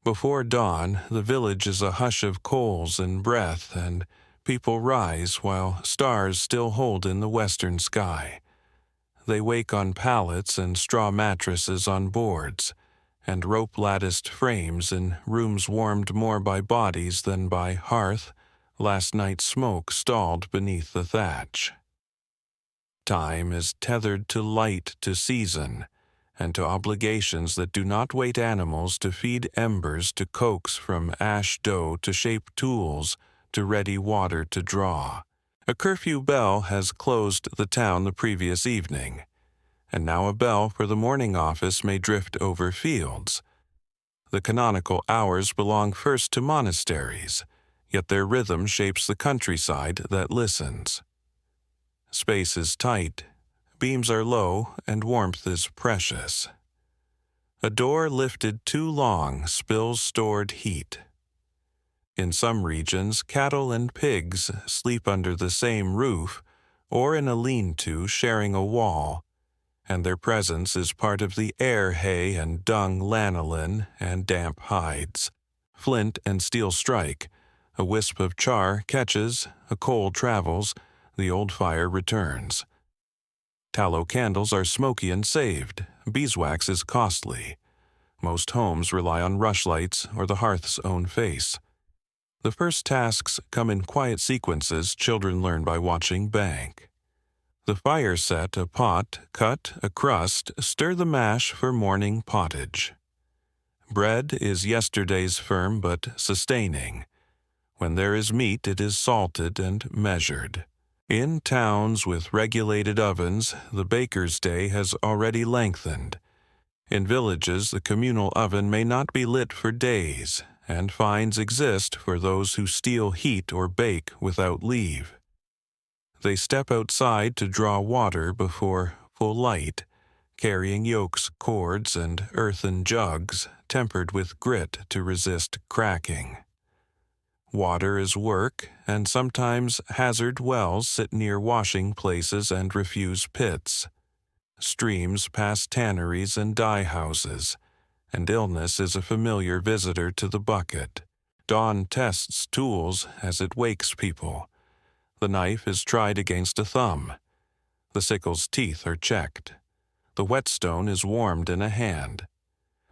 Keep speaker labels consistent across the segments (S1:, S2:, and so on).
S1: Before dawn, the village is a hush of coals and breath, and people rise while stars still hold in the western sky. They wake on pallets and straw mattresses on boards, and rope-latticed frames in rooms warmed more by bodies than by hearth, last night's smoke stalled beneath the thatch. Time is tethered to light, to season, and to obligations that do not wait animals to feed embers, to coax from ash dough, to shape tools, to ready water to draw. A curfew bell has closed the town the previous evening, and now a bell for the morning office may drift over fields. The canonical hours belong first to monasteries, yet their rhythm shapes the countryside that listens. Space is tight, beams are low, and warmth is precious. A door lifted too long spills stored heat. In some regions, cattle and pigs sleep under the same roof or in a lean-to sharing a wall, and their presence is part of the air hay and dung lanolin and damp hides. Flint and steel strike, a wisp of char catches, a coal travels, the old fire returns. Tallow candles are smoky and saved, beeswax is costly. Most homes rely on rushlights or the hearth's own face. The first tasks come in quiet sequences children learn by watching bank. The fire set a pot, cut a crust, stir the mash for morning pottage. Bread is yesterday's firm but sustaining. When there is meat, it is salted and measured. In towns with regulated ovens, the baker's day has already lengthened. In villages, the communal oven may not be lit for days, and fines exist for those who steal heat or bake without leave. They step outside to draw water before full light, carrying yokes, cords, and earthen jugs, tempered with grit to resist cracking. Water is work, and sometimes hazard wells sit near washing places and refuse pits. Streams pass tanneries and dye houses, and illness is a familiar visitor to the bucket. Dawn tests tools as it wakes people. The knife is tried against a thumb. The sickle's teeth are checked. The whetstone is warmed in a hand.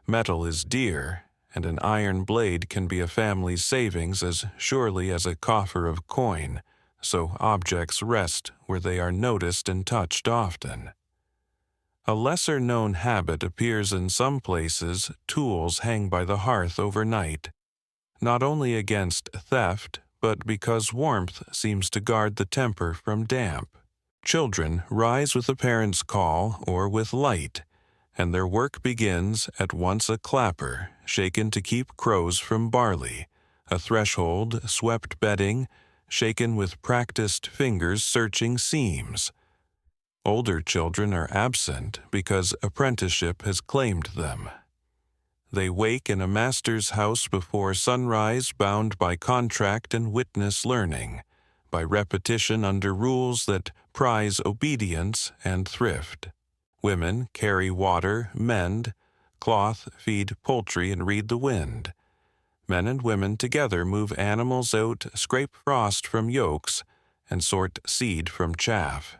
S1: Metal is dear, and an iron blade can be a family's savings as surely as a coffer of coin, so objects rest where they are noticed and touched often. A lesser-known habit appears in some places. Tools hang by the hearth overnight, not only against theft, but because warmth seems to guard the temper from damp. Children rise with a parent's call or with light, and their work begins at once a clapper, shaken to keep crows from barley, a threshold, swept bedding, shaken with practiced fingers searching seams. Older children are absent because apprenticeship has claimed them. They wake in a master's house before sunrise, bound by contract and witness learning, by repetition under rules that prize obedience and thrift. Women carry water, mend, cloth, feed poultry, and read the wind. Men and women together move animals out, scrape frost from yokes, and sort seed from chaff.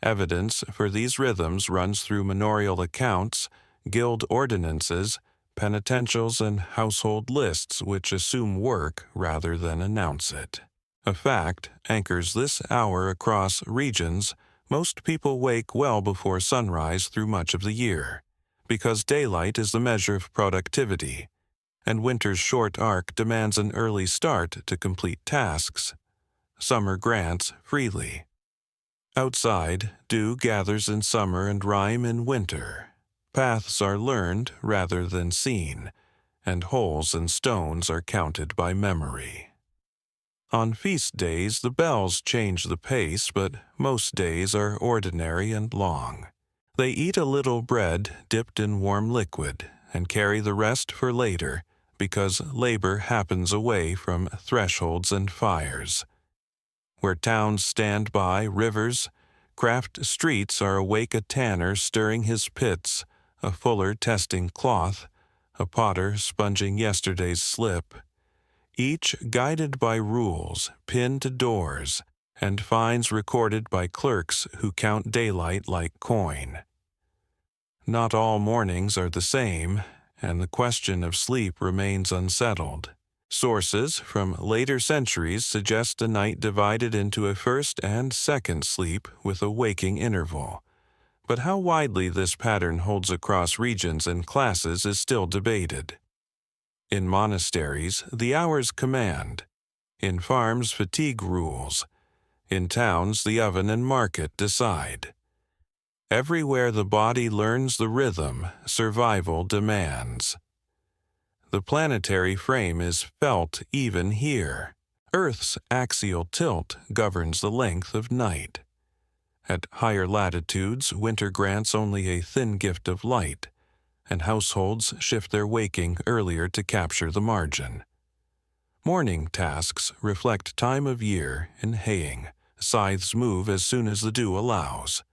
S1: Evidence for these rhythms runs through manorial accounts, guild ordinances, penitentials, and household lists which assume work rather than announce it. A fact anchors this hour across regions. Most people wake well before sunrise through much of the year, because daylight is the measure of productivity, and winter's short arc demands an early start to complete tasks. Summer grants freely. Outside, dew gathers in summer and rime in winter. Paths are learned rather than seen, and holes and stones are counted by memory. On feast days, the bells change the pace, but most days are ordinary and long. They eat a little bread dipped in warm liquid and carry the rest for later, because labor happens away from thresholds and fires. Where towns stand by rivers, craft streets are awake a tanner stirring his pits, a fuller testing cloth, a potter sponging yesterday's slip, each guided by rules pinned to doors and fines recorded by clerks who count daylight like coin. Not all mornings are the same, and the question of sleep remains unsettled. Sources from later centuries suggest a night divided into a first and second sleep with a waking interval. But how widely this pattern holds across regions and classes is still debated. In monasteries, the hours command. In farms, fatigue rules. In towns, the oven and market decide. Everywhere the body learns the rhythm, survival demands. The planetary frame is felt even here. Earth's axial tilt governs the length of night. At higher latitudes, winter grants only a thin gift of light, and households shift their waking earlier to capture the margin. Morning tasks reflect time of year in haying. Scythes move as soon as the dew allows.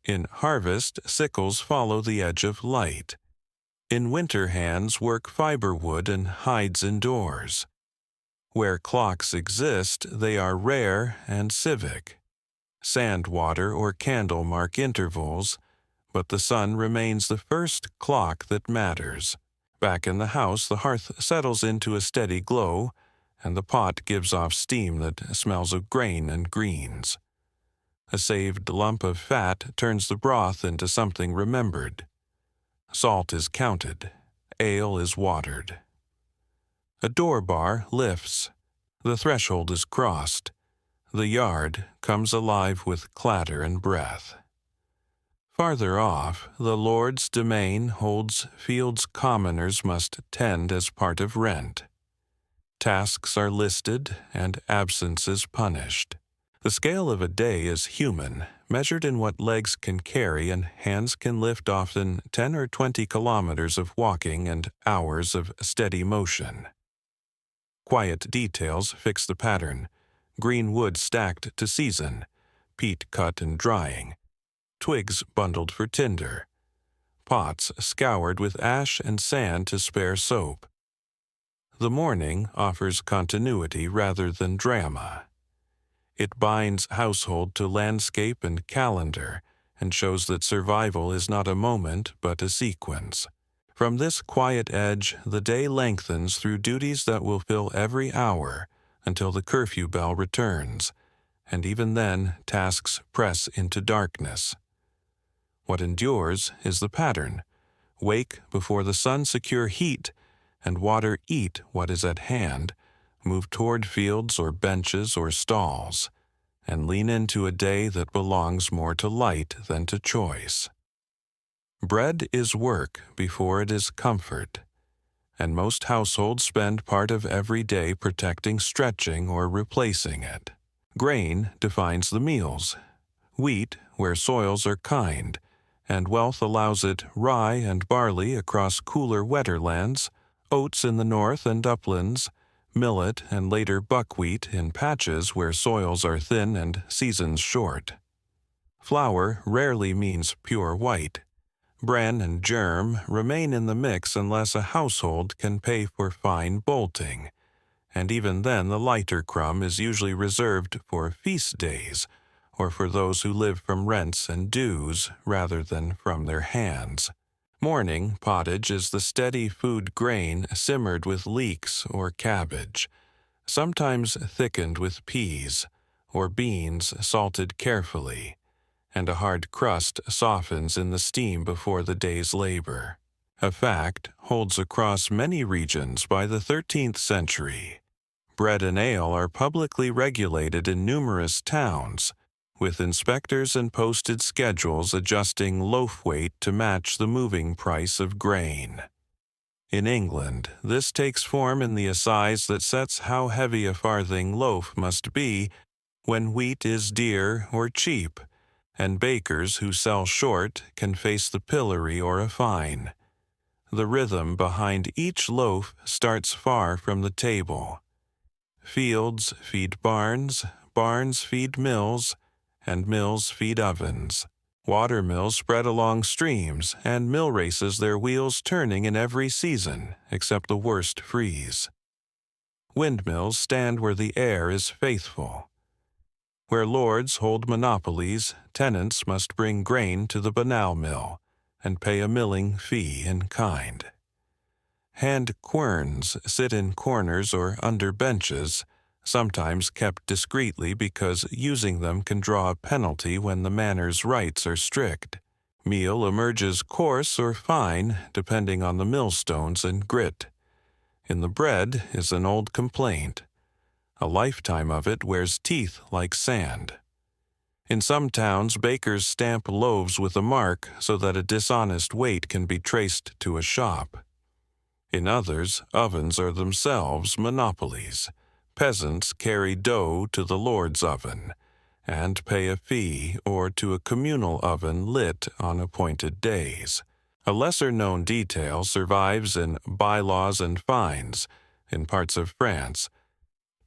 S1: In harvest, sickles follow the edge of light. In winter, hands work fiberwood and hides indoors. Where clocks exist, they are rare and civic. Sand, water, or candle mark intervals, but the sun remains the first clock that matters. Back in the house, the hearth settles into a steady glow, and the pot gives off steam that smells of grain and greens. A saved lump of fat turns the broth into something remembered. Salt is counted. Ale is watered. A door bar lifts. The threshold is crossed. The yard comes alive with clatter and breath. Farther off, the Lord's domain holds fields commoners must tend as part of rent. Tasks are listed and absences punished. The scale of a day is human, measured in what legs can carry and hands can lift, often 10 or 20 kilometers of walking and hours of steady motion. Quiet details fix the pattern. Green wood stacked to season, peat cut and drying, twigs bundled for tinder, pots scoured with ash and sand to spare soap. The morning offers continuity rather than drama. It binds household to landscape and calendar and shows that survival is not a moment but a sequence. From this quiet edge, the day lengthens through duties that will fill every hour until the curfew bell returns, and even then tasks press into darkness. What endures is the pattern. Wake before the sun secure heat, and water eat what is at hand, move toward fields or benches or stalls, and lean into a day that belongs more to light than to choice. Bread is work before it is comfort, and most households spend part of every day protecting stretching or replacing it. Grain defines the meals. Wheat, where soils are kind, and wealth allows it, rye and barley across cooler, wetter lands, oats in the north and uplands, millet and later buckwheat in patches where soils are thin and seasons short. Flour rarely means pure white. Bran and germ remain in the mix unless a household can pay for fine bolting, and even then the lighter crumb is usually reserved for feast days or for those who live from rents and dues rather than from their hands. Morning pottage is the steady food grain simmered with leeks or cabbage, sometimes thickened with peas, or beans salted carefully, and a hard crust softens in the steam before the day's labor. A fact holds across many regions by the 13th century. Bread and ale are publicly regulated in numerous towns, with inspectors and posted schedules adjusting loaf weight to match the moving price of grain. In England, this takes form in the assize that sets how heavy a farthing loaf must be when wheat is dear or cheap, and bakers who sell short can face the pillory or a fine. The rhythm behind each loaf starts far from the table. Fields feed barns, barns feed mills, and mills feed ovens. Watermills spread along streams, and mill races their wheels turning in every season, except the worst freeze. Windmills stand where the air is faithful. Where lords hold monopolies, tenants must bring grain to the banal mill and pay a milling fee in kind. Hand querns sit in corners or under benches, sometimes kept discreetly because using them can draw a penalty when the manor's rights are strict. Meal emerges coarse or fine, depending on the millstones and grit. In the bread is an old complaint. A lifetime of it wears teeth like sand. In some towns, bakers stamp loaves with a mark so that a dishonest weight can be traced to a shop. In others, ovens are themselves monopolies. Peasants carry dough to the lord's oven and pay a fee or to a communal oven lit on appointed days. A lesser-known detail survives in bylaws and fines in parts of France.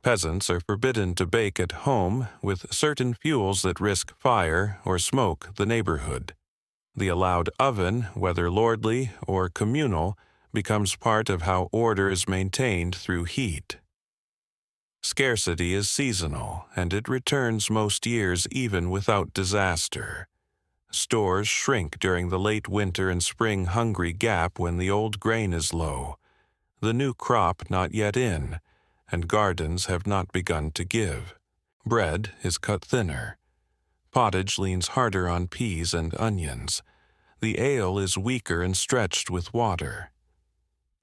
S1: Peasants are forbidden to bake at home with certain fuels that risk fire or smoke the neighborhood. The allowed oven, whether lordly or communal, becomes part of how order is maintained through heat. Scarcity is seasonal, and it returns most years even without disaster. Stores shrink during the late winter and spring hungry gap when the old grain is low, the new crop not yet in, and gardens have not begun to give. Bread is cut thinner. Pottage leans harder on peas and onions. The ale is weaker and stretched with water.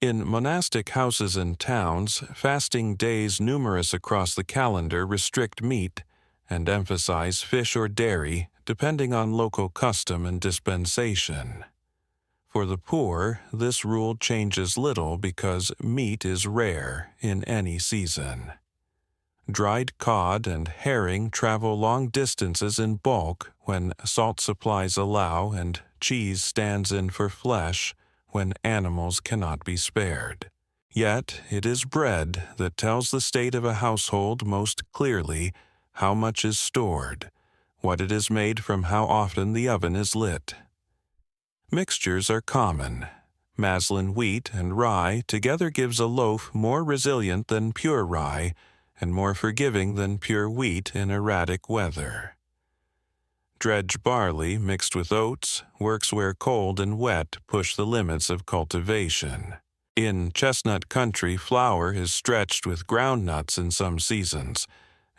S1: In monastic houses and towns, fasting days numerous across the calendar restrict meat and emphasize fish or dairy, depending on local custom and dispensation. For the poor, this rule changes little because meat is rare in any season. Dried cod and herring travel long distances in bulk when salt supplies allow and cheese stands in for flesh when animals cannot be spared. Yet it is bread that tells the state of a household most clearly how much is stored, what it is made from how often the oven is lit. Mixtures are common. Maslin wheat and rye together gives a loaf more resilient than pure rye and more forgiving than pure wheat in erratic weather. Dredge barley mixed with oats works where cold and wet push the limits of cultivation. In chestnut country, flour is stretched with ground nuts in some seasons,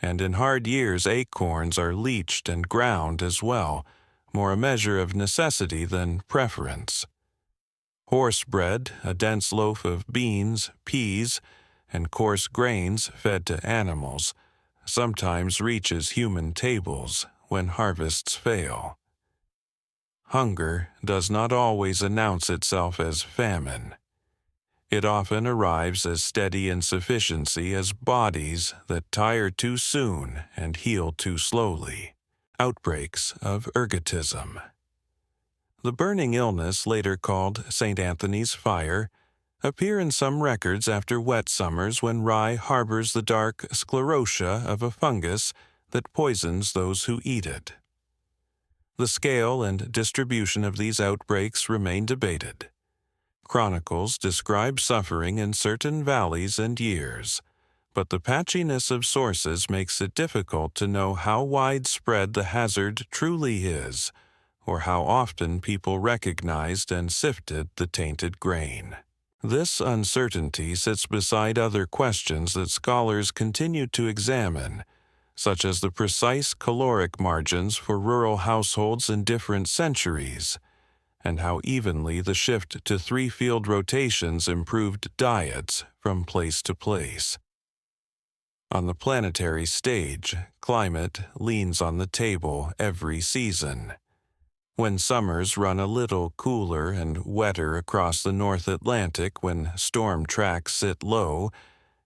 S1: and in hard years acorns are leached and ground as well, more a measure of necessity than preference. Horse bread, a dense loaf of beans, peas, and coarse grains fed to animals, sometimes reaches human tables when harvests fail. Hunger does not always announce itself as famine. It often arrives as steady insufficiency as bodies that tire too soon and heal too slowly. Outbreaks of ergotism. The burning illness, later called St. Anthony's fire, appear in some records after wet summers when rye harbors the dark sclerotia of a fungus that poisons those who eat it. The scale and distribution of these outbreaks remain debated. Chronicles describe suffering in certain valleys and years, but the patchiness of sources makes it difficult to know how widespread the hazard truly is, or how often people recognized and sifted the tainted grain. This uncertainty sits beside other questions that scholars continue to examine, such as the precise caloric margins for rural households in different centuries, and how evenly the shift to 3-field rotations improved diets from place to place. On the planetary stage, climate leans on the table every season. When summers run a little cooler and wetter across the North Atlantic when storm tracks sit low,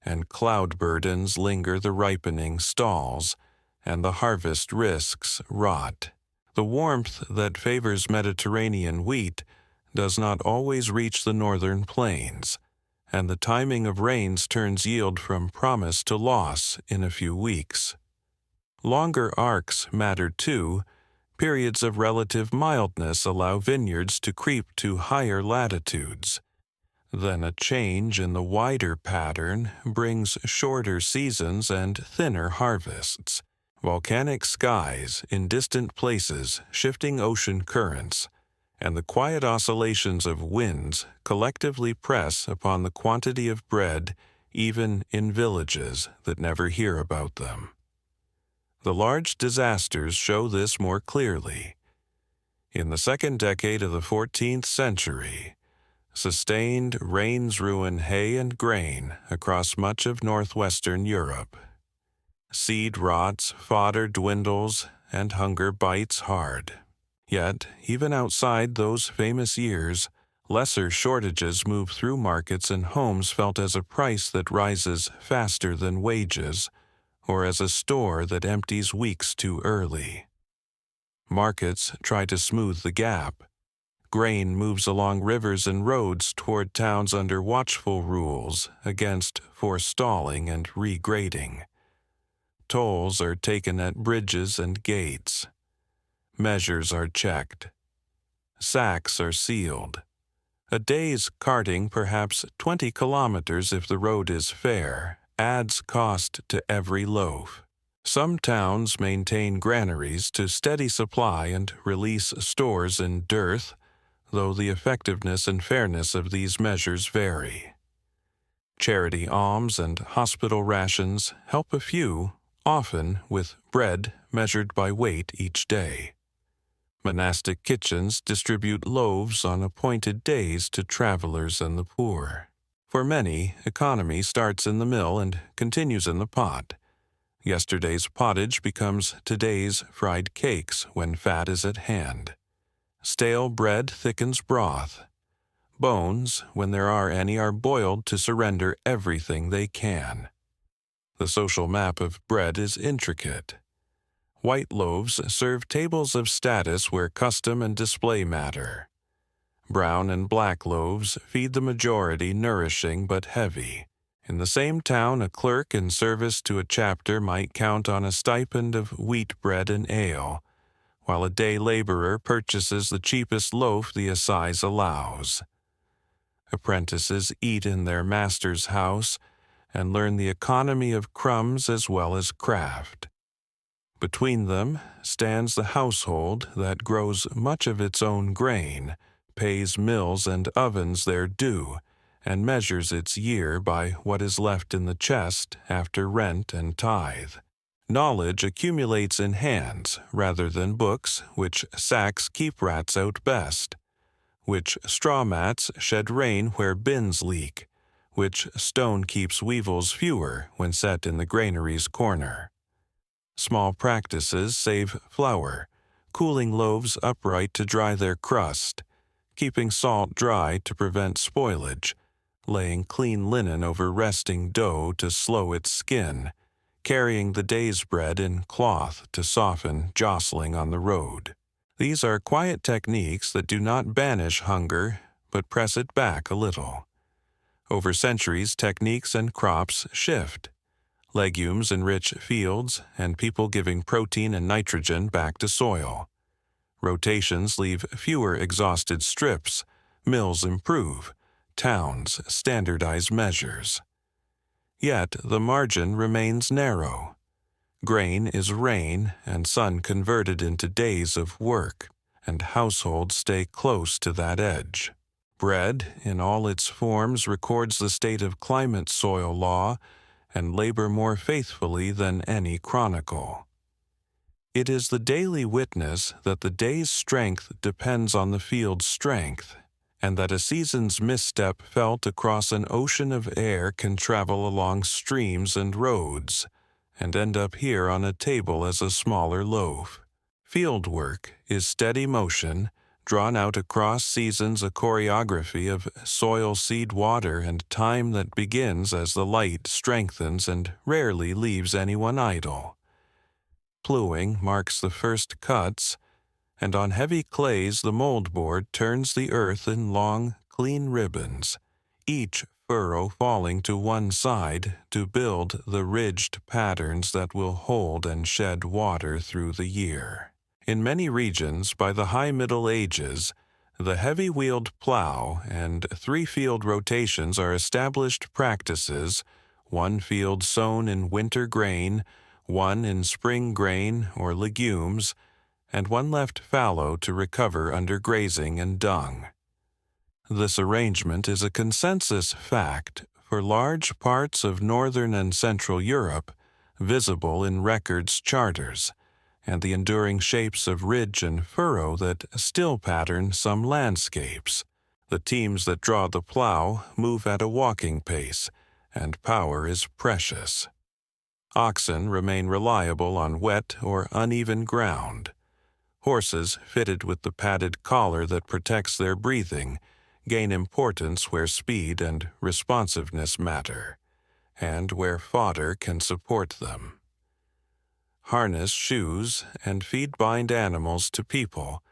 S1: and cloud burdens linger the ripening stalls, and the harvest risks rot. The warmth that favors Mediterranean wheat does not always reach the northern plains, and the timing of rains turns yield from promise to loss in a few weeks. Longer arcs matter too, Periods of relative mildness allow vineyards to creep to higher latitudes. Then a change in the wider pattern brings shorter seasons and thinner harvests. Volcanic skies in distant places, shifting ocean currents, and the quiet oscillations of winds collectively press upon the quantity of bread even in villages that never hear about them. The large disasters show this more clearly. In the second decade of the 14th century, sustained rains ruin hay and grain across much of northwestern Europe. Seed rots, fodder dwindles, and hunger bites hard. Yet, even outside those famous years, lesser shortages move through markets and homes felt as a price that rises faster than wages, or as a store that empties weeks too early. Markets try to smooth the gap. Grain moves along rivers and roads toward towns under watchful rules against forestalling and regrading. Tolls are taken at bridges and gates. Measures are checked. Sacks are sealed. A day's carting, perhaps 20 kilometers if the road is fair, adds cost to every loaf. Some towns maintain granaries to steady supply and release stores in dearth, though the effectiveness and fairness of these measures vary. Charity alms and hospital rations help a few, often with bread measured by weight each day. Monastic kitchens distribute loaves on appointed days to travelers and the poor. For many, economy starts in the mill and continues in the pot. Yesterday's pottage becomes today's fried cakes when fat is at hand. Stale bread thickens broth. Bones, when there are any, are boiled to surrender everything they can. The social map of bread is intricate. White loaves serve tables of status where custom and display matter. Brown and black loaves feed the majority, nourishing but heavy. In the same town, a clerk in service to a chapter might count on a stipend of wheat bread and ale, while a day laborer purchases the cheapest loaf the assize allows. Apprentices eat in their master's house and learn the economy of crumbs as well as craft. Between them stands the household that grows much of its own grain, pays mills and ovens their due, and measures its year by what is left in the chest after rent and tithe. Knowledge accumulates in hands rather than books, which sacks keep rats out best, which straw mats shed rain where bins leak, which stone keeps weevils fewer when set in the granary's corner. Small practices save flour, cooling loaves upright to dry their crust, keeping salt dry to prevent spoilage, laying clean linen over resting dough to slow its skin, carrying the day's bread in cloth to soften jostling on the road. These are quiet techniques that do not banish hunger, but press it back a little. Over centuries, techniques and crops shift. Legumes enrich fields, and people giving protein and nitrogen back to soil. Rotations leave fewer exhausted strips, mills improve, towns standardize measures. Yet the margin remains narrow. Grain is rain and sun converted into days of work, and households stay close to that edge. Bread, in all its forms, records the state of climate soil law and labor more faithfully than any chronicle. It is the daily witness that the day's strength depends on the field's strength, and that a season's misstep felt across an ocean of air can travel along streams and roads, and end up here on a table as a smaller loaf. Field work is steady motion, drawn out across seasons, a choreography of soil, seed, water, and time that begins as the light strengthens and rarely leaves anyone idle. Ploughing marks the first cuts, and on heavy clays the moldboard turns the earth in long, clean ribbons, each furrow falling to one side to build the ridged patterns that will hold and shed water through the year. In many regions, by the High Middle Ages, the heavy-wheeled plow and three-field rotations are established practices, one field sown in winter grain, one in spring grain or legumes, and one left fallow to recover under grazing and dung. This arrangement is a consensus fact for large parts of northern and central Europe, visible in records charters, and the enduring shapes of ridge and furrow that still pattern some landscapes. The teams that draw the plow move at a walking pace, and power is precious. Oxen remain reliable on wet or uneven ground. Horses, fitted with the padded collar that protects their breathing, gain importance where speed and responsiveness matter, and where fodder can support them. Harness shoes and feet bind animals to people,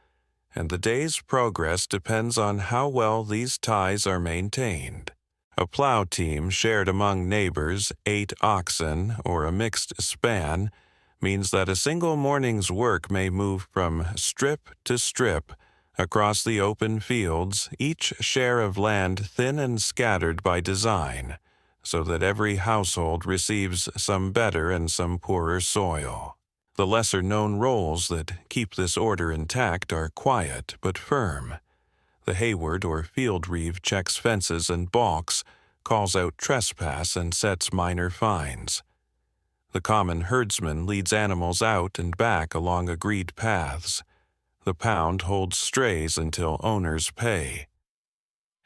S1: and the day's progress depends on how well these ties are maintained. A plow team shared among neighbors, 8 oxen, or a mixed span, means that a single morning's work may move from strip to strip across the open fields, each share of land thin and scattered by design, so that every household receives some better and some poorer soil. The lesser-known roles that keep this order intact are quiet but firm. The Hayward or field reeve checks fences and balks, calls out trespass, and sets minor fines. The common herdsman leads animals out and back along agreed paths. The pound holds strays until owners pay.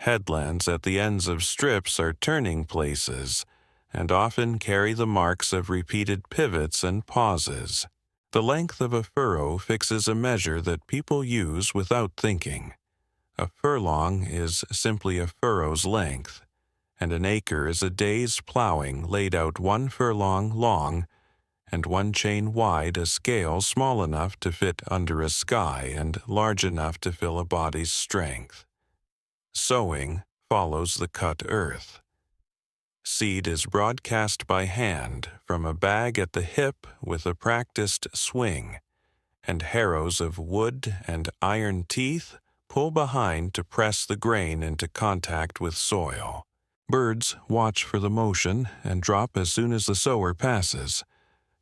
S1: Headlands at the ends of strips are turning places, and often carry the marks of repeated pivots and pauses. The length of a furrow fixes a measure that people use without thinking. A furlong is simply a furrow's length, and an acre is a day's plowing laid out 1 furlong long and 1 chain wide, a scale small enough to fit under a sky and large enough to fill a body's strength. Sowing follows the cut earth. Seed is broadcast by hand from a bag at the hip with a practiced swing, and harrows of wood and iron teeth pull behind to press the grain into contact with soil. Birds watch for the motion and drop as soon as the sower passes.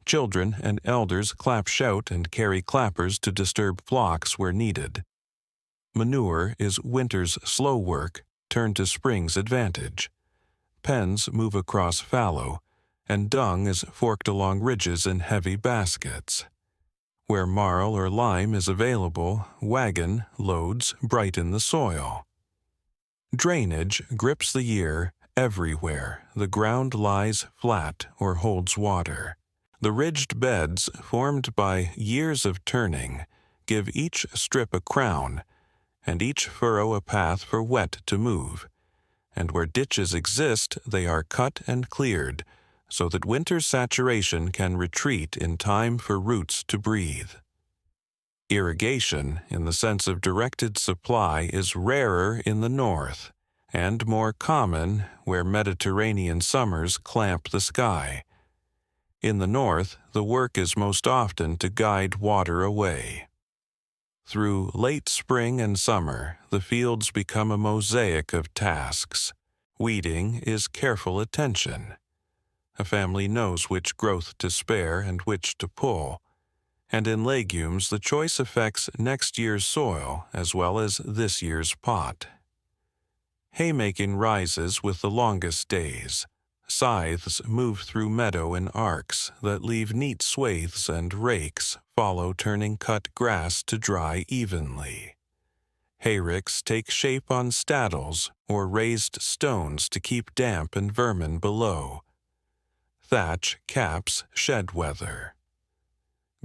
S1: Children and elders clap shout and carry clappers to disturb flocks where needed. Manure is winter's slow work turned to spring's advantage. Pens move across fallow, and dung is forked along ridges in heavy baskets. Where marl or lime is available, wagon loads brighten the soil. Drainage grips the year everywhere the ground lies flat or holds water. The ridged beds, formed by years of turning, give each strip a crown, and each furrow a path for wet to move. And where ditches exist, they are cut and cleared, so that winter saturation can retreat in time for roots to breathe. Irrigation, in the sense of directed supply, is rarer in the north, and more common where Mediterranean summers clamp the sky. In the north, the work is most often to guide water away. Through late spring and summer, the fields become a mosaic of tasks. Weeding is careful attention. A family knows which growth to spare and which to pull. And in legumes, the choice affects next year's soil as well as this year's pot. Haymaking rises with the longest days. Scythes move through meadow in arcs that leave neat swathes, and rakes follow turning cut grass to dry evenly. Hayricks take shape on staddles or raised stones to keep damp and vermin below. Thatch caps shed weather.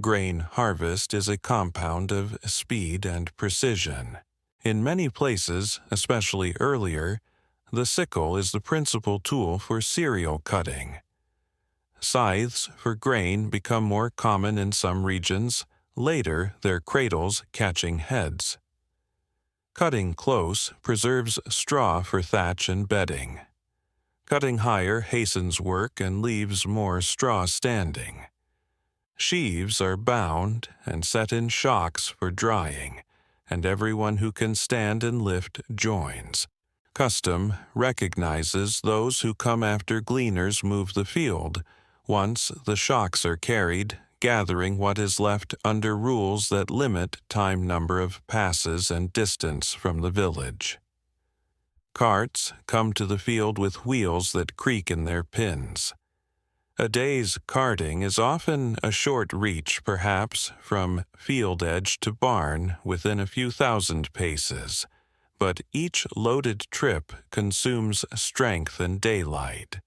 S1: Grain harvest is a compound of speed and precision. In many places, especially earlier, the sickle is the principal tool for cereal cutting. Scythes for grain become more common in some regions, later their cradles catching heads. Cutting close preserves straw for thatch and bedding. Cutting higher hastens work and leaves more straw standing. Sheaves are bound and set in shocks for drying, and everyone who can stand and lift joins. Custom recognizes those who come after gleaners move the field. Once the shocks are carried, gathering what is left under rules that limit time number of passes and distance from the village. Carts come to the field with wheels that creak in their pins. A day's carting is often a short reach, perhaps, from field edge to barn within a few thousand paces, but each loaded trip consumes strength and daylight.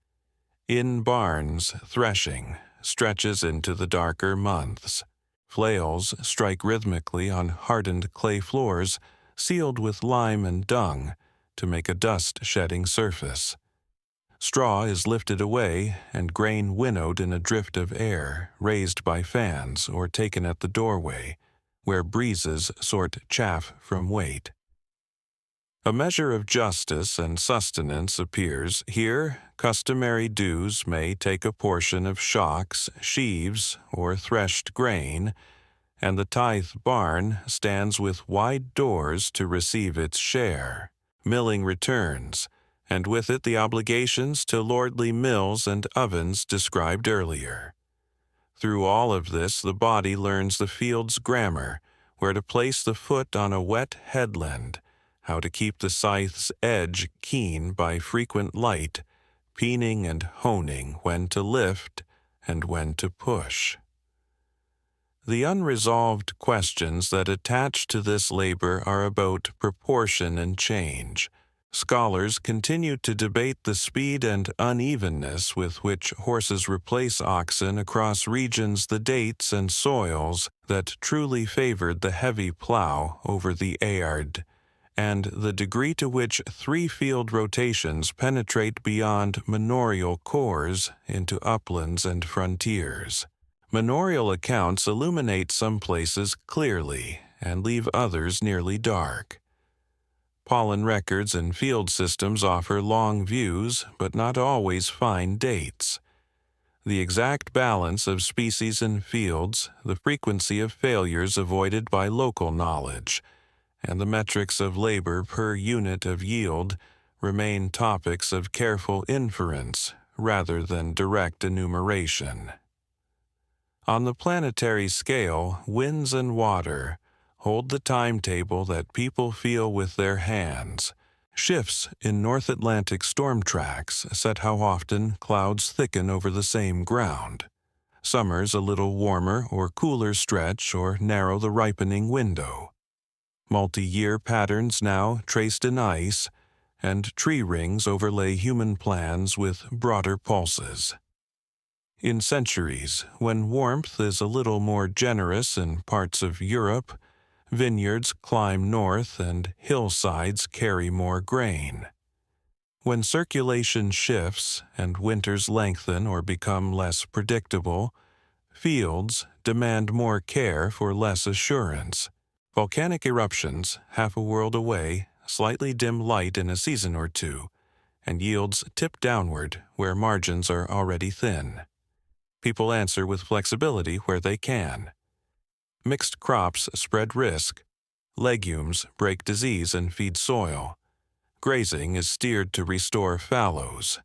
S1: In barns, threshing stretches into the darker months. Flails strike rhythmically on hardened clay floors sealed with lime and dung to make a dust-shedding surface. Straw is lifted away and grain winnowed in a drift of air raised by fans or taken at the doorway, where breezes sort chaff from weight. A measure of justice and sustenance appears here. Customary dues may take a portion of shocks, sheaves, or threshed grain, and the tithe barn stands with wide doors to receive its share. Milling returns, and with it the obligations to lordly mills and ovens described earlier. Through all of this, the body learns the field's grammar, where to place the foot on a wet headland, how to keep the scythe's edge keen by frequent light, peening and honing when to lift and when to push. The unresolved questions that attach to this labor are about proportion and change. Scholars continue to debate the speed and unevenness with which horses replace oxen across regions, the dates and soils that truly favored the heavy plow over the Ard, and the degree to which three-field rotations penetrate beyond manorial cores into uplands and frontiers. Manorial accounts illuminate some places clearly and leave others nearly dark. Pollen records and field systems offer long views, but not always fine dates. The exact balance of species in fields, the frequency of failures avoided by local knowledge, and the metrics of labor per unit of yield remain topics of careful inference rather than direct enumeration. On the planetary scale, winds and water hold the timetable that people feel with their hands. Shifts in North Atlantic storm tracks set how often clouds thicken over the same ground. Summers a little warmer or cooler stretch or narrow the ripening window. Multi-year patterns now traced in ice, and tree rings overlay human plans with broader pulses. In centuries, when warmth is a little more generous in parts of Europe, vineyards climb north and hillsides carry more grain. When circulation shifts and winters lengthen or become less predictable, fields demand more care for less assurance. Volcanic eruptions, half a world away, slightly dim light in a season or two, and yields tip downward where margins are already thin. People answer with flexibility where they can. Mixed crops spread risk. Legumes break disease and feed soil. Grazing is steered to restore fallows.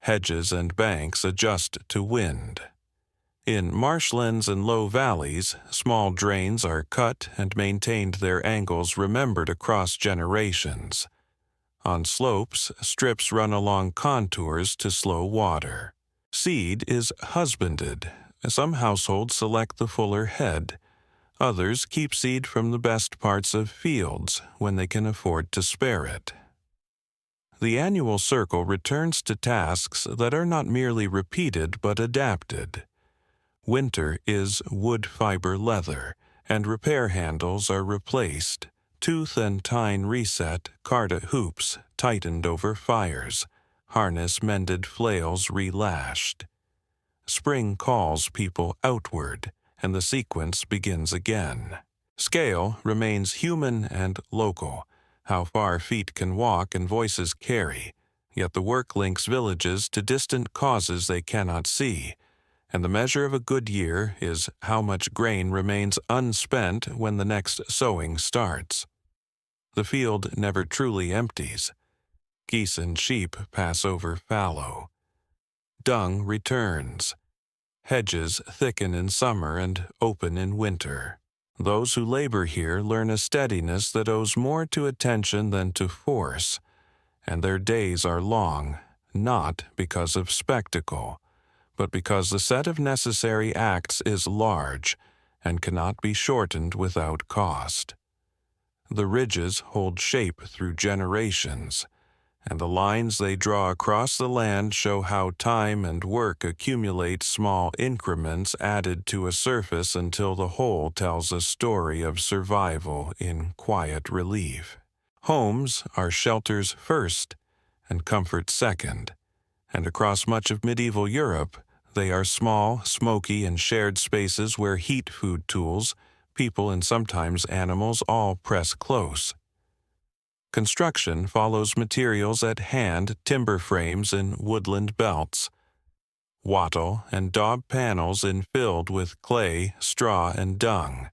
S1: Hedges and banks adjust to wind. In marshlands and low valleys, small drains are cut and maintained their angles remembered across generations. On slopes, strips run along contours to slow water. Seed is husbanded. Some households select the fuller head. Others keep seed from the best parts of fields when they can afford to spare it. The annual circle returns to tasks that are not merely repeated but adapted. Winter is wood fiber leather, and repair handles are replaced. Tooth and tine reset, carta hoops tightened over fires, harness mended, flails relashed. Spring calls people outward, and the sequence begins again. Scale remains human and local, how far feet can walk and voices carry, yet the work links villages to distant causes they cannot see, and the measure of a good year is how much grain remains unspent when the next sowing starts. The field never truly empties. Geese and sheep pass over fallow. Dung returns. Hedges thicken in summer and open in winter. Those who labor here learn a steadiness that owes more to attention than to force, and their days are long, not because of spectacle, but because the set of necessary acts is large and cannot be shortened without cost. The ridges hold shape through generations, and the lines they draw across the land show how time and work accumulate small increments added to a surface until the whole tells a story of survival in quiet relief. Homes are shelters first and comfort second, and across much of medieval Europe, they are small, smoky, and shared spaces where heat food tools, people, and sometimes animals all press close. Construction follows materials at hand, timber frames in woodland belts, wattle and daub panels infilled with clay, straw, and dung,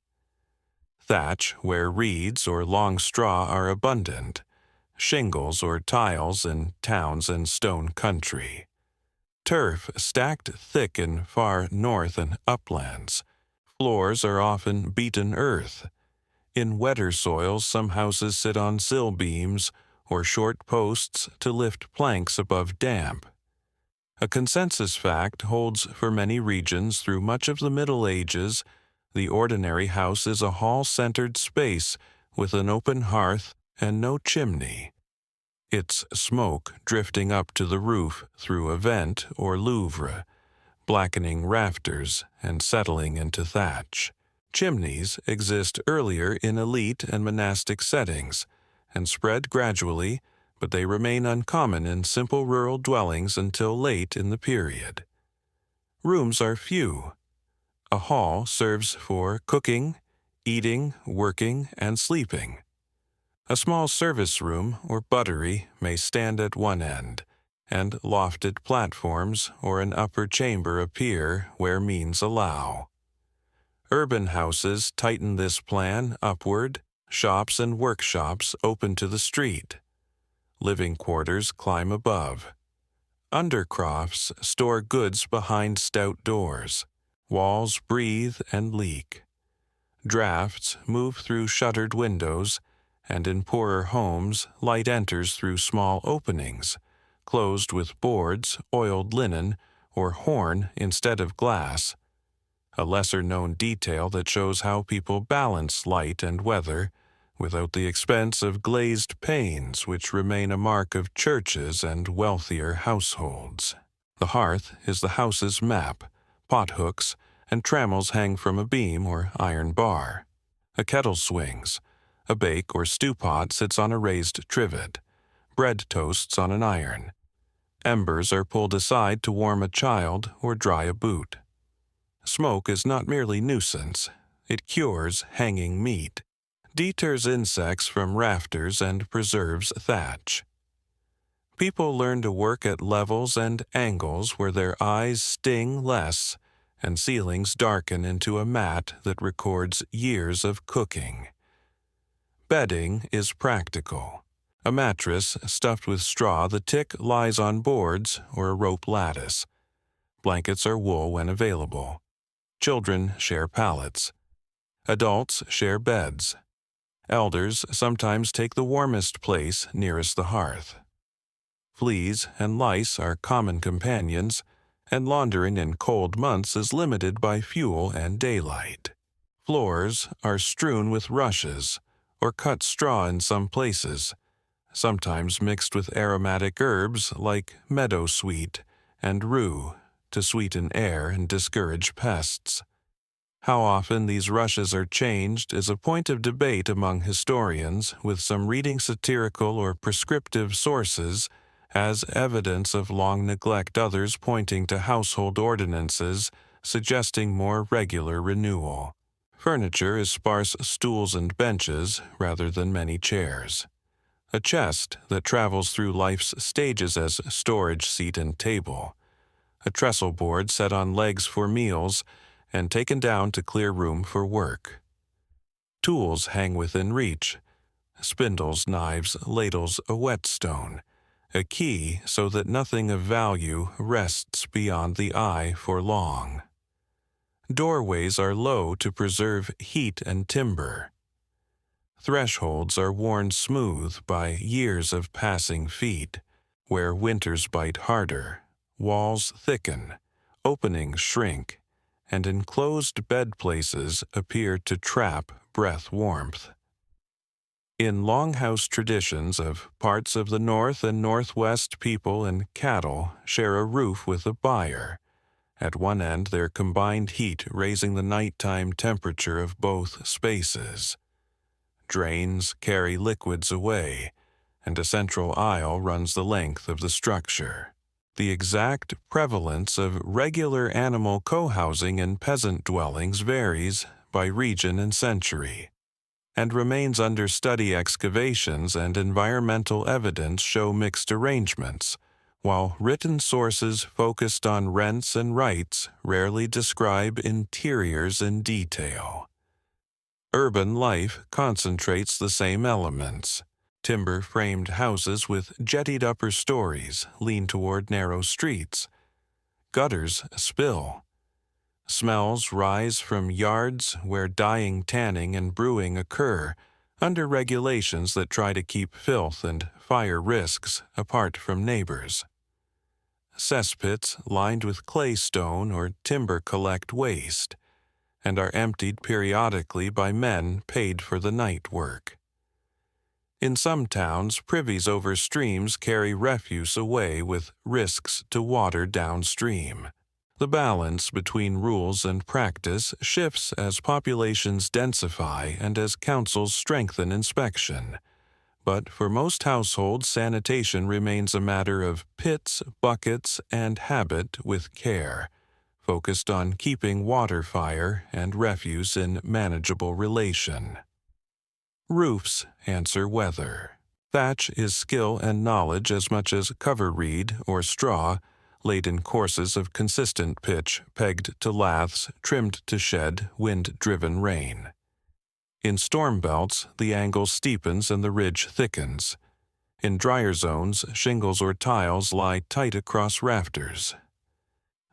S1: thatch where reeds or long straw are abundant, shingles or tiles in towns and stone country, turf stacked thick in far north and uplands. Floors are often beaten earth. In wetter soils, some houses sit on sill beams or short posts to lift planks above damp. A consensus fact holds for many regions through much of the Middle Ages. The ordinary house is a hall-centered space with an open hearth and no chimney, its smoke drifting up to the roof through a vent or louvre, blackening rafters and settling into thatch. Chimneys exist earlier in elite and monastic settings and spread gradually, but they remain uncommon in simple rural dwellings until late in the period. Rooms are few. A hall serves for cooking, eating, working, and sleeping. A small service room or buttery may stand at one end, and lofted platforms or an upper chamber appear where means allow. Urban houses tighten this plan upward, shops and workshops open to the street. Living quarters climb above. Undercrofts store goods behind stout doors. Walls breathe and leak. Drafts move through shuttered windows, and in poorer homes, light enters through small openings, closed with boards, oiled linen, or horn instead of glass. A lesser-known detail that shows how people balance light and weather, without the expense of glazed panes which remain a mark of churches and wealthier households. The hearth is the house's map, pothooks, and trammels hang from a beam or iron bar. A kettle swings. A bake or stew pot sits on a raised trivet. Bread toasts on an iron. Embers are pulled aside to warm a child or dry a boot. Smoke is not merely nuisance. It cures hanging meat, deters insects from rafters, and preserves thatch. People learn to work at levels and angles where their eyes sting less and ceilings darken into a mat that records years of cooking. Bedding is practical. A mattress stuffed with straw, the tick lies on boards or a rope lattice. Blankets are wool when available. Children share pallets. Adults share beds. Elders sometimes take the warmest place nearest the hearth. Fleas and lice are common companions, and laundering in cold months is limited by fuel and daylight. Floors are strewn with rushes, or cut straw in some places, sometimes mixed with aromatic herbs like meadowsweet and rue to sweeten air and discourage pests. How often these rushes are changed is a point of debate among historians, with some reading satirical or prescriptive sources as evidence of long neglect, others pointing to household ordinances suggesting more regular renewal. Furniture is sparse stools and benches rather than many chairs. A chest that travels through life's stages as storage seat and table. a trestle board set on legs for meals and taken down to clear room for work. Tools hang within reach: spindles, knives, ladles, a whetstone, a key so that nothing of value rests beyond the eye for long. Doorways are low to preserve heat and timber. Thresholds are worn smooth by years of passing feet. Where winters bite harder, walls thicken, openings shrink, and enclosed bed places appear to trap breath warmth. In longhouse traditions of parts of the North and Northwest, people and cattle share a roof with a byre, at one end their combined heat raising the nighttime temperature of both spaces. Drains carry liquids away, and a central aisle runs the length of the structure. The exact prevalence of regular animal co-housing in peasant dwellings varies by region and century, and remains under study. Excavations and environmental evidence show mixed arrangements, while written sources focused on rents and rights rarely describe interiors in detail. Urban life concentrates the same elements. Timber-framed houses with jettied upper stories lean toward narrow streets. Gutters spill. Smells rise from yards where dyeing, tanning, and brewing occur under regulations that try to keep filth and fire risks apart from neighbors. Cesspits lined with clay stone or timber collect waste and are emptied periodically by men paid for the night work. In some towns, privies over streams carry refuse away with risks to water downstream. The balance between rules and practice shifts as populations densify and as councils strengthen inspection. But for most households, sanitation remains a matter of pits, buckets, and habit with care, focused on keeping water, fire, and refuse in manageable relation. Roofs answer weather. Thatch is skill and knowledge as much as cover reed or straw, laid in courses of consistent pitch, pegged to laths, trimmed to shed wind-driven rain. In storm belts, the angle steepens and the ridge thickens. In drier zones, shingles or tiles lie tight across rafters.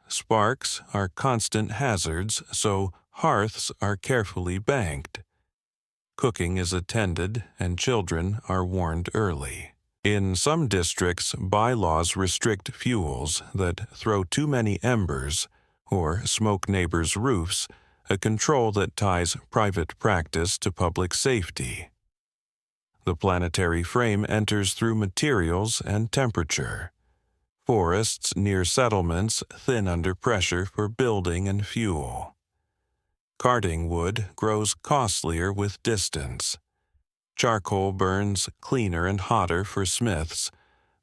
S1: Sparks are constant hazards, so hearths are carefully banked. Cooking is attended, and children are warned early. In some districts, bylaws restrict fuels that throw too many embers or smoke neighbors' roofs, a control that ties private practice to public safety. The planetary frame enters through materials and temperature. Forests near settlements thin under pressure for building and fuel. Carting wood grows costlier with distance. Charcoal burns cleaner and hotter for smiths,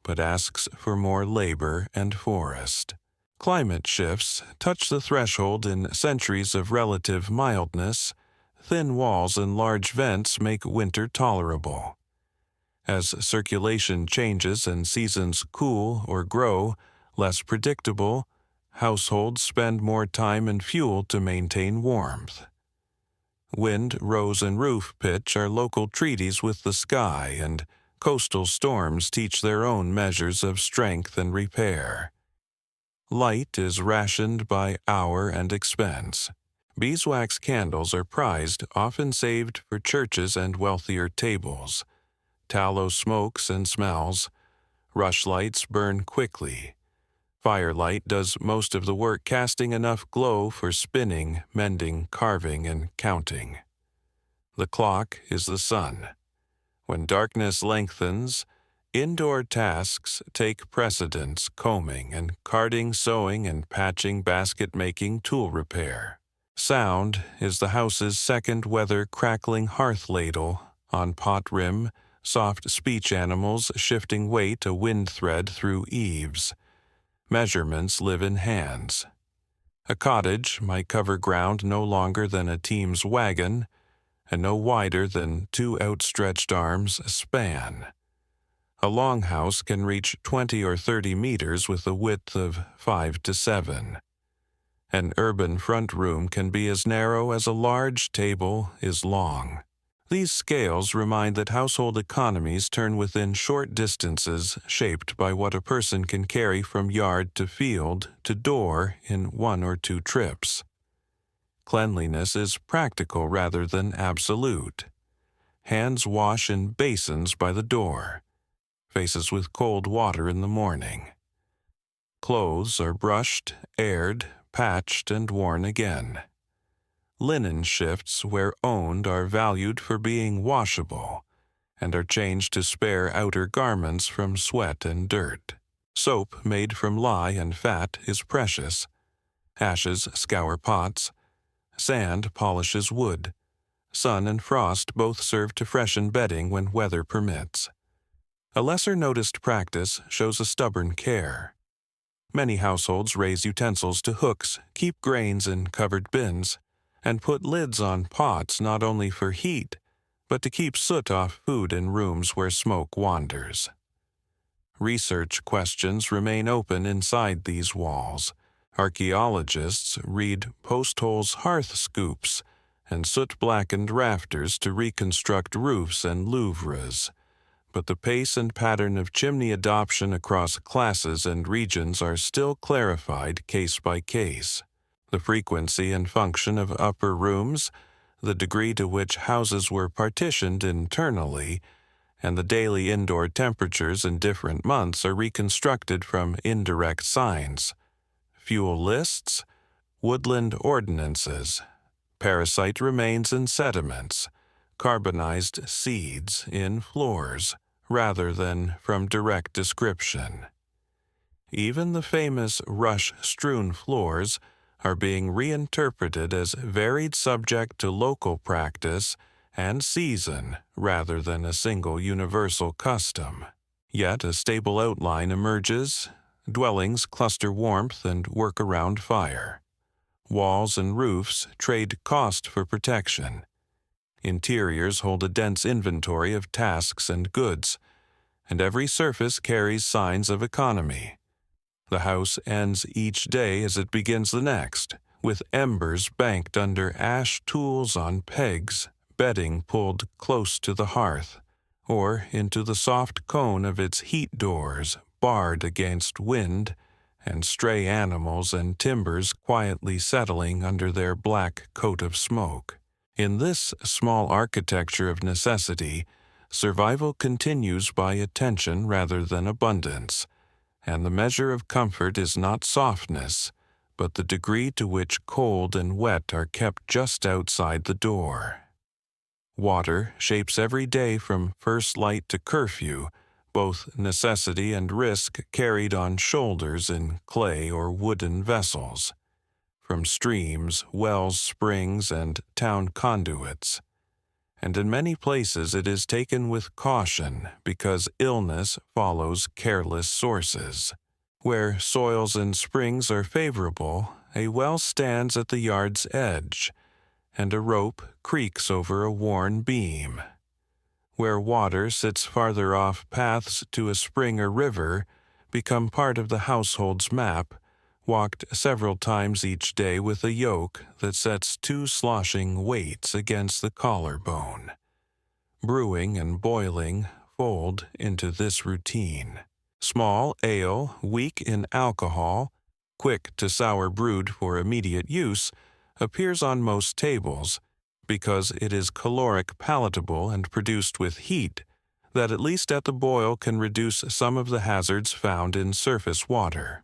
S1: but asks for more labor and forest. Climate shifts touch the threshold in centuries of relative mildness. Thin walls and large vents make winter tolerable. As circulation changes and seasons cool or grow less predictable, households spend more time and fuel to maintain warmth. Wind, rose, and roof pitch are local treaties with the sky, and coastal storms teach their own measures of strength and repair. Light is rationed by hour and expense. Beeswax candles are prized, often saved for churches and wealthier tables. Tallow smokes and smells. Rushlights burn quickly. Firelight does most of the work, casting enough glow for spinning, mending, carving, and counting. The clock is the sun. When darkness lengthens, indoor tasks take precedence: combing and carding, sewing and patching, basket-making, tool repair. Sound is the house's second weather: crackling hearth ladle on pot rim, soft speech animals shifting weight, a wind thread through eaves. Measurements live in hands. A cottage might cover ground no longer than a team's wagon, and no wider than two outstretched arms span. A longhouse can reach 20 or 30 meters with a width of 5 to 7. An urban front room can be as narrow as a large table is long. These scales remind that household economies turn within short distances shaped by what a person can carry from yard to field to door in 1 or 2 trips. Cleanliness is practical rather than absolute. Hands wash in basins by the door. Faces with cold water in the morning. Clothes are brushed, aired, patched, and worn again. Linen shifts where owned are valued for being washable and are changed to spare outer garments from sweat and dirt. Soap made from lye and fat is precious. Ashes scour pots. Sand polishes wood. Sun and frost both serve to freshen bedding when weather permits. A lesser-noticed practice shows a stubborn care. Many households raise utensils to hooks, keep grains in covered bins, and put lids on pots not only for heat, but to keep soot off food in rooms where smoke wanders. Research questions remain open inside these walls. Archaeologists read post holes hearth scoops and soot-blackened rafters to reconstruct roofs and louvres. But the pace and pattern of chimney adoption across classes and regions are still clarified case by case. The frequency and function of upper rooms, the degree to which houses were partitioned internally, and the daily indoor temperatures in different months are reconstructed from indirect signs. Fuel lists, woodland ordinances, parasite remains in sediments, carbonized seeds in floors, rather than from direct description. Even the famous rush-strewn floors are being reinterpreted as varied subject to local practice and season rather than a single universal custom. Yet a stable outline emerges. Dwellings cluster warmth and work around fire. Walls and roofs trade cost for protection. Interiors hold a dense inventory of tasks and goods, and every surface carries signs of economy. The house ends each day as it begins the next, with embers banked under ash tools on pegs, bedding pulled close to the hearth, or into the soft cone of its heat doors, barred against wind, and stray animals and timbers quietly settling under their black coat of smoke. In this small architecture of necessity, survival continues by attention rather than abundance, and the measure of comfort is not softness, but the degree to which cold and wet are kept just outside the door. Water shapes every day from first light to curfew, both necessity and risk carried on shoulders in clay or wooden vessels, from streams, wells, springs, and town conduits. And in many places it is taken with caution because illness follows careless sources. Where soils and springs are favorable, a well stands at the yard's edge, and a rope creaks over a worn beam. Where water sits farther off, paths to a spring or river become part of the household's map, walked several times each day with a yoke that sets 2 sloshing weights against the collarbone. Brewing and boiling fold into this routine. Small ale, weak in alcohol, quick to sour brewed for immediate use, appears on most tables, because it is caloric palatable and produced with heat, that at least at the boil can reduce some of the hazards found in surface water.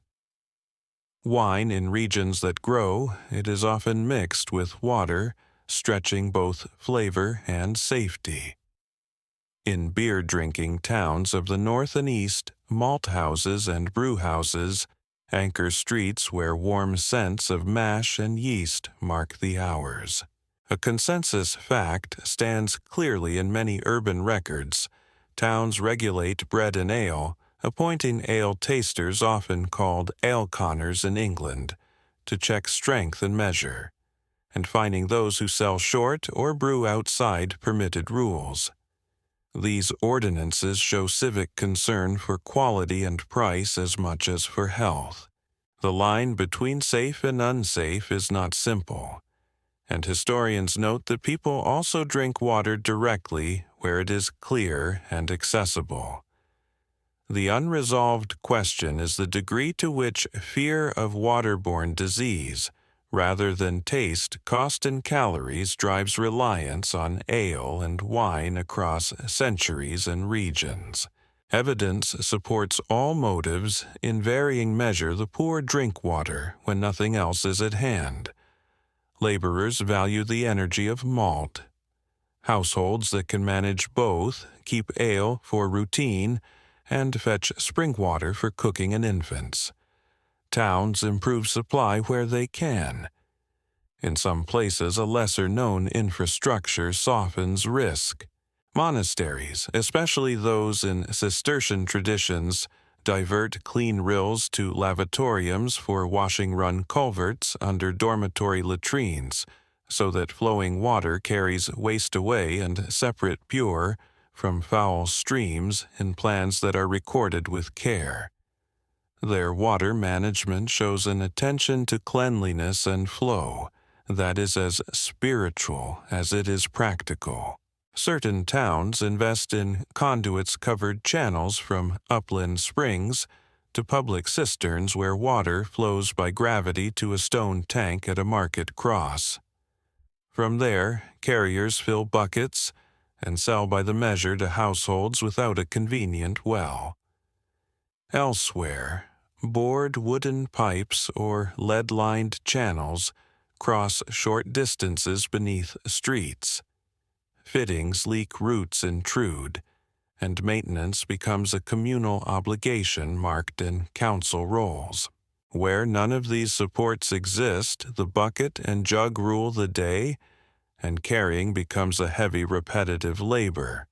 S1: Wine in regions that grow, it is often mixed with water, stretching both flavor and safety. In beer-drinking towns of the north and east, malt houses and brew houses anchor streets where warm scents of mash and yeast mark the hours. A consensus fact stands clearly in many urban records. Towns regulate bread and ale, appointing ale tasters, often called ale-conners in England, to check strength and measure, and finding those who sell short or brew outside permitted rules. These ordinances show civic concern for quality and price as much as for health. The line between safe and unsafe is not simple, and historians note that people also drink water directly where it is clear and accessible. The unresolved question is the degree to which fear of waterborne disease, rather than taste, cost, and calories, drives reliance on ale and wine across centuries and regions. Evidence supports all motives. In varying measure, the poor drink water when nothing else is at hand. Laborers value the energy of malt. Households that can manage both keep ale for routine and fetch spring water for cooking and infants. Towns improve supply where they can. In some places, a lesser-known infrastructure softens risk. Monasteries, especially those in Cistercian traditions, divert clean rills to lavatoriums for washing run culverts under dormitory latrines, so that flowing water carries waste away and separate pure from foul streams in plans that are recorded with care. Their water management shows an attention to cleanliness and flow that is as spiritual as it is practical. Certain towns invest in conduits-covered channels from upland springs to public cisterns where water flows by gravity to a stone tank at a market cross. From there, carriers fill buckets and sell by the measure to households without a convenient well. Elsewhere, bored wooden pipes or lead-lined channels cross short distances beneath streets. Fittings leak roots intrude, and maintenance becomes a communal obligation marked in council rolls. Where none of these supports exist, the bucket and jug rule the day, and carrying becomes a heavy repetitive labor.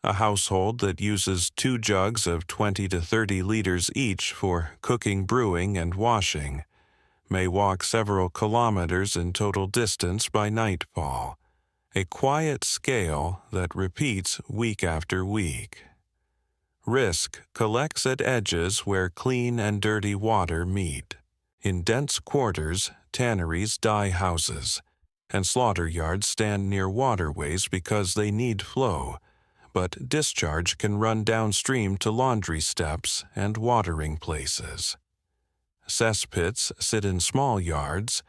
S1: A household that uses 2 jugs of 20 to 30 liters each for cooking, brewing, and washing may walk several kilometers in total distance by nightfall, a quiet scale that repeats week after week. Risk collects at edges where clean and dirty water meet. In dense quarters, tanneries dye houses, and slaughter yards stand near waterways because they need flow, but discharge can run downstream to laundry steps and watering places. Cesspits sit in small yards,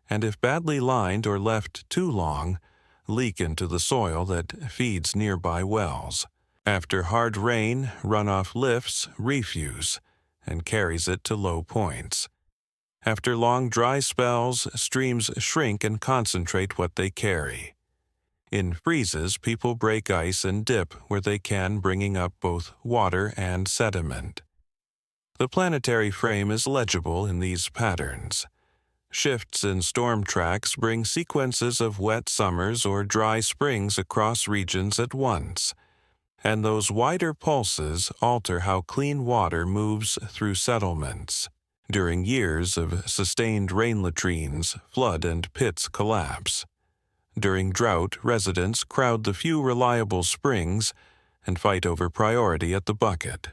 S1: and if badly lined or left too long, leak into the soil that feeds nearby wells. After hard rain, runoff lifts refuse and carries it to low points. After long dry spells, streams shrink and concentrate what they carry. In freezes, people break ice and dip where they can, bringing up both water and sediment. The planetary frame is legible in these patterns. Shifts in storm tracks bring sequences of wet summers or dry springs across regions at once, and those wider pulses alter how clean water moves through settlements. During years of sustained rain, latrines flood and pits collapse. During drought, residents crowd the few reliable springs and fight over priority at the bucket.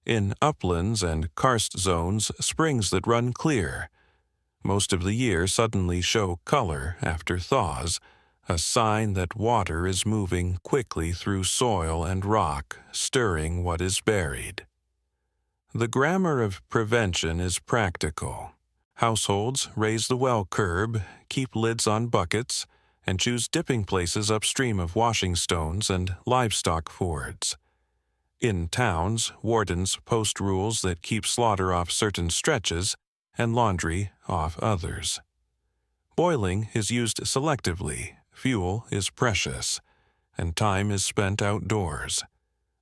S1: In uplands and karst zones, springs that run clear most of the year suddenly show color after thaws, a sign that water is moving quickly through soil and rock, stirring what is buried. The grammar of prevention is practical. Households raise the well curb, keep lids on buckets, and choose dipping places upstream of washing stones and livestock fords. In towns, wardens post rules that keep slaughter off certain stretches and laundry off others. Boiling is used selectively, fuel is precious, and time is spent outdoors.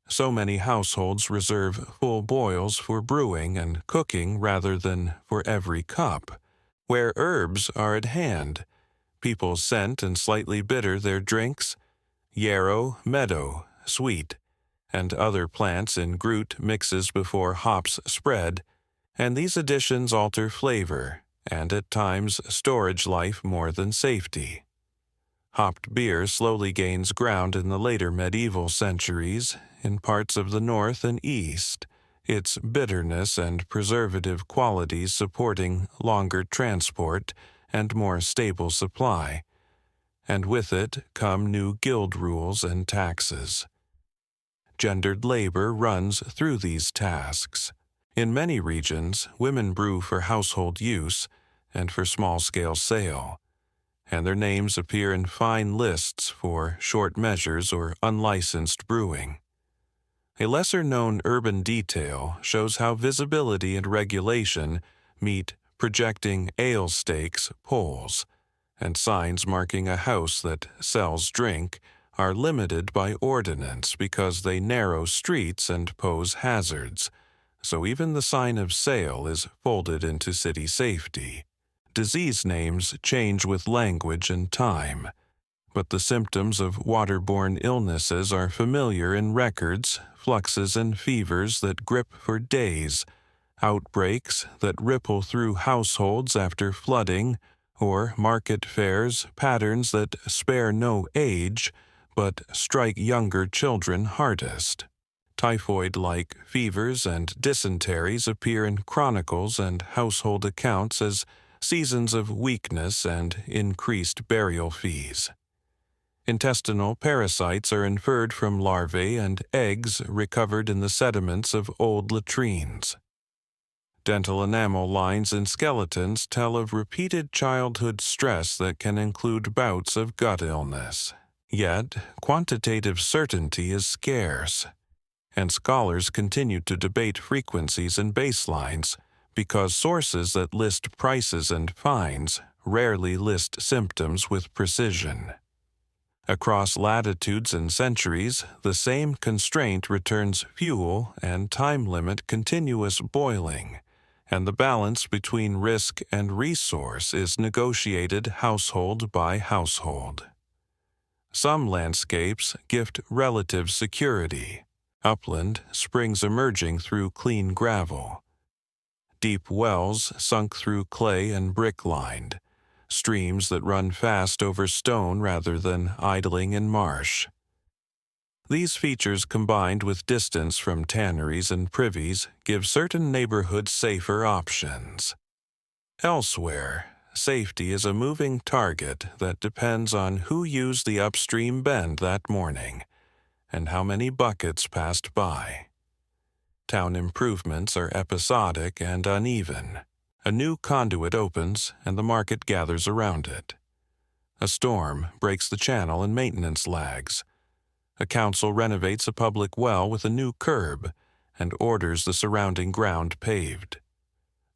S1: So many households reserve full boils for brewing and cooking rather than for every cup. Where herbs are at hand, people scent and slightly bitter their drinks. Yarrow, meadow, sweet, and other plants in Groot mixes before hops spread, and these additions alter flavor and at times storage life more than safety. Hopped beer slowly gains ground in the later medieval centuries in parts of the north and east, its bitterness and preservative qualities supporting longer transport and more stable supply, and with it come new guild rules and taxes. Gendered labor runs through these tasks. In many regions, women brew for household use and for small-scale sale, and their names appear in fine lists for short measures or unlicensed brewing. A lesser-known urban detail shows how visibility and regulation meet projecting ale stakes poles, and signs marking a house that sells drink are limited by ordinance because they narrow streets and pose hazards, so even the sign of sale is folded into city safety. Disease names change with language and time, but the symptoms of waterborne illnesses are familiar in records, fluxes and fevers that grip for days, outbreaks that ripple through households after flooding, or market fairs patterns that spare no age but strike younger children hardest. Typhoid-like fevers and dysenteries appear in chronicles and household accounts as seasons of weakness and increased burial fees. Intestinal parasites are inferred from larvae and eggs recovered in the sediments of old latrines. Dental enamel lines and skeletons tell of repeated childhood stress that can include bouts of gut illness. Yet, quantitative certainty is scarce, and scholars continue to debate frequencies and baselines because sources that list prices and fines rarely list symptoms with precision. Across latitudes and centuries, the same constraint returns fuel and time limit continuous boiling, and the balance between risk and resource is negotiated household by household. Some landscapes gift relative security. Upland springs emerging through clean gravel. Deep wells sunk through clay and brick-lined. Streams that run fast over stone rather than idling in marsh. These features combined with distance from tanneries and privies give certain neighborhoods safer options. Elsewhere, safety is a moving target that depends on who used the upstream bend that morning and how many buckets passed by. Town improvements are episodic and uneven. A new conduit opens and the market gathers around it. A storm breaks the channel and maintenance lags. A council renovates a public well with a new curb and orders the surrounding ground paved.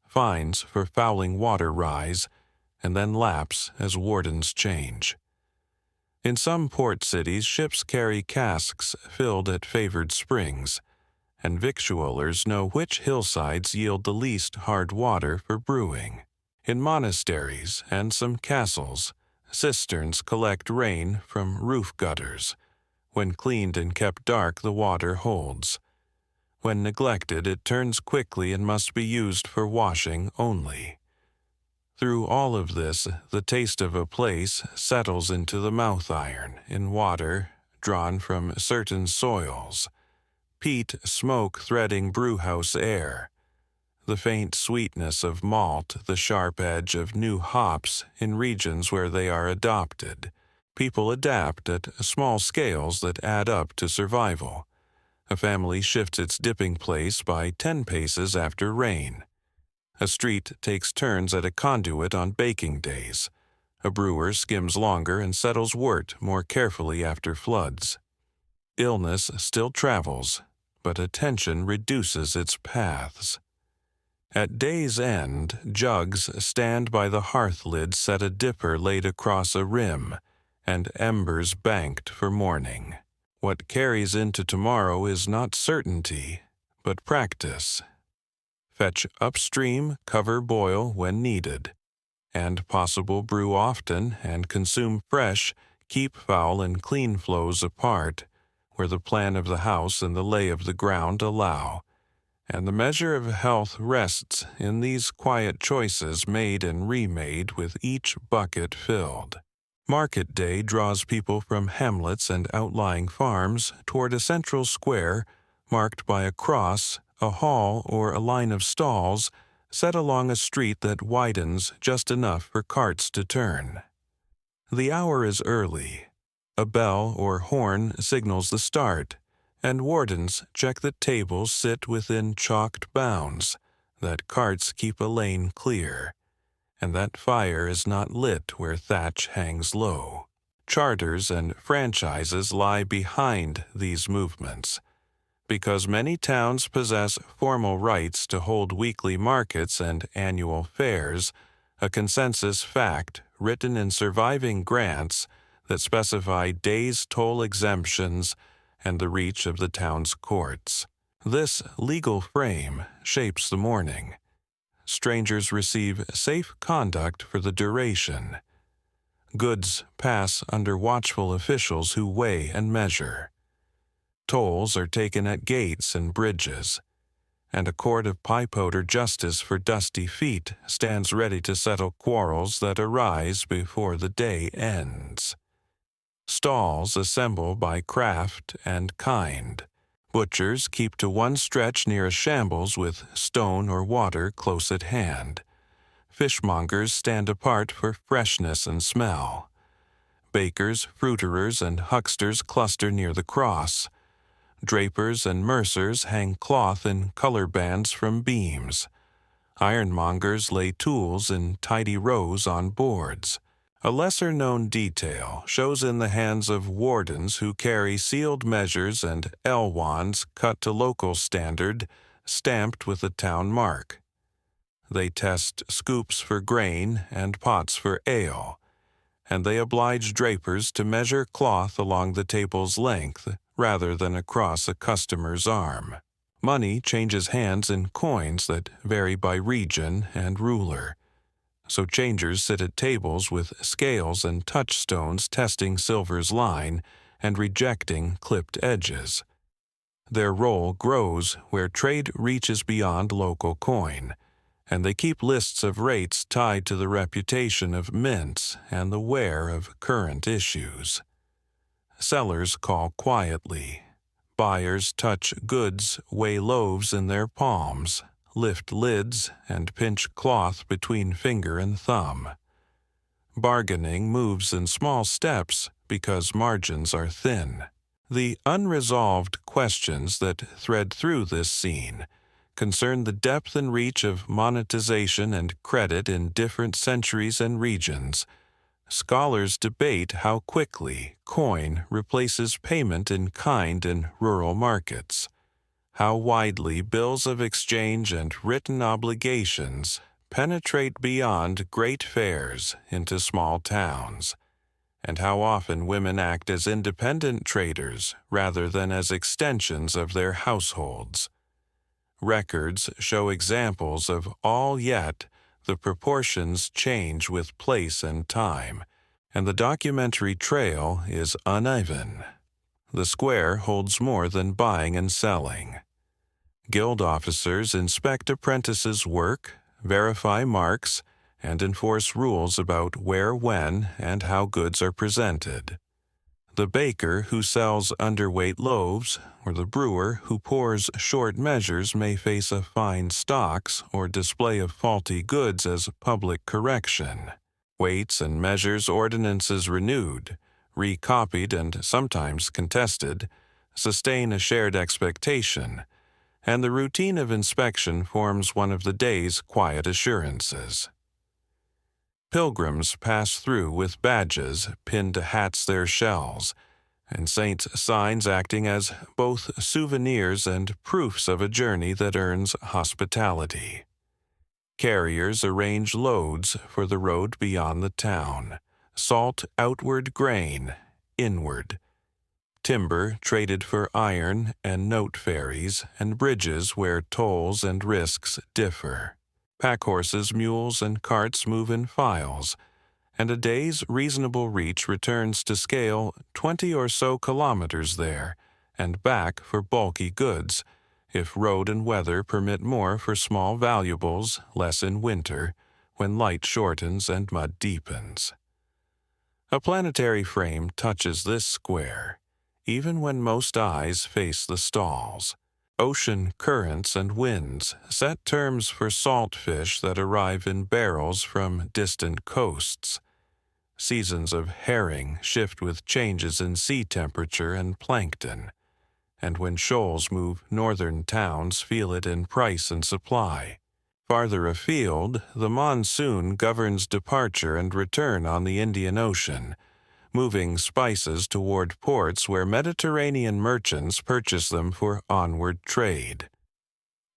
S1: Fines for fouling water rise and then lapse as wardens change. In some port cities, ships carry casks filled at favored springs, and victuallers know which hillsides yield the least hard water for brewing. In monasteries and some castles, cisterns collect rain from roof gutters. When cleaned and kept dark, the water holds. When neglected, it turns quickly and must be used for washing only. Through all of this, the taste of a place settles into the mouth iron in water drawn from certain soils. Peat smoke threading brewhouse air, the faint sweetness of malt, the sharp edge of new hops in regions where they are adopted. People adapt at small scales that add up to survival. A family shifts its dipping place by 10 paces after rain. A street takes turns at a conduit on baking days. A brewer skims longer and settles wort more carefully after floods. Illness still travels, but attention reduces its paths. At day's end, jugs stand by the hearth lid set a dipper laid across a rim, and embers banked for morning. What carries into tomorrow is not certainty, but practice. Fetch upstream, cover boil when needed, and possible brew often and consume fresh, keep foul and clean flows apart, where the plan of the house and the lay of the ground allow, and the measure of health rests in these quiet choices made and remade with each bucket filled. Market day draws people from hamlets and outlying farms toward a central square marked by a cross, a hall, or a line of stalls set along a street that widens just enough for carts to turn. The hour is early. A bell or horn signals the start, and wardens check that tables sit within chalked bounds, that carts keep a lane clear, and that fire is not lit where thatch hangs low. Charters and franchises lie behind these movements, because many towns possess formal rights to hold weekly markets and annual fairs, a consensus fact written in surviving grants that specify days' toll exemptions and the reach of the town's courts. This legal frame shapes the morning. Strangers receive safe conduct for the duration. Goods pass under watchful officials who weigh and measure. Tolls are taken at gates and bridges, and a court of pipe-order justice for dusty feet stands ready to settle quarrels that arise before the day ends. Stalls assemble by craft and kind. Butchers keep to one stretch near a shambles with stone or water close at hand. Fishmongers stand apart for freshness and smell. Bakers, fruiterers, and hucksters cluster near the cross. Drapers and mercers hang cloth in color bands from beams. Ironmongers lay tools in tidy rows on boards. A lesser-known detail shows in the hands of wardens who carry sealed measures and ell-wands cut to local standard, stamped with a town mark. They test scoops for grain and pots for ale, and they oblige drapers to measure cloth along the table's length rather than across a customer's arm. Money changes hands in coins that vary by region and ruler, so changers sit at tables with scales and touchstones testing silver's line and rejecting clipped edges. Their role grows where trade reaches beyond local coin, and they keep lists of rates tied to the reputation of mints and the wear of current issues. Sellers call quietly. Buyers touch goods, weigh loaves in their palms, lift lids, and pinch cloth between finger and thumb. Bargaining moves in small steps because margins are thin. The unresolved questions that thread through this scene concern the depth and reach of monetization and credit in different centuries and regions. Scholars debate how quickly coin replaces payment in kind in rural markets, how widely bills of exchange and written obligations penetrate beyond great fairs into small towns, and how often women act as independent traders rather than as extensions of their households. Records show examples of all, yet the proportions change with place and time, and the documentary trail is uneven. The square holds more than buying and selling. Guild officers inspect apprentices' work, verify marks, and enforce rules about where, when, and how goods are presented. The baker who sells underweight loaves or the brewer who pours short measures may face a fine stocks or display of faulty goods as public correction. Weights and measures ordinances renewed, recopied and sometimes contested, sustain a shared expectation, and the routine of inspection forms one of the day's quiet assurances. Pilgrims pass through with badges pinned to hats their shells, and saints' signs acting as both souvenirs and proofs of a journey that earns hospitality. Carriers arrange loads for the road beyond the town, salt outward, grain inward, timber traded for iron and note ferries and bridges where tolls and risks differ. Pack horses, mules, and carts move in files, and a day's reasonable reach returns to scale 20 or so kilometers there, and back for bulky goods, if road and weather permit more for small valuables, less in winter, when light shortens and mud deepens. A planetary frame touches this square, even when most eyes face the stalls. Ocean currents and winds set terms for salt fish that arrive in barrels from distant coasts. Seasons of herring shift with changes in sea temperature and plankton, and when shoals move, northern towns feel it in price and supply. Farther afield, the monsoon governs departure and return on the Indian Ocean, moving spices toward ports where Mediterranean merchants purchase them for onward trade.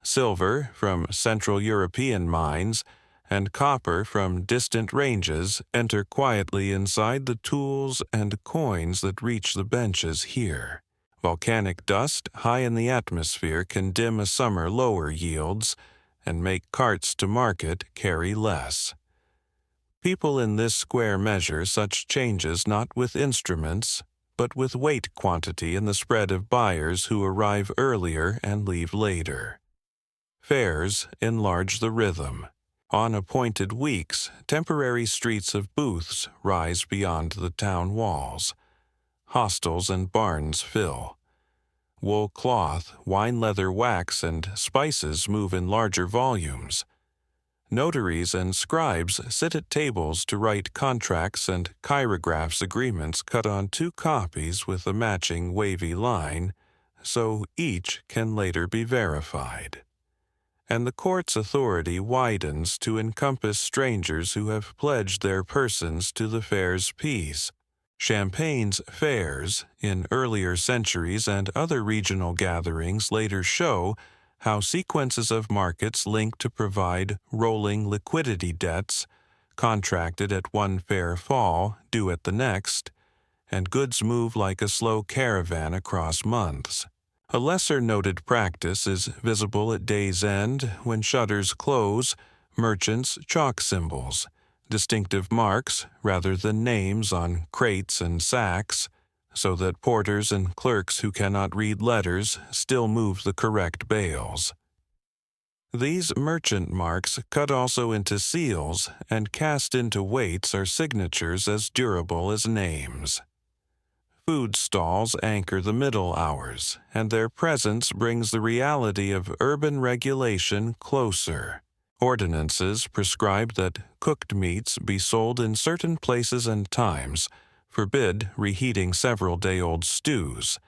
S1: Silver from Central European mines and copper from distant ranges enter quietly inside the tools and coins that reach the benches here. Volcanic dust high in the atmosphere can dim a summer lower yields and make carts to market carry less. People in this square measure such changes not with instruments, but with weight quantity in the spread of buyers who arrive earlier and leave later. Fairs enlarge the rhythm. On appointed weeks, temporary streets of booths rise beyond the town walls. Hostels and barns fill. Wool cloth, wine leather wax, and spices move in larger volumes. Notaries and scribes sit at tables to write contracts and chirographs agreements cut on 2 copies with a matching wavy line, so each can later be verified. And the court's authority widens to encompass strangers who have pledged their persons to the fair's peace. Champagne's fairs, in earlier centuries and other regional gatherings later show how sequences of markets link to provide rolling liquidity debts, contracted at one fair fall, due at the next, and goods move like a slow caravan across months. A lesser-noted practice is visible at day's end when shutters close, merchants chalk symbols, distinctive marks rather than names on crates and sacks, so that porters and clerks who cannot read letters still move the correct bales. These merchant marks cut also into seals and cast into weights are signatures as durable as names. Food stalls anchor the middle hours, and their presence brings the reality of urban regulation closer. Ordinances prescribe that cooked meats be sold in certain places and times, forbid reheating several-day-old stews,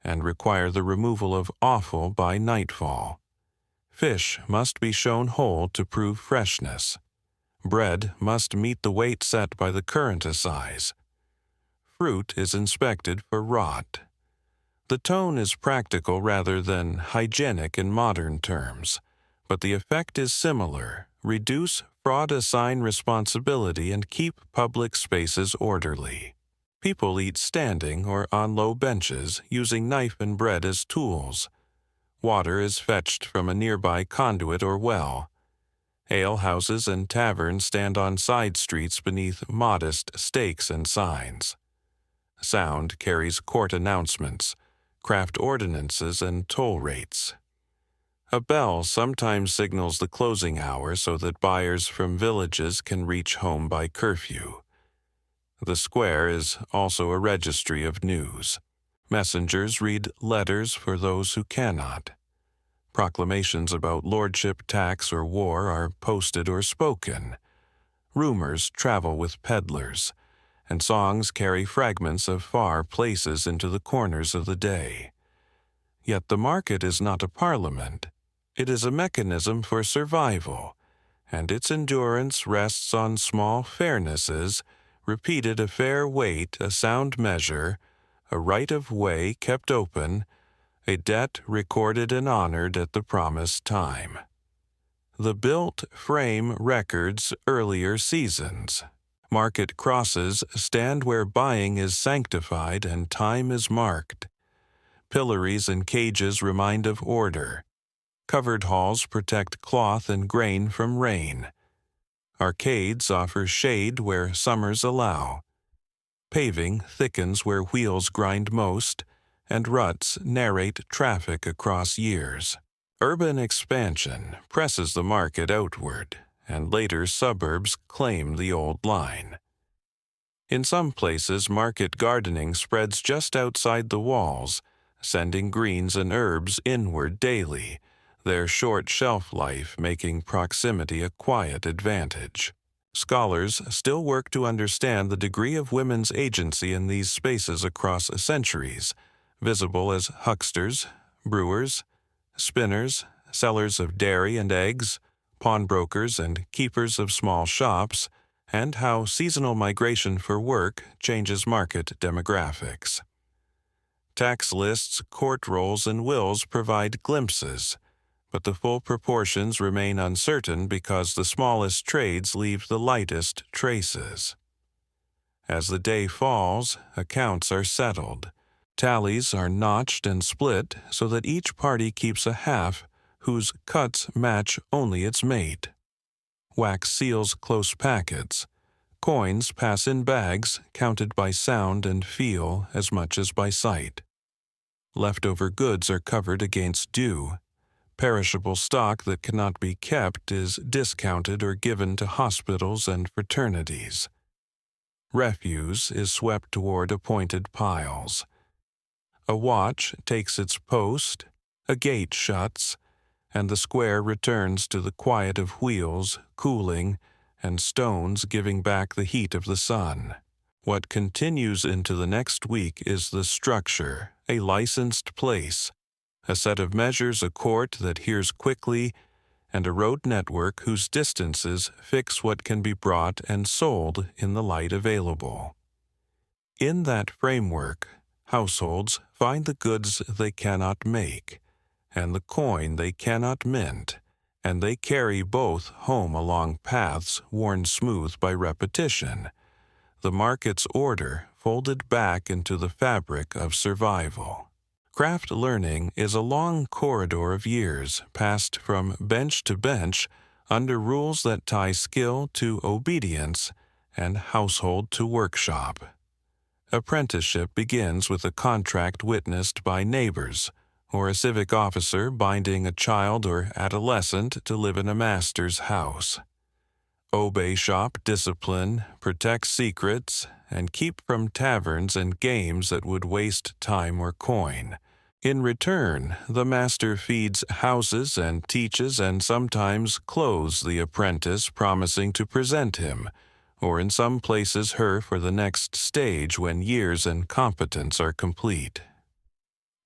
S1: and require the removal of offal by nightfall. Fish must be shown whole to prove freshness. Bread must meet the weight set by the current assize. Fruit is inspected for rot. The tone is practical rather than hygienic in modern terms, but the effect is similar: reduce fraud, assign responsibility, and keep public spaces orderly. People eat standing or on low benches, using knife and bread as tools. Water is fetched from a nearby conduit or well. Alehouses and taverns stand on side streets beneath modest stakes and signs. Sound carries court announcements, craft ordinances, and toll rates. A bell sometimes signals the closing hour so that buyers from villages can reach home by curfew. The square is also a registry of news. Messengers read letters for those who cannot. Proclamations about lordship, tax, or war are posted or spoken. Rumors travel with peddlers, and songs carry fragments of far places into the corners of the day. Yet the market is not a parliament. It is a mechanism for survival, and its endurance rests on small fairnesses, repeated a fair weight, a sound measure, a right of way kept open, a debt recorded and honored at the promised time. The built frame records earlier seasons. Market crosses stand where buying is sanctified and time is marked. Pillories and cages remind of order. Covered halls protect cloth and grain from rain. Arcades offer shade where summers allow. Paving thickens where wheels grind most, and ruts narrate traffic across years. Urban expansion presses the market outward, and later suburbs claim the old line. In some places, market gardening spreads just outside the walls, sending greens and herbs inward daily, their short shelf life making proximity a quiet advantage. Scholars still work to understand the degree of women's agency in these spaces across centuries, visible as hucksters, brewers, spinners, sellers of dairy and eggs, pawnbrokers and keepers of small shops, and how seasonal migration for work changes market demographics. Tax lists, court rolls, and wills provide glimpses, but the full proportions remain uncertain because the smallest trades leave the lightest traces. As the day falls, accounts are settled. Tallies are notched and split so that each party keeps a half whose cuts match only its mate. Wax seals close packets. Coins pass in bags counted by sound and feel as much as by sight. Leftover goods are covered against due. Perishable stock that cannot be kept is discounted or given to hospitals and fraternities. Refuse is swept toward appointed piles. A watch takes its post, a gate shuts, and the square returns to the quiet of wheels, cooling, and stones giving back the heat of the sun. What continues into the next week is the structure, a licensed place, a set of measures, a court that hears quickly, and a road network whose distances fix what can be brought and sold in the light available. In that framework, households find the goods they cannot make, and the coin they cannot mint, and they carry both home along paths worn smooth by repetition, the market's order folded back into the fabric of survival. Craft learning is a long corridor of years passed from bench to bench under rules that tie skill to obedience and household to workshop. Apprenticeship begins with a contract witnessed by neighbors, or a civic officer binding a child or adolescent to live in a master's house. Obey shop discipline, protect secrets, and keep from taverns and games that would waste time or coin. In return, the master feeds houses and teaches and sometimes clothes the apprentice, promising to present him, or in some places her, for the next stage when years and competence are complete.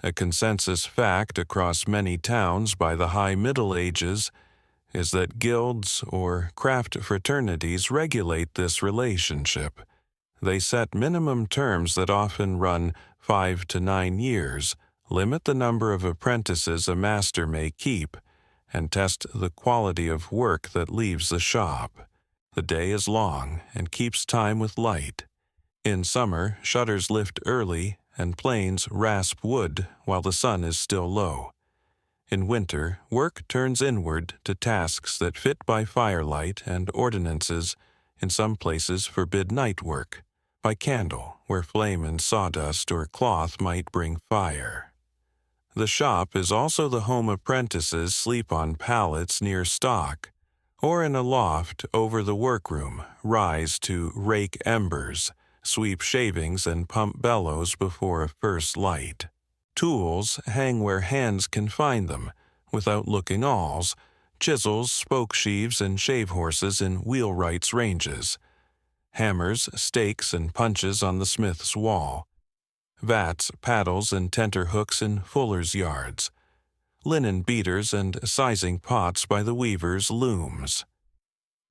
S1: A consensus fact across many towns by the high Middle Ages is that guilds or craft fraternities regulate this relationship. They set minimum terms that often run 5 to 9 years, limit the number of apprentices a master may keep, and test the quality of work that leaves the shop. The day is long and keeps time with light. In summer, shutters lift early and planes rasp wood while the sun is still low. In winter, work turns inward to tasks that fit by firelight, and ordinances in some places forbid night work, by candle where flame and sawdust or cloth might bring fire. The shop is also the home apprentices sleep on pallets near stock, or in a loft over the workroom, rise to rake embers, sweep shavings, and pump bellows before a first light. Tools hang where hands can find them, without looking-alls, chisels, spoke sheaves, and shave horses in wheelwright's ranges, hammers, stakes, and punches on the smith's wall, vats, paddles, and tenterhooks in fuller's yards, linen beaters and sizing pots by the weaver's looms.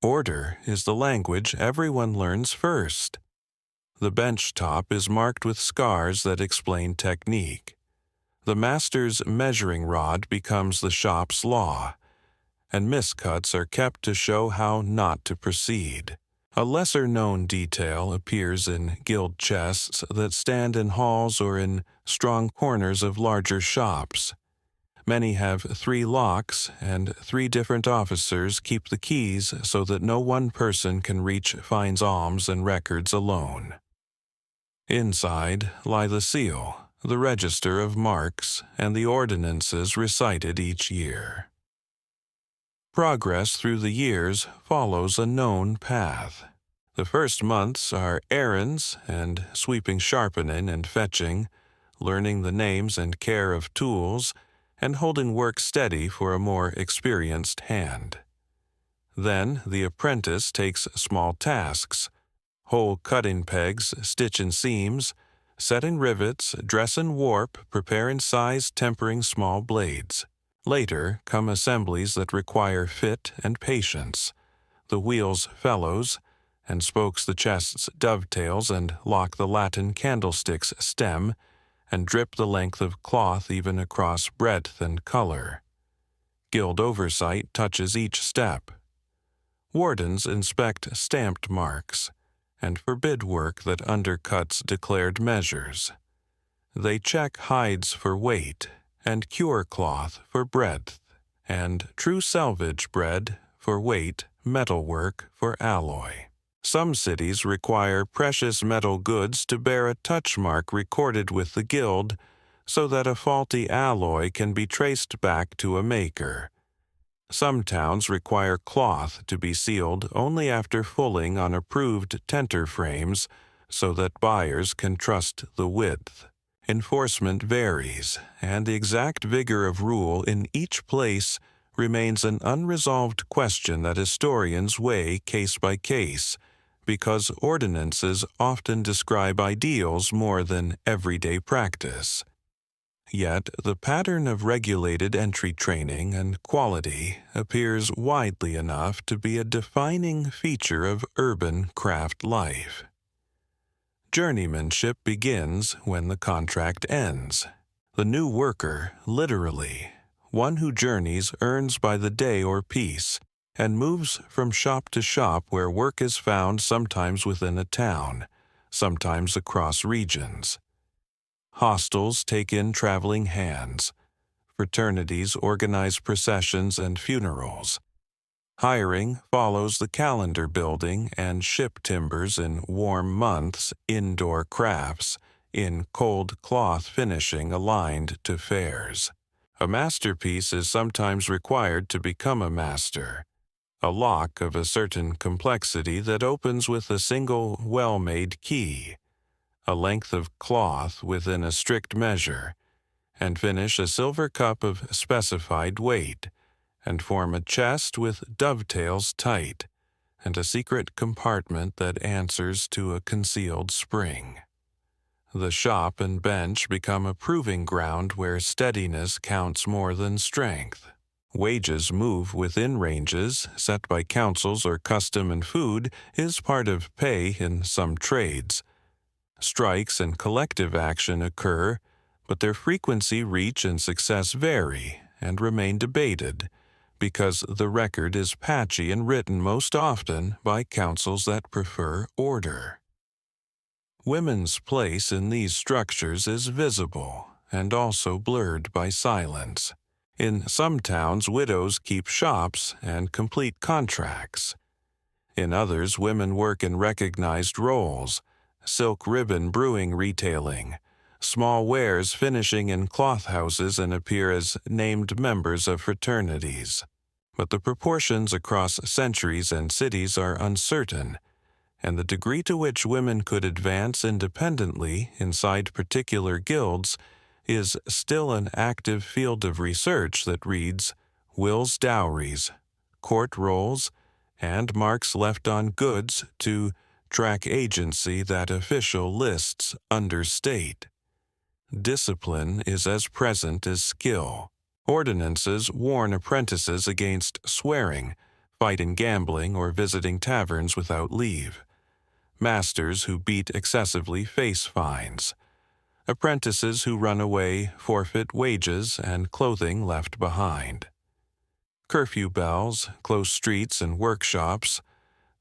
S1: Order is the language everyone learns first. The bench top is marked with scars that explain technique. The master's measuring rod becomes the shop's law, and miscuts are kept to show how not to proceed. A lesser-known detail appears in guild chests that stand in halls or in strong corners of larger shops. Many have 3 locks, and 3 different officers keep the keys so that no one person can reach fines, alms, and records alone. Inside lie the seal, the register of marks, and the ordinances recited each year. Progress through the years follows a known path. The first months are errands and sweeping sharpening and fetching, learning the names and care of tools, and holding work steady for a more experienced hand. Then the apprentice takes small tasks, hole cutting pegs, stitching seams, setting rivets, dressing warp, preparing size, tempering small blades. Later come assemblies that require fit and patience, the wheels fellows, and spokes the chest's dovetails and lock the Latin candlestick's stem, and drip the length of cloth even across breadth and color. Guild oversight touches each step. Wardens inspect stamped marks, and forbid work that undercuts declared measures. They check hides for weight, and cure cloth for breadth, and true selvage bread for weight, metalwork for alloy. Some cities require precious metal goods to bear a touch mark recorded with the guild, so that a faulty alloy can be traced back to a maker. Some towns require cloth to be sealed only after fulling on approved tenter frames, so that buyers can trust the width. Enforcement varies, and the exact vigor of rule in each place remains an unresolved question that historians weigh case by case, because ordinances often describe ideals more than everyday practice. Yet the pattern of regulated entry training and quality appears widely enough to be a defining feature of urban craft life. Journeymanship begins when the contract ends. The new worker, literally, one who journeys, earns by the day or piece, and moves from shop to shop where work is found sometimes within a town, sometimes across regions. Hostels take in traveling hands. Fraternities organize processions and funerals. Hiring follows the calendar building and ship timbers in warm months, indoor crafts, in cold cloth finishing aligned to fairs. A masterpiece is sometimes required to become a master, a lock of a certain complexity that opens with a single well-made key, a length of cloth within a strict measure, and finish a silver cup of specified weight, and form a chest with dovetails tight, and a secret compartment that answers to a concealed spring. The shop and bench become a proving ground where steadiness counts more than strength. Wages move within ranges set by councils or custom, and food is part of pay in some trades. Strikes and collective action occur, but their frequency, reach, and success vary and remain debated, because the record is patchy and written most often by councils that prefer order. Women's place in these structures is visible and also blurred by silence. In some towns, widows keep shops and complete contracts. In others, women work in recognized roles, silk ribbon brewing retailing, small wares finishing in cloth houses, and appear as named members of fraternities. But the proportions across centuries and cities are uncertain, and the degree to which women could advance independently inside particular guilds is still an active field of research that reads wills, dowries, court rolls, and marks left on goods to track agency that official lists understate. Discipline is as present as skill. Ordinances warn apprentices against swearing, fighting gambling, or visiting taverns without leave. Masters who beat excessively face fines. Apprentices who run away forfeit wages and clothing left behind. Curfew bells, close streets and workshops,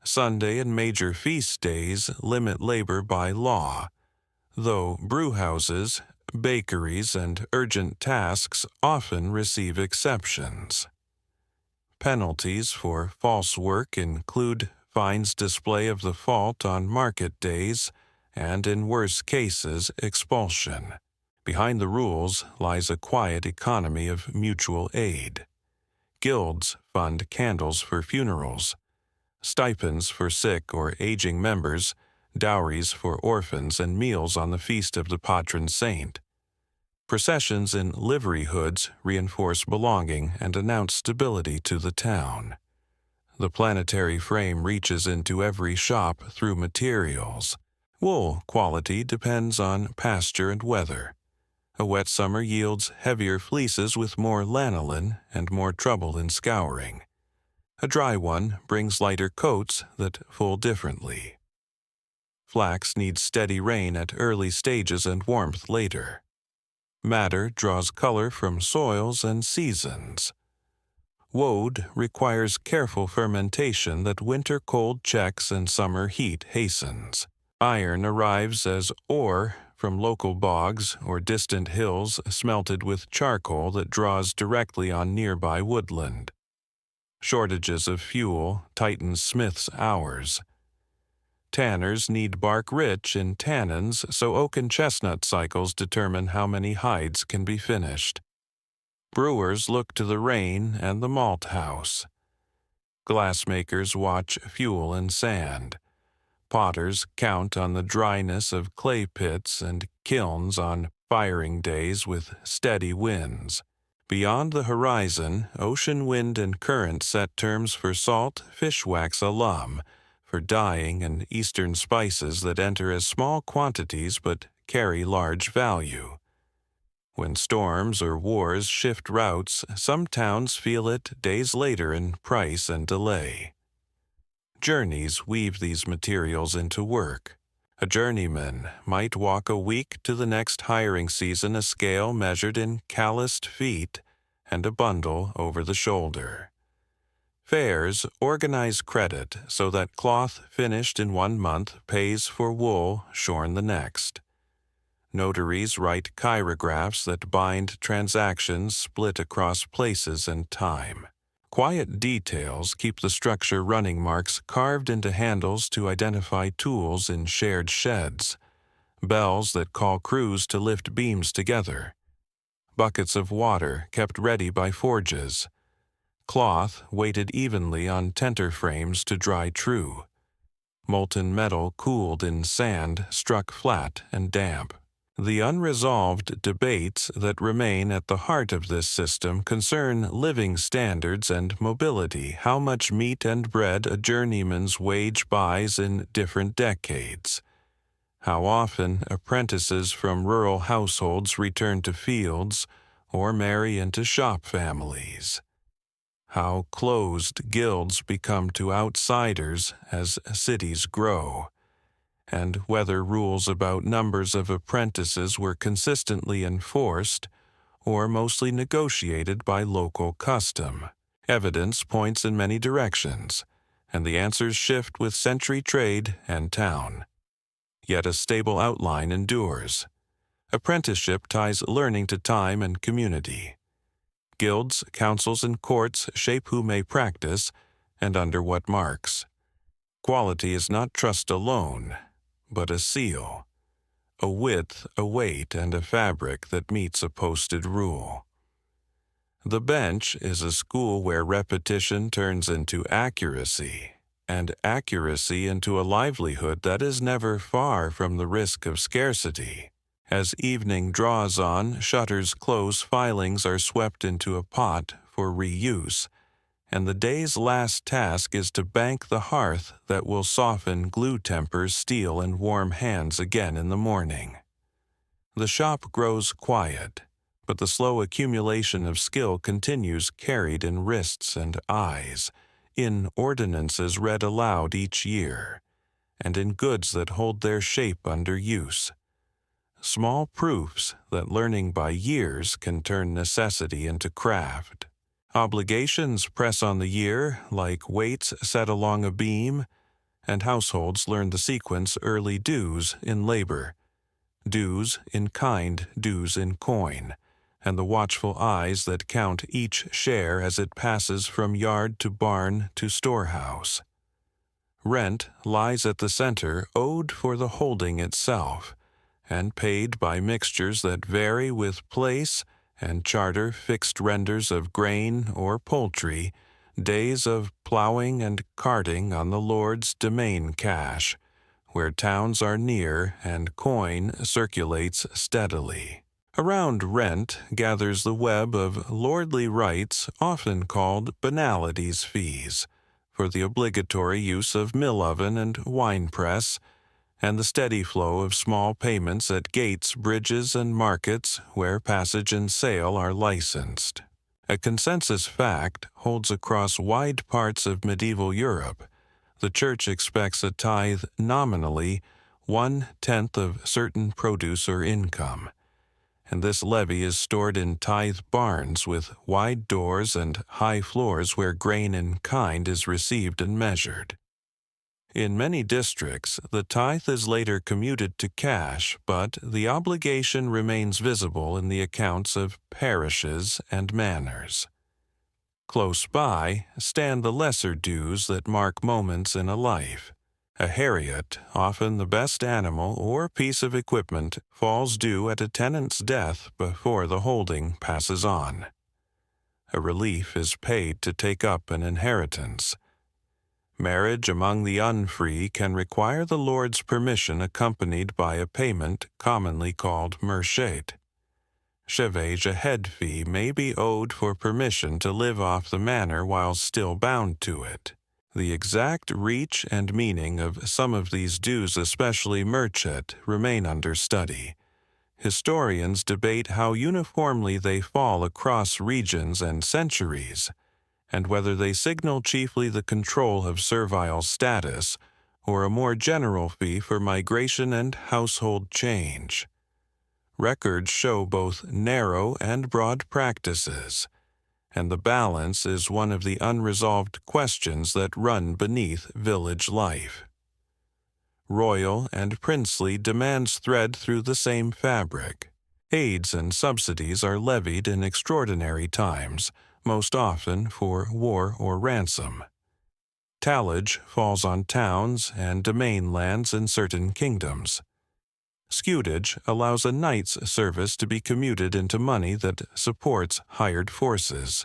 S1: Sunday and major feast days limit labor by law, though brewhouses, bakeries, and urgent tasks often receive exceptions. Penalties for false work include fines, display of the fault on market days, and in worse cases, expulsion. Behind the rules lies a quiet economy of mutual aid. Guilds fund candles for funerals. stipends for sick or aging members, dowries for orphans, and meals on the feast of the patron saint. Processions in livery hoods reinforce belonging and announce stability to the town. The planetary frame reaches into every shop through materials. Wool quality depends on pasture and weather. A wet summer yields heavier fleeces with more lanolin and more trouble in scouring. A dry one brings lighter coats that full differently. Flax needs steady rain at early stages and warmth later. Madder draws color from soils and seasons. Woad requires careful fermentation that winter cold checks and summer heat hastens. Iron arrives as ore from local bogs or distant hills smelted with charcoal that draws directly on nearby woodland. Shortages of fuel tighten smiths' hours. Tanners need bark rich in tannins, so oak and chestnut cycles determine how many hides can be finished. Brewers look to the rain and the malt house. Glassmakers watch fuel and sand. Potters count on the dryness of clay pits, and kilns on firing days with steady winds. Beyond the horizon, ocean wind and current set terms for salt, fish wax alum, for dyeing and eastern spices that enter as small quantities but carry large value. When storms or wars shift routes, some towns feel it days later in price and delay. Journeys weave these materials into work. A journeyman might walk a week to the next hiring season, a scale measured in calloused feet and a bundle over the shoulder. Fairs organize credit so that cloth finished in 1 month pays for wool shorn the next. Notaries write chirographs that bind transactions split across places and time. Quiet details keep the structure running, marks carved into handles to identify tools in shared sheds, bells that call crews to lift beams together, buckets of water kept ready by forges, cloth weighted evenly on tenter frames to dry true, molten metal cooled in sand struck flat and damp. The unresolved debates that remain at the heart of this system concern living standards and mobility, how much meat and bread a journeyman's wage buys in different decades, how often apprentices from rural households return to fields or marry into shop families, how closed guilds become to outsiders as cities grow, and whether rules about numbers of apprentices were consistently enforced or mostly negotiated by local custom. Evidence points in many directions, and the answers shift with century trade and town. Yet a stable outline endures. Apprenticeship ties learning to time and community. Guilds, councils, and courts shape who may practice and under what marks. Quality is not trust alone, but a seal, a width, a weight, and a fabric that meets a posted rule. The bench is a school where repetition turns into accuracy, and accuracy into a livelihood that is never far from the risk of scarcity. As evening draws on, shutters close, filings are swept into a pot for reuse, and the day's last task is to bank the hearth that will soften glue tempers, steel, and warm hands again in the morning. The shop grows quiet, but the slow accumulation of skill continues, carried in wrists and eyes, in ordinances read aloud each year, and in goods that hold their shape under use. Small proofs that learning by years can turn necessity into craft. Obligations press on the year like weights set along a beam, and households learn the sequence early: dues in labor, dues in kind, dues in coin, and the watchful eyes that count each share as it passes from yard to barn to storehouse. Rent lies at the center, owed for the holding itself, and paid by mixtures that vary with place and charter, fixed renders of grain or poultry, days of plowing and carting on the Lord's domain cash, where towns are near and coin circulates steadily. Around Rent gathers the web of lordly rights often called banalities fees, for the obligatory use of mill oven and wine press, and the steady flow of small payments at gates, bridges, and markets where passage and sale are licensed. A consensus fact holds across wide parts of medieval Europe. The Church expects a tithe nominally 1/10 of certain produce or income, and this levy is stored in tithe barns with wide doors and high floors where grain in kind is received and measured. In many districts, the tithe is later commuted to cash, but the obligation remains visible in the accounts of parishes and manors. Close by stand the lesser dues that mark moments in a life. A harriet, often the best animal or piece of equipment, falls due at a tenant's death before the holding passes on. A relief is paid to take up an inheritance. Marriage among the unfree can require the Lord's permission accompanied by a payment commonly called merchet. Chevage, a head fee, may be owed for permission to live off the manor while still bound to it. The exact reach and meaning of some of these dues, especially merchet, remain under study. Historians debate how uniformly they fall across regions and centuries, and whether they signal chiefly the control of servile status or a more general fee for migration and household change. Records show both narrow and broad practices, and the balance is one of the unresolved questions that run beneath village life. Royal and princely demands thread through the same fabric. Aids and subsidies are levied in extraordinary times, most often for war or ransom. Tallage falls on towns and domain lands in certain kingdoms. Scutage allows a knight's service to be commuted into money that supports hired forces.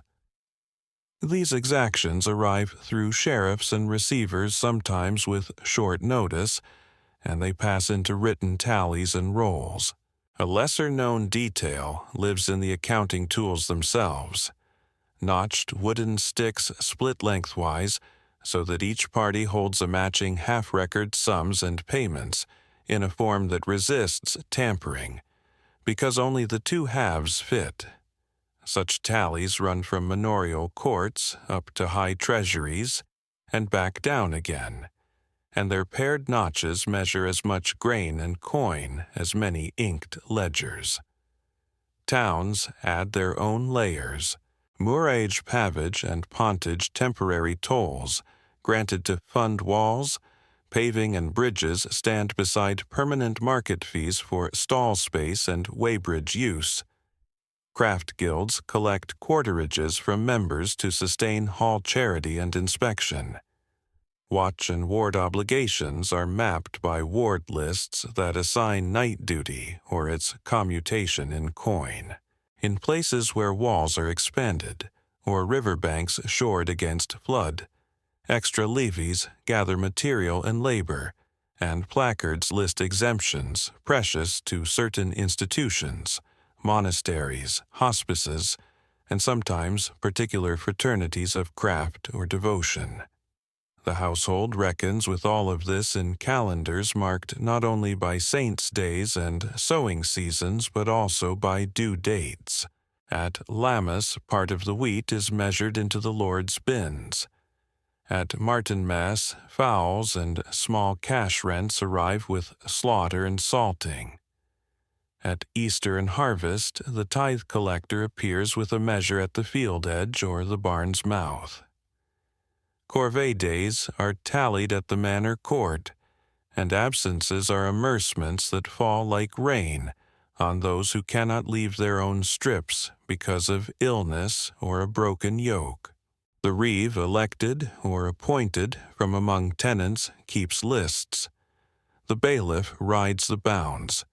S1: These exactions arrive through sheriffs and receivers, sometimes with short notice, and they pass into written tallies and rolls. A lesser-known detail lives in the accounting tools themselves. Notched wooden sticks split lengthwise so that each party holds a matching half-record sums and payments in a form that resists tampering, because only the two halves fit. Such tallies run from manorial courts up to high treasuries and back down again, and their paired notches measure as much grain and coin as many inked ledgers. Towns add their own layers. Moorage pavage and pontage temporary tolls, granted to fund walls, paving and bridges stand beside permanent market fees for stall space and weighbridge use. Craft guilds collect quarterages from members to sustain hall charity and inspection. Watch and ward obligations are mapped by ward lists that assign night duty or its commutation in coin. In places where walls are expanded or riverbanks shored against flood, extra levies gather material and labor, and placards list exemptions precious to certain institutions, monasteries, hospices, and sometimes particular fraternities of craft or devotion. The household reckons with all of this in calendars marked not only by saints' days and sowing seasons, but also by due dates. At Lammas, part of the wheat is measured into the Lord's bins. At Martinmas, fowls and small cash rents arrive with slaughter and salting. At Easter and harvest, the tithe collector appears with a measure at the field edge or the barn's mouth. Corvée days are tallied at the manor court, and absences are amercements that fall like rain on those who cannot leave their own strips because of illness or a broken yoke. The reeve elected or appointed from among tenants keeps lists. The bailiff rides the bounds.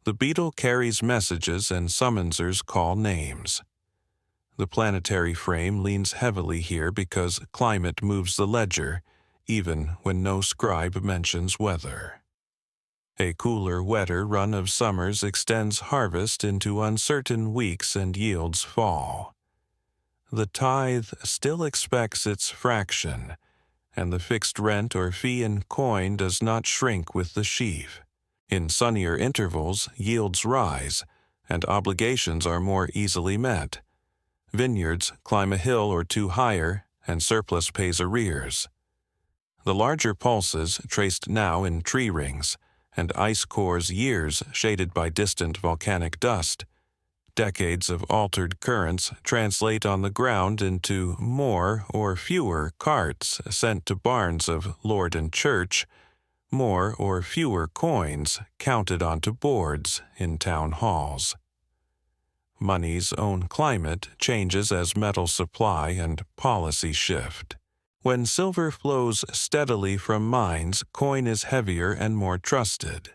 S1: The beadle carries messages and summonsers call names. The planetary frame leans heavily here because climate moves the ledger, even when no scribe mentions weather. A cooler, wetter run of summers extends harvest into uncertain weeks and yields fall. The tithe still expects its fraction, and the fixed rent or fee in coin does not shrink with the sheaf. In sunnier intervals, yields rise, and obligations are more easily met. Vineyards climb a hill or two higher, and surplus pays arrears. The larger pulses traced now in tree rings, and ice cores years shaded by distant volcanic dust. Decades of altered currents translate on the ground into more or fewer carts sent to barns of lord and church, more or fewer coins counted onto boards in town halls. Money's own climate changes as metal supply and policy shift. When silver flows steadily from mines, coin is heavier and more trusted.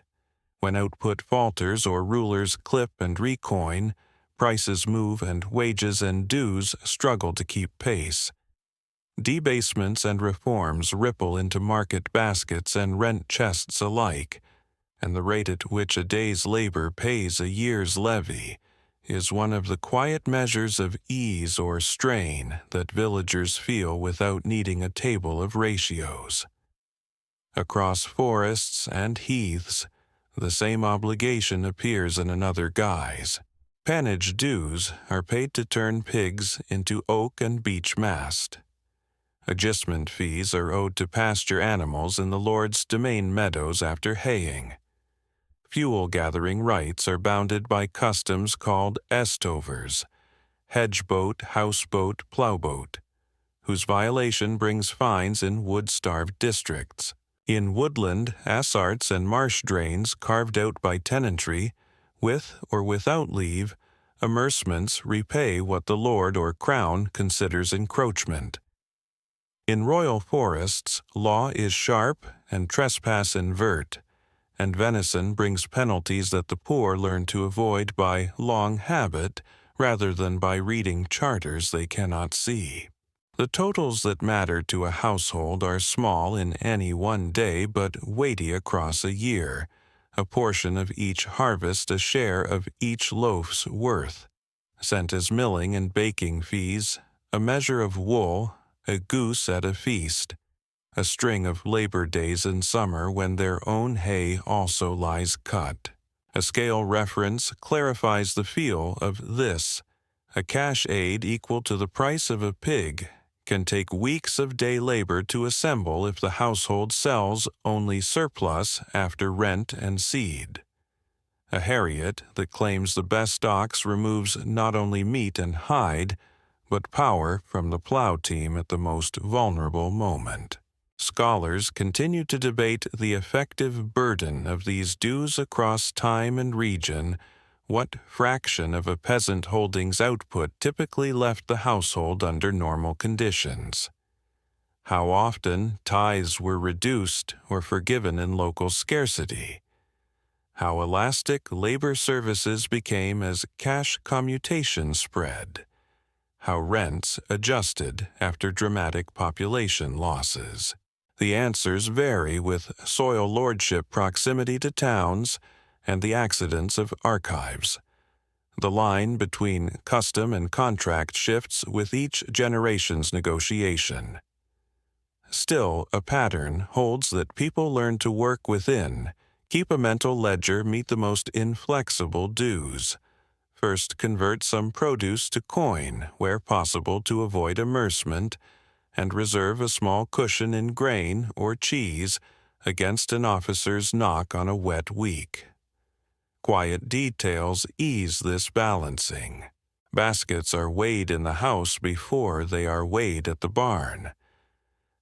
S1: When output falters or rulers clip and recoin, prices move and wages and dues struggle to keep pace. Debasements and reforms ripple into market baskets and rent chests alike, and the rate at which a day's labor pays a year's levy is one of the quiet measures of ease or strain that villagers feel without needing a table of ratios. Across forests and heaths, the same obligation appears in another guise. Pannage dues are paid to turn pigs into oak and beech mast. Agistment fees are owed to pasture animals in the lord's domain meadows after haying. Fuel-gathering rights are bounded by customs called estovers, hedge-boat, houseboat, ploughboat, whose violation brings fines in wood-starved districts. In woodland, assarts and marsh drains carved out by tenantry, with or without leave, amercements repay what the lord or crown considers encroachment. In royal forests, law is sharp and trespass invert, and venison brings penalties that the poor learn to avoid by long habit rather than by reading charters they cannot see. The totals that matter to a household are small in any one day but weighty across a year, a portion of each harvest a share of each loaf's worth, sent as milling and baking fees, a measure of wool, a goose at a feast, a string of labor days in summer when their own hay also lies cut. A scale reference clarifies the feel of this. A cash aid equal to the price of a pig can take weeks of day labor to assemble if the household sells only surplus after rent and seed. A harriet that claims the best ox removes not only meat and hide, but power from the plow team at the most vulnerable moment. Scholars continue to debate the effective burden of these dues across time and region. What fraction of a peasant holding's output typically left the household under normal conditions? How often tithes were reduced or forgiven in local scarcity? How elastic labor services became as cash commutation spread? How rents adjusted after dramatic population losses? The answers vary with soil lordship proximity to towns and the accidents of archives. The line between custom and contract shifts with each generation's negotiation. Still, a pattern holds that people learn to work within, keep a mental ledger, meet the most inflexible dues. First, convert some produce to coin where possible to avoid amercement, and reserve a small cushion in grain or cheese against an officer's knock on a wet week. Quiet details ease this balancing. Baskets are weighed in the house before they are weighed at the barn.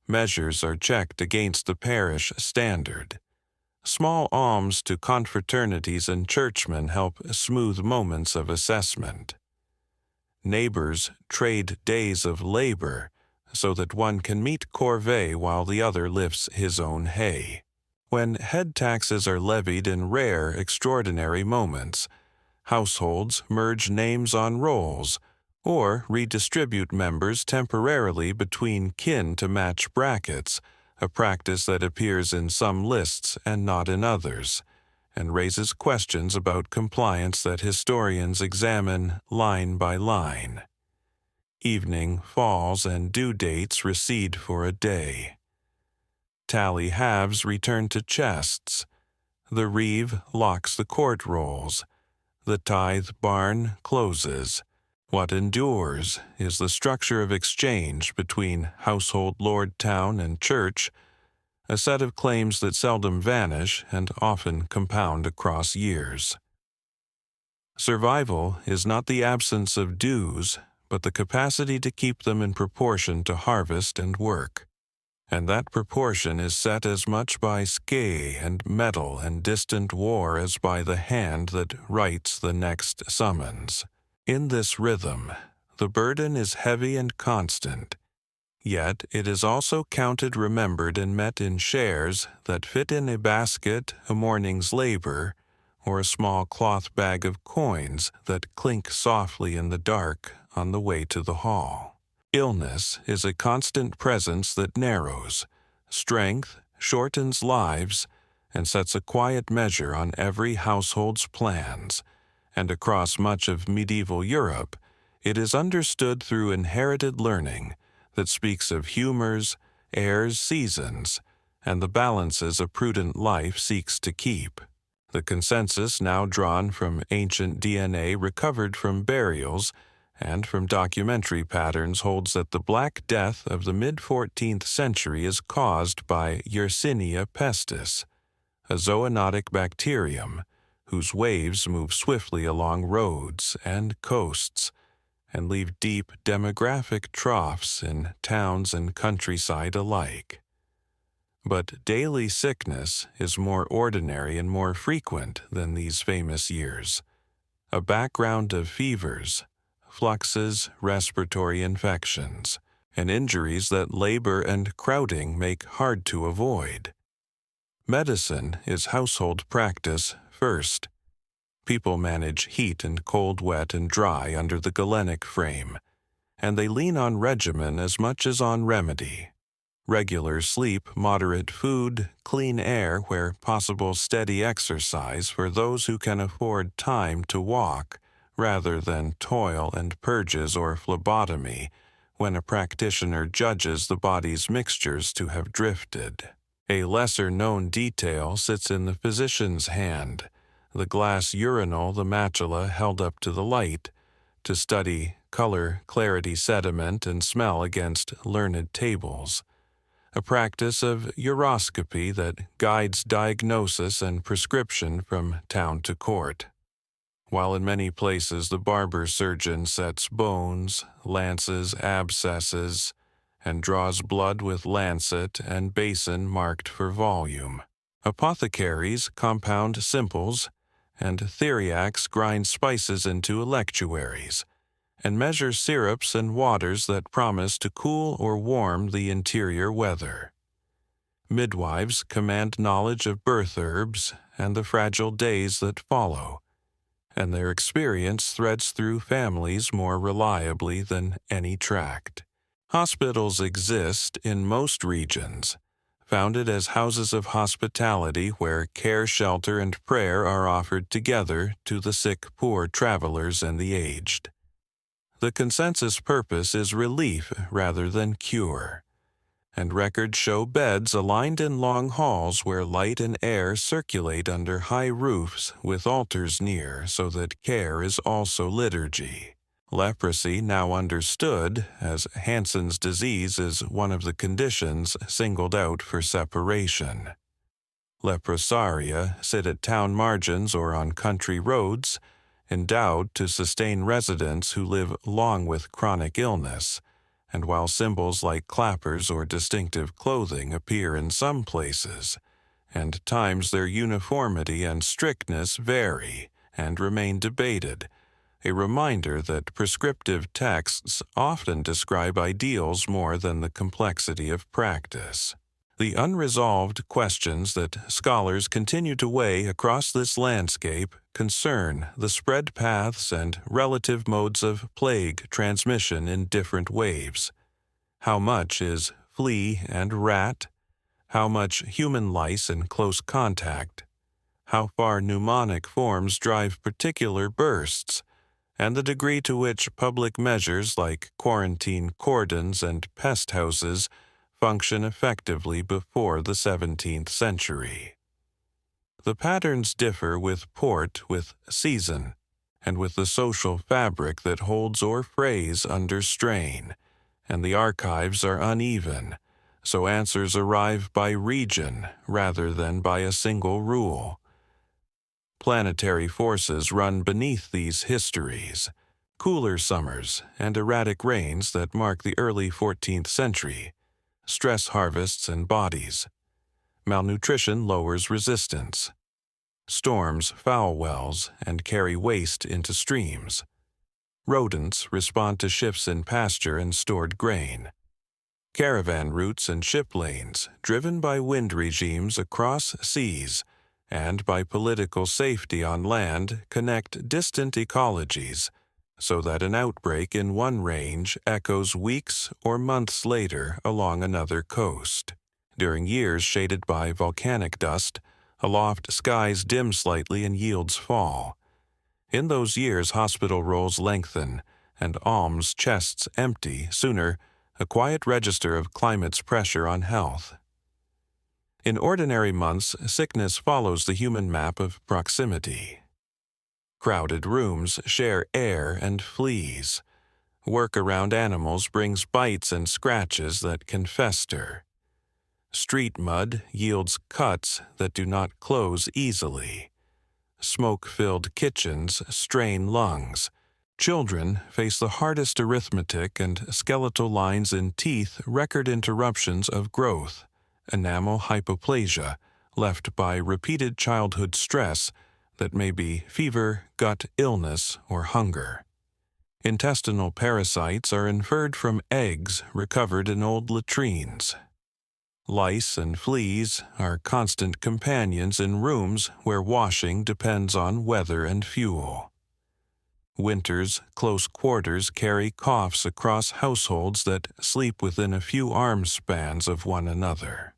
S1: Measures are checked against the parish standard. Small alms to confraternities and churchmen help smooth moments of assessment. Neighbors trade days of labor so that one can meet corvée while the other lifts his own hay. When head taxes are levied in rare, extraordinary moments, households merge names on rolls or redistribute members temporarily between kin to match brackets, a practice that appears in some lists and not in others, and raises questions about compliance that historians examine line by line. Evening falls and due dates recede for a day. Tally halves return to chests. The reeve locks the court rolls. The tithe barn closes. What endures is the structure of exchange between household lord town and church, a set of claims that seldom vanish and often compound across years. Survival is not the absence of dues, but the capacity to keep them in proportion to harvest and work. And that proportion is set as much by scay and metal and distant war as by the hand that writes the next summons. In this rhythm, the burden is heavy and constant, yet it is also counted, remembered, and met in shares that fit in a basket, a morning's labor, or a small cloth bag of coins that clink softly in the dark on the way to the hall. Illness is a constant presence that narrows. Strength shortens lives and sets a quiet measure on every household's plans, and across much of medieval Europe, it is understood through inherited learning that speaks of humors, airs, seasons, and the balances a prudent life seeks to keep. The consensus now drawn from ancient DNA recovered from burials and from documentary patterns holds that the Black Death of the mid-14th century is caused by Yersinia pestis, a zoonotic bacterium whose waves move swiftly along roads and coasts and leave deep demographic troughs in towns and countryside alike. But daily sickness is more ordinary and more frequent than these famous years. A background of fevers, fluxes, respiratory infections, and injuries that labor and crowding make hard to avoid. Medicine is household practice first. People manage heat and cold, wet and dry under the Galenic frame, and they lean on regimen as much as on remedy. Regular sleep, moderate food, clean air where possible, steady exercise for those who can afford time to walk, rather than toil and purges or phlebotomy when a practitioner judges the body's mixtures to have drifted. A lesser-known detail sits in the physician's hand, the glass urinal, the matula held up to the light, to study color, clarity, sediment, and smell against learned tables. A practice of uroscopy that guides diagnosis and prescription from town to court. While in many places the barber surgeon sets bones, lances, abscesses, and draws blood with lancet and basin marked for volume. Apothecaries compound simples, and theriacs grind spices into electuaries, and measure syrups and waters that promise to cool or warm the interior weather. Midwives command knowledge of birth herbs and the fragile days that follow, and their experience threads through families more reliably than any tract. Hospitals exist in most regions, founded as houses of hospitality where care, shelter, and prayer are offered together to the sick, poor, travelers, and the aged. The consensus purpose is relief rather than cure, and records show beds aligned in long halls where light and air circulate under high roofs with altars near so that care is also liturgy. Leprosy, now understood as Hansen's disease, is one of the conditions singled out for separation. Leprosaria sit at town margins or on country roads, endowed to sustain residents who live long with chronic illness, and while symbols like clappers or distinctive clothing appear in some places, and times their uniformity and strictness vary and remain debated, a reminder that prescriptive texts often describe ideals more than the complexity of practice. The unresolved questions that scholars continue to weigh across this landscape concern the spread paths and relative modes of plague transmission in different waves. How much is flea and rat? How much human lice in close contact? How far pneumonic forms drive particular bursts, and the degree to which public measures like quarantine cordons and pest houses function effectively before the 17th century. The patterns differ with port, with season, and with the social fabric that holds or frays under strain, and the archives are uneven, so answers arrive by region rather than by a single rule. Planetary forces run beneath these histories. Cooler summers and erratic rains that mark the early 14th century, stress harvests in bodies. Malnutrition lowers resistance. Storms foul wells and carry waste into streams. Rodents respond to shifts in pasture and stored grain. Caravan routes and ship lanes, driven by wind regimes across seas and by political safety on land, connect distant ecologies, so that an outbreak in one range echoes weeks or months later along another coast. During years shaded by volcanic dust, aloft skies dim slightly and yields fall. In those years hospital rolls lengthen, and alms chests empty sooner, a quiet register of climate's pressure on health. In ordinary months, sickness follows the human map of proximity. Crowded rooms share air and fleas. Work around animals brings bites and scratches that can fester. Street mud yields cuts that do not close easily. Smoke-filled kitchens strain lungs. Children face the hardest arithmetic, and skeletal lines in teeth record interruptions of growth, enamel hypoplasia, left by repeated childhood stress that may be fever, gut illness, or hunger. Intestinal parasites are inferred from eggs recovered in old latrines. Lice and fleas are constant companions in rooms where washing depends on weather and fuel. Winter's close quarters carry coughs across households that sleep within a few arm spans of one another.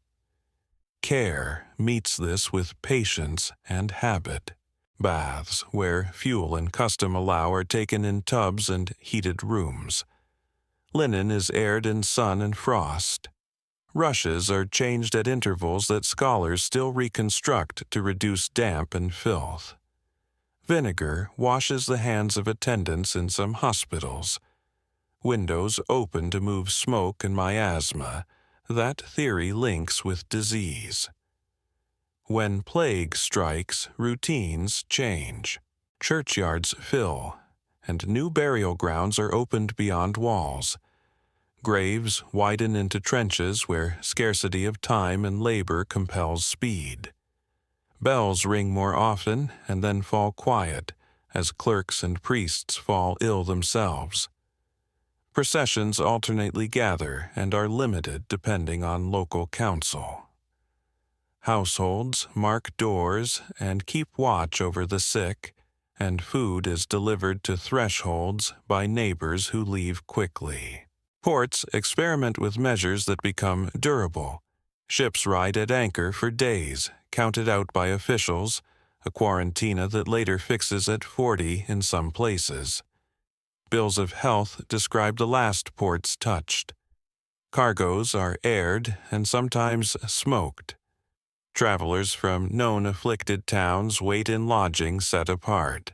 S1: Care meets this with patience and habit. Baths, where fuel and custom allow, are taken in tubs and heated rooms. Linen is aired in sun and frost. Rushes are changed at intervals that scholars still reconstruct to reduce damp and filth. Vinegar washes the hands of attendants in some hospitals. Windows open to move smoke and miasma. That theory links with disease. When plague strikes, routines change. Churchyards fill, and new burial grounds are opened beyond walls. Graves widen into trenches where scarcity of time and labor compels speed. Bells ring more often and then fall quiet, as clerks and priests fall ill themselves. Processions alternately gather and are limited depending on local council. Households mark doors and keep watch over the sick, and food is delivered to thresholds by neighbors who leave quickly. Ports experiment with measures that become durable. Ships ride at anchor for days, counted out by officials, a quarantina that later fixes at 40 in some places. Bills of health describe the last ports touched. Cargoes are aired and sometimes smoked. Travelers from known afflicted towns wait in lodging set apart.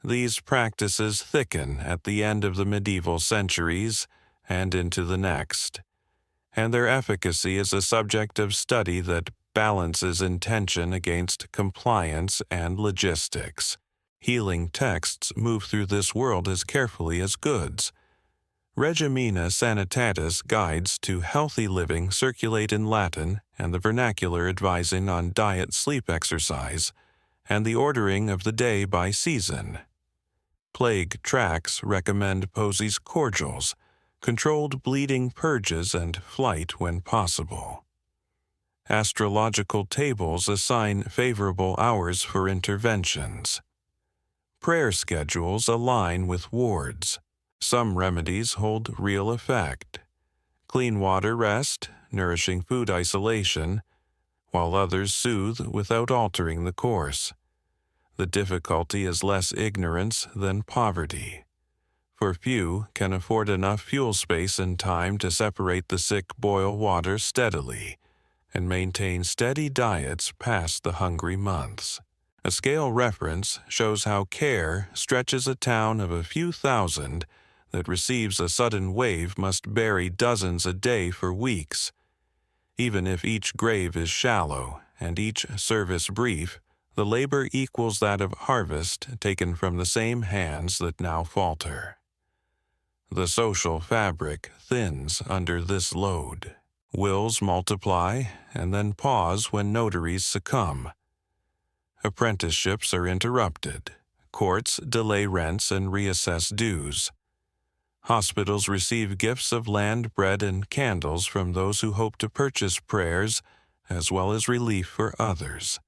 S1: These practices thicken at the end of the medieval centuries and into the next, and their efficacy is a subject of study that balances intention against compliance and logistics. Healing texts move through this world as carefully as goods. Regimina Sanitatis guides to healthy living circulate in Latin, and the vernacular advising on diet, sleep, exercise, and the ordering of the day by season. Plague tracts recommend Posey's cordials, controlled bleeding purges, and flight when possible. Astrological tables assign favorable hours for interventions. Prayer schedules align with wards. Some remedies hold real effect. Clean water rest, nourishing food isolation, while others soothe without altering the course. The difficulty is less ignorance than poverty, for few can afford enough fuel space and time to separate the sick boil water steadily and maintain steady diets past the hungry months. A scale reference shows how care stretches a town of a few thousand that receives a sudden wave must bury dozens a day for weeks. Even if each grave is shallow and each service brief, the labor equals that of harvest taken from the same hands that now falter. The social fabric thins under this load. Wills multiply and then pause when notaries succumb. Apprenticeships are interrupted. Courts delay rents and reassess dues. Hospitals receive gifts of land, bread, and candles from those who hope to purchase prayers as well as relief for others.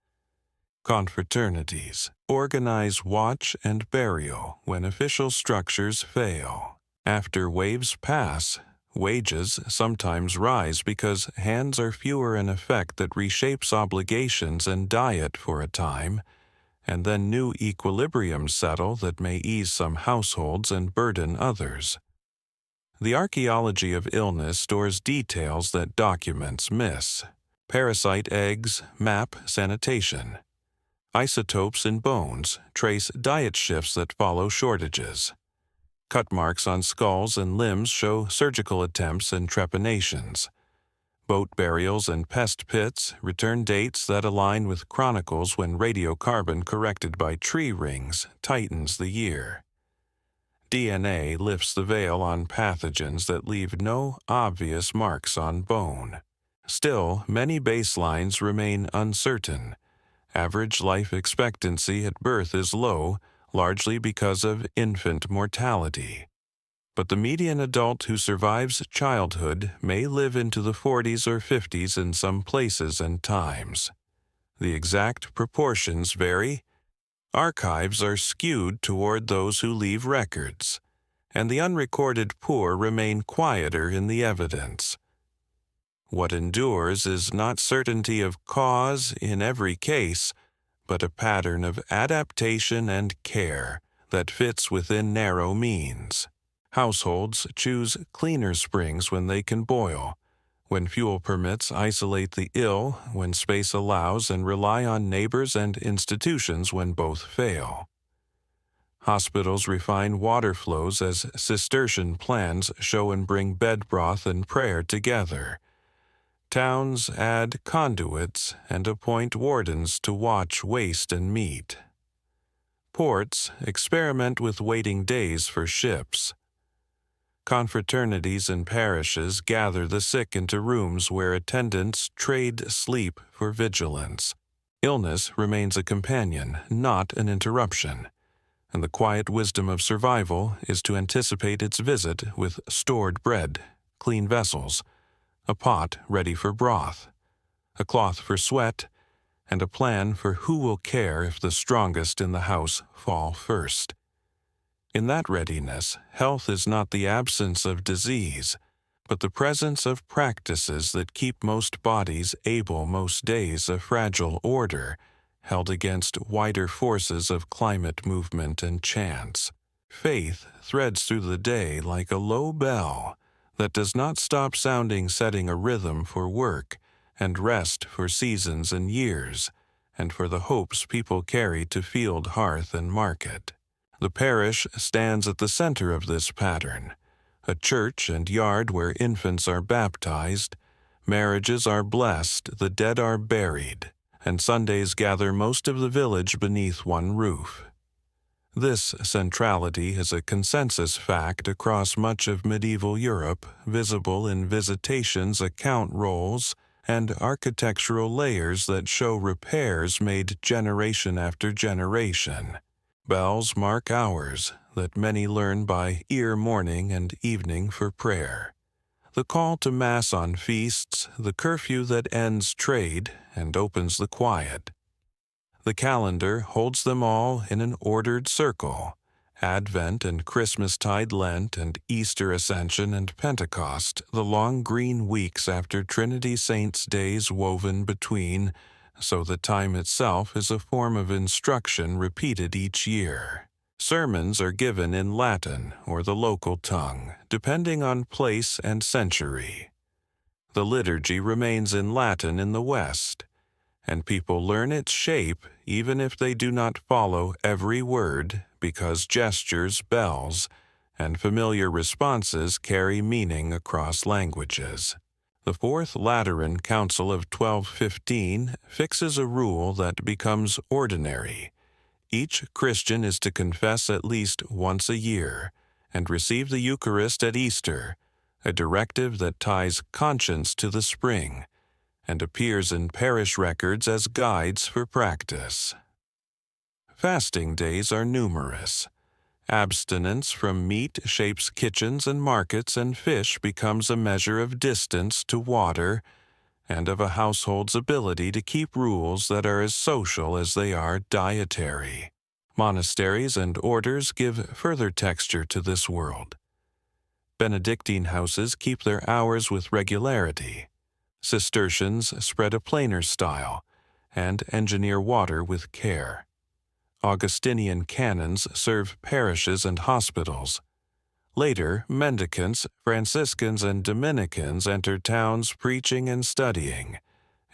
S1: Confraternities organize watch and burial when official structures fail. After waves pass, wages sometimes rise because hands are fewer in effect that reshapes obligations and diet for a time, and then new equilibriums settle that may ease some households and burden others. The archaeology of illness stores details that documents miss. Parasite eggs map sanitation. Isotopes in bones trace diet shifts that follow shortages. Cut marks on skulls and limbs show surgical attempts and trepanations. Boat burials and pest pits return dates that align with chronicles when radiocarbon corrected by tree rings tightens the year. DNA lifts the veil on pathogens that leave no obvious marks on bone. Still, many baselines remain uncertain. Average life expectancy at birth is low, largely because of infant mortality. But the median adult who survives childhood may live into the 40s or 50s in some places and times. The exact proportions vary. Archives are skewed toward those who leave records, and the unrecorded poor remain quieter in the evidence. What endures is not certainty of cause in every case, but a pattern of adaptation and care that fits within narrow means. Households choose cleaner springs when they can boil. When fuel permits, isolate the ill when space allows and rely on neighbors and institutions when both fail. Hospitals refine water flows as Cistercian plans show and bring bed broth and prayer together. Towns add conduits and appoint wardens to watch waste and meat. Ports experiment with waiting days for ships. Confraternities and parishes gather the sick into rooms where attendants trade sleep for vigilance. Illness remains a companion, not an interruption, and the quiet wisdom of survival is to anticipate its visit with stored bread, clean vessels, a pot ready for broth, a cloth for sweat, and a plan for who will care if the strongest in the house fall first. In that readiness, health is not the absence of disease, but the presence of practices that keep most bodies able most days a fragile order, held against wider forces of climate movement and chance. Faith threads through the day like a low bell that does not stop sounding, setting a rhythm for work and rest for seasons and years, and for the hopes people carry to field, hearth, and market. The parish stands at the center of this pattern, a church and yard where infants are baptized, marriages are blessed, the dead are buried, and Sundays gather most of the village beneath one roof. This centrality is a consensus fact across much of medieval Europe, visible in visitations, account rolls, and architectural layers that show repairs made generation after generation. Bells mark hours that many learn by ear morning and evening for prayer. the call to Mass on feasts, the curfew that ends trade and opens the quiet. The calendar holds them all in an ordered circle. Advent and Christmastide, Lent and Easter Ascension and Pentecost, the long green weeks after Trinity Saints' days woven between, so that time itself is a form of instruction repeated each year. Sermons are given in Latin or the local tongue, depending on place and century. The liturgy remains in Latin in the West, and people learn its shape even if they do not follow every word, because gestures, bells, and familiar responses carry meaning across languages. The Fourth Lateran Council of 1215 fixes a rule that becomes ordinary. Each Christian is to confess at least once a year and receive the Eucharist at Easter, a directive that ties conscience to the spring and appears in parish records as guides for practice. Fasting days are numerous. Abstinence from meat shapes kitchens and markets, and fish becomes a measure of distance to water and of a household's ability to keep rules that are as social as they are dietary. Monasteries and orders give further texture to this world. Benedictine houses keep their hours with regularity. Cistercians spread a plainer style and engineer water with care. Augustinian canons serve parishes and hospitals. Later, mendicants, Franciscans, and Dominicans enter towns preaching and studying,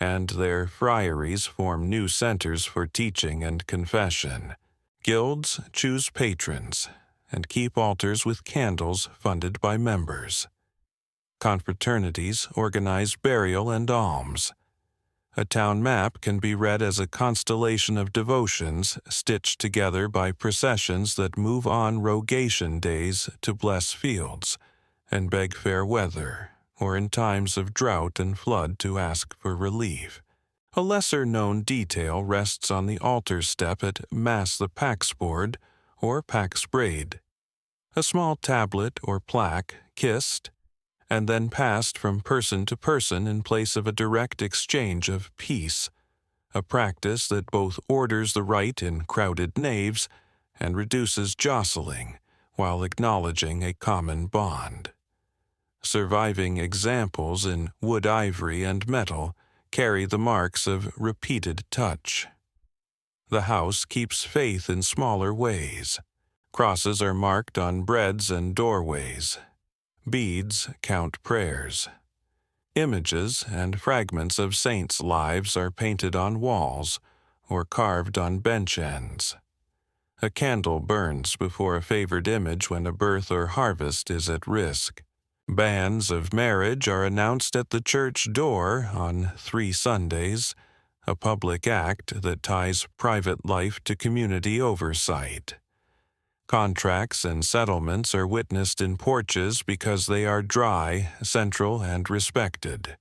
S1: and their friaries form new centers for teaching and confession. Guilds choose patrons and keep altars with candles funded by members. Confraternities organize burial and alms. A town map can be read as a constellation of devotions stitched together by processions that move on rogation days to bless fields and beg fair weather, or in times of drought and flood to ask for relief. A lesser-known detail rests on the altar step at Mass the Pax board or Pax Braid. A small tablet or plaque, kissed, and then passed from person to person in place of a direct exchange of peace, a practice that both orders the rite in crowded naves and reduces jostling while acknowledging a common bond. Surviving examples in wood, ivory, and metal carry the marks of repeated touch. The house keeps faith in smaller ways. Crosses are marked on breads and doorways. Beads count prayers. Images and fragments of saints' lives are painted on walls or carved on bench ends. A candle burns before a favored image when a birth or harvest is at risk. Banns of marriage are announced at the church door on 3 Sundays, a public act that ties private life to community oversight. Contracts and settlements are witnessed in porches because they are dry, central, and respected.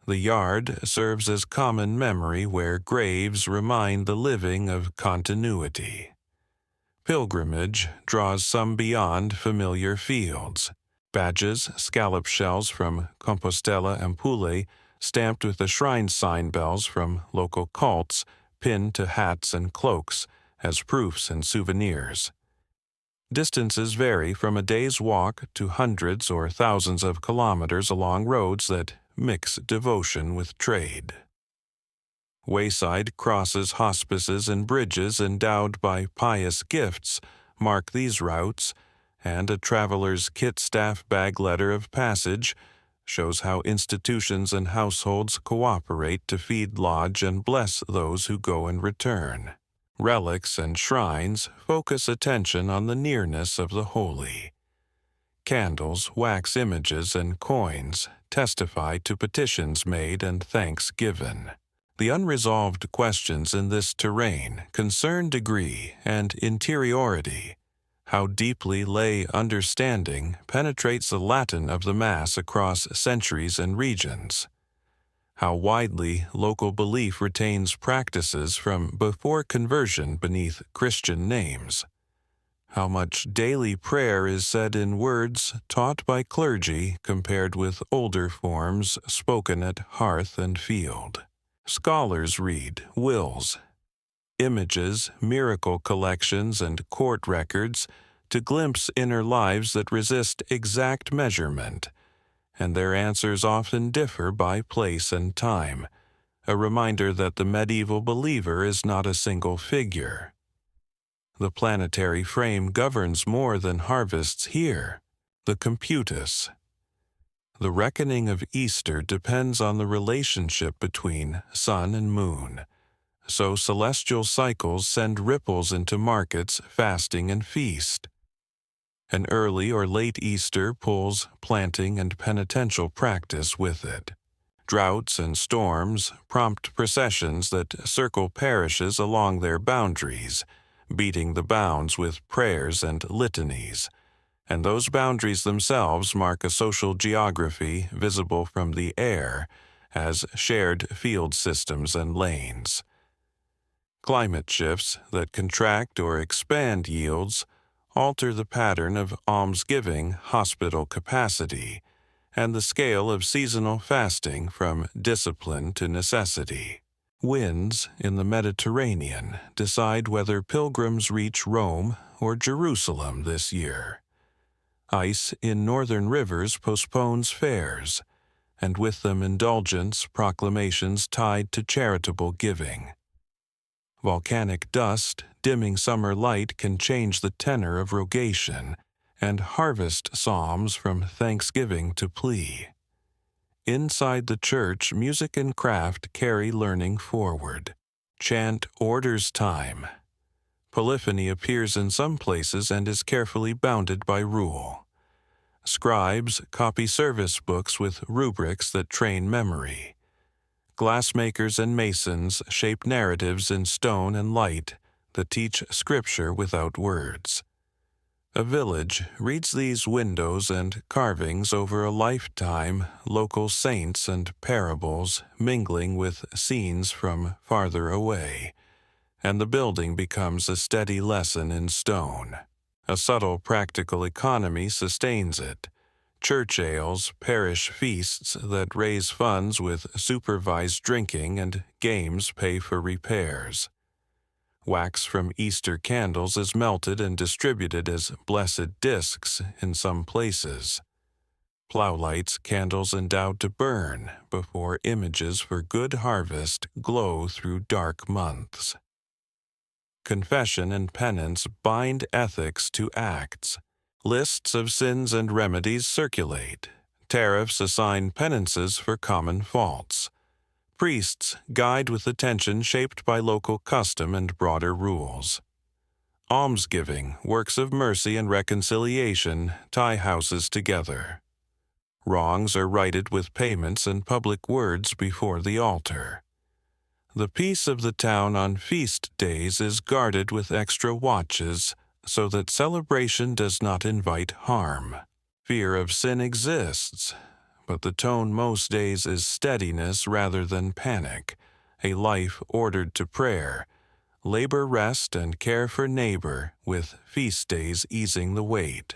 S1: The yard serves as common memory where graves remind the living of continuity. Pilgrimage draws some beyond familiar fields. Badges, scallop shells from Compostela and Pule, stamped with the shrine sign bells from local cults, pinned to hats and cloaks as proofs and souvenirs. Distances vary from a day's walk to hundreds or thousands of kilometers along roads that mix devotion with trade. Wayside crosses, hospices, and bridges endowed by pious gifts mark these routes, and a traveler's kit staff bag letter of passage shows how institutions and households cooperate to feed, lodge, and bless those who go and return. Relics and shrines focus attention on the nearness of the holy. Candles, wax images, and coins testify to petitions made and thanks given. The unresolved questions in this terrain concern degree and interiority, how deeply lay understanding penetrates the Latin of the Mass across centuries and regions, how widely local belief retains practices from before conversion beneath Christian names. how much daily prayer is said in words taught by clergy compared with older forms spoken at hearth and field. Scholars read wills, images, miracle collections, and court records to glimpse inner lives that resist exact measurement, and their answers often differ by place and time, a reminder that the medieval believer is not a single figure. The planetary frame governs more than harvests here, the computus. The reckoning of Easter depends on the relationship between sun and moon, so celestial cycles send ripples into markets, fasting, and feast. An early or late Easter pulls planting and penitential practice with it. Droughts and storms prompt processions that circle parishes along their boundaries, beating the bounds with prayers and litanies, and those boundaries themselves mark a social geography visible from the air as shared field systems and lanes. Climate shifts that contract or expand yields alter the pattern of almsgiving hospital capacity and the scale of seasonal fasting from discipline to necessity. Winds in the Mediterranean decide whether pilgrims reach Rome or Jerusalem this year. Ice in northern rivers postpones fairs, and with them indulgence proclamations tied to charitable giving. Volcanic dust dimming summer light can change the tenor of rogation, and harvest psalms from thanksgiving to plea. Inside the church, music and craft carry learning forward. Chant orders time. Polyphony appears in some places and is carefully bounded by rule. Scribes copy service books with rubrics that train memory. Glassmakers and masons shape narratives in stone and light that teach scripture without words. A village reads these windows and carvings over a lifetime, local saints and parables mingling with scenes from farther away, and the building becomes a steady lesson in stone. A subtle practical economy sustains it. Church ales, parish feasts that raise funds with supervised drinking and games pay for repairs. Wax from Easter candles is melted and distributed as blessed discs in some places. Plow lights candles endowed to burn before images for good harvest glow through dark months. Confession and penance bind ethics to acts. Lists of sins and remedies circulate. Tariffs assign penances for common faults. Priests guide with attention shaped by local custom and broader rules. Almsgiving, works of mercy and reconciliation tie houses together. Wrongs are righted with payments and public words before the altar. The peace of the town on feast days is guarded with extra watches so that celebration does not invite harm. Fear of sin exists, but the tone most days is steadiness rather than panic, a life ordered to prayer, labor, rest, and care for neighbor, with feast days easing the weight.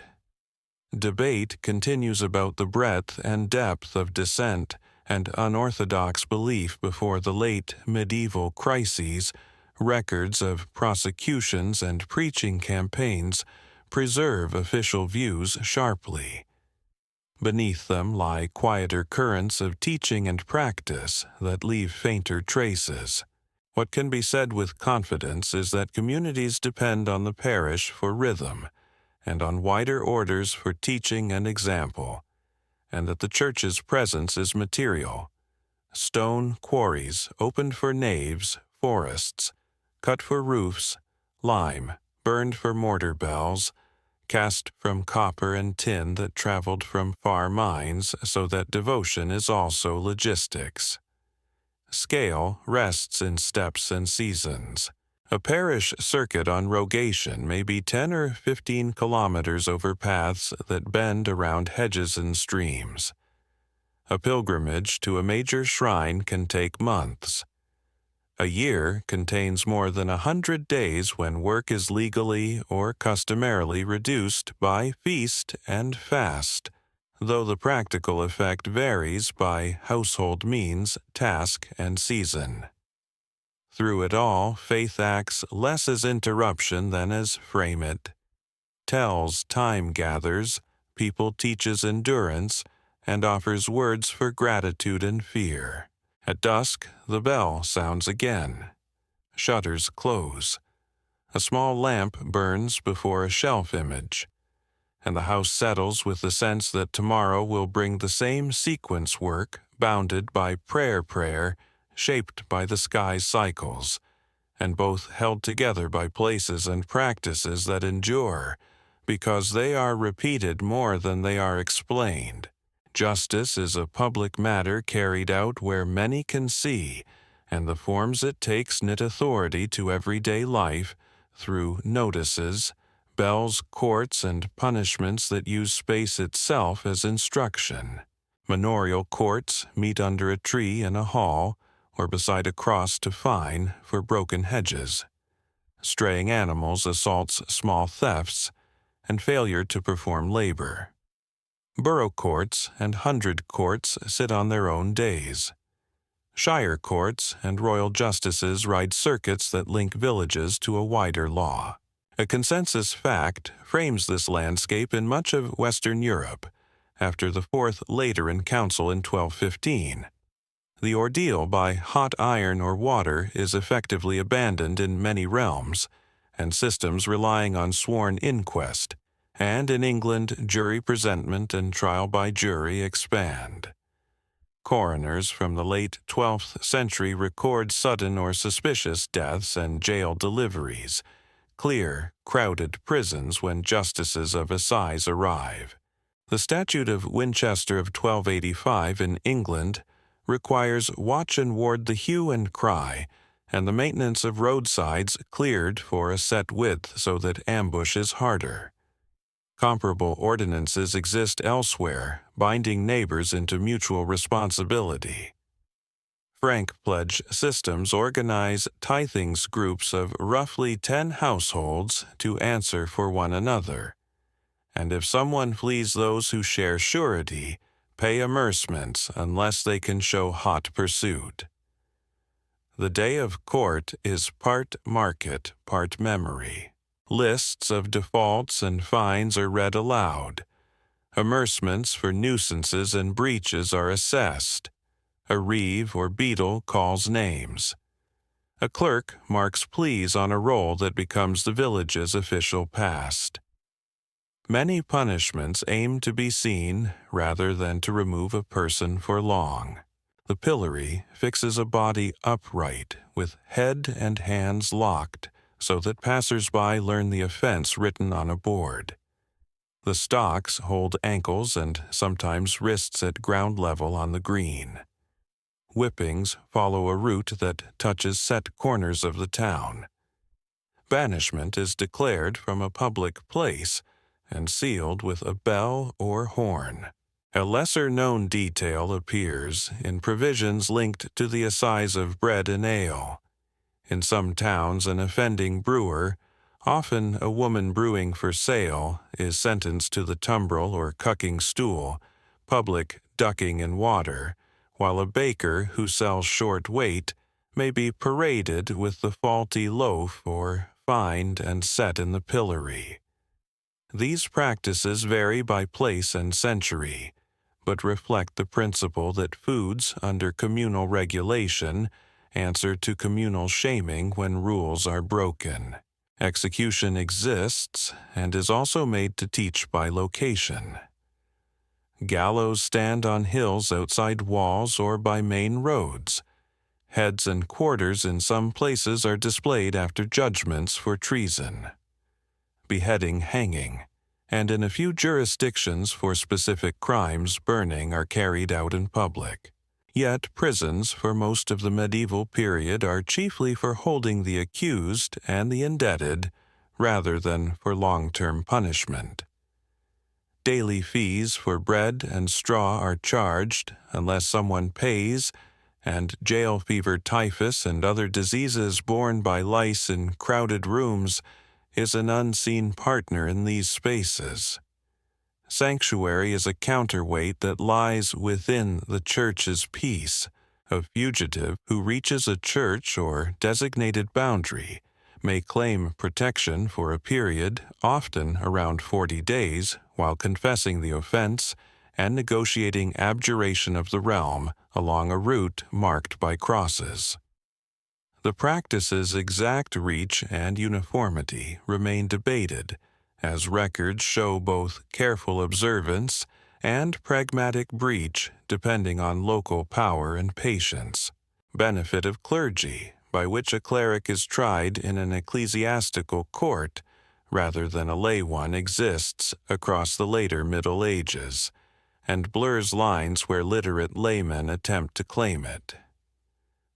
S1: Debate continues about the breadth and depth of dissent and unorthodox belief before the late medieval crises. Records of prosecutions and preaching campaigns preserve official views sharply. Beneath them lie quieter currents of teaching and practice that leave fainter traces. What can be said with confidence is that communities depend on the parish for rhythm, and on wider orders for teaching and example, and that the church's presence is material. Stone quarries opened for naves, forests, cut for roofs, lime, burned for mortar bells, cast from copper and tin that traveled from far mines so that devotion is also logistics. Scale rests in steps and seasons. A parish circuit on rogation may be 10 or 15 kilometers over paths that bend around hedges and streams. A pilgrimage to a major shrine can take months. A year contains more than 100 days when work is legally or customarily reduced by feast and fast, though the practical effect varies by household means, task, and season. Through it all, faith acts less as interruption than as frame it. Tells time gathers, people teaches endurance, and offers words for gratitude and fear. At dusk, the bell sounds again. Shutters close. A small lamp burns before a shelf image, and the house settles with the sense that tomorrow will bring the same sequence work, bounded by prayer, shaped by the sky's cycles, and both held together by places and practices that endure, because they are repeated more than they are explained. Justice is a public matter carried out where many can see, and the forms it takes knit authority to everyday life through notices, bells, courts, and punishments that use space itself as instruction. Manorial courts meet under a tree in a hall, or beside a cross to fine for broken hedges. Straying animals assaults small thefts, and failure to perform labor. Borough courts and hundred courts sit on their own days. Shire courts and royal justices ride circuits that link villages to a wider law. A consensus fact frames this landscape in much of Western Europe, after the Fourth Lateran Council in 1215. The ordeal by hot iron or water is effectively abandoned in many realms, and systems relying on sworn inquest, and in England jury presentment and trial by jury expand. Coroners from the late 12th century record sudden or suspicious deaths and jail deliveries, clear, crowded prisons when justices of assize arrive. The Statute of Winchester of 1285 in England requires watch and ward the hue and cry, and the maintenance of roadsides cleared for a set width so that ambush is harder. Comparable ordinances exist elsewhere, binding neighbors into mutual responsibility. Frank pledge systems organize tithings groups of roughly 10 households to answer for one another, and if someone flees those who share surety, pay amercements unless they can show hot pursuit. The day of court is part market, part memory. Lists of defaults and fines are read aloud. Amercements for nuisances and breaches are assessed. A reeve or beadle calls names. A clerk marks pleas on a roll that becomes the village's official past. Many punishments aim to be seen rather than to remove a person for long. The pillory fixes a body upright with head and hands locked so that passers-by learn the offense written on a board. The stocks hold ankles and sometimes wrists at ground level on the green. Whippings follow a route that touches set corners of the town. Banishment is declared from a public place and sealed with a bell or horn. A lesser-known detail appears in provisions linked to the assize of bread and ale. In some towns, an offending brewer, often a woman brewing for sale, is sentenced to the tumbrel or cucking stool, public ducking in water, while a baker who sells short weight may be paraded with the faulty loaf or fined and set in the pillory. These practices vary by place and century, but reflect the principle that foods under communal regulation answer to communal shaming when rules are broken. Execution exists and is also made to teach by location. Gallows stand on hills outside walls or by main roads. Heads and quarters in some places are displayed after judgments for treason. Beheading, hanging, and in a few jurisdictions for specific crimes, burning are carried out in public. Yet prisons for most of the medieval period are chiefly for holding the accused and the indebted, rather than for long-term punishment. Daily fees for bread and straw are charged unless someone pays, and jail fever, typhus, and other diseases borne by lice in crowded rooms is an unseen partner in these spaces. Sanctuary is a counterweight that lies within the church's peace. A fugitive who reaches a church or designated boundary may claim protection for a period, often around 40 days, while confessing the offense and negotiating abjuration of the realm along a route marked by crosses. The practice's exact reach and uniformity remain debated, as records show both careful observance and pragmatic breach depending on local power and patience. Benefit of clergy, by which a cleric is tried in an ecclesiastical court rather than a lay one, exists across the later Middle Ages, and blurs lines where literate laymen attempt to claim it.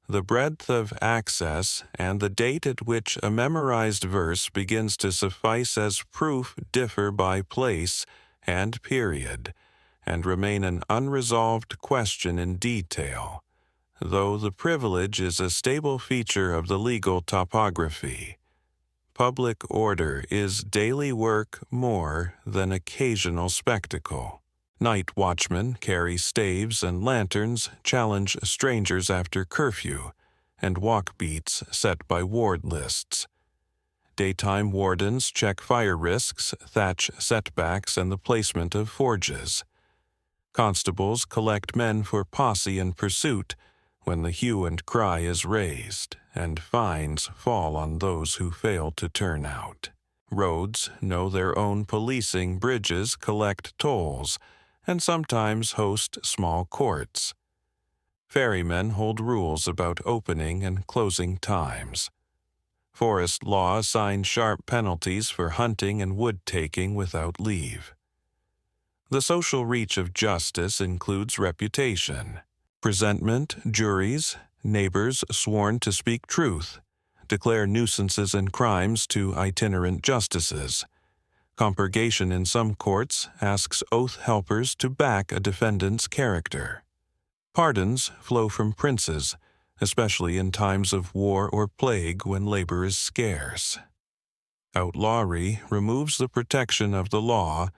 S1: The breadth of access and the date at which a memorized verse begins to suffice as proof differ by place and period, and remain an unresolved question in detail, though the privilege is a stable feature of the legal topography. Public order is daily work more than occasional spectacle. Night watchmen carry staves and lanterns, challenge strangers after curfew, and walk beats set by ward lists. Daytime wardens check fire risks, thatch setbacks, and the placement of forges. Constables collect men for posse and pursuit when the hue and cry is raised, and fines fall on those who fail to turn out. Roads know their own policing, bridges collect tolls, and sometimes host small courts. Ferrymen hold rules about opening and closing times. Forest law assigns sharp penalties for hunting and wood-taking without leave. The social reach of justice includes reputation, presentment, juries, neighbors sworn to speak truth, declare nuisances and crimes to itinerant justices. Compurgation in some courts asks oath helpers to back a defendant's character. Pardons flow from princes, especially in times of war or plague when labor is scarce. Outlawry removes the protection of the law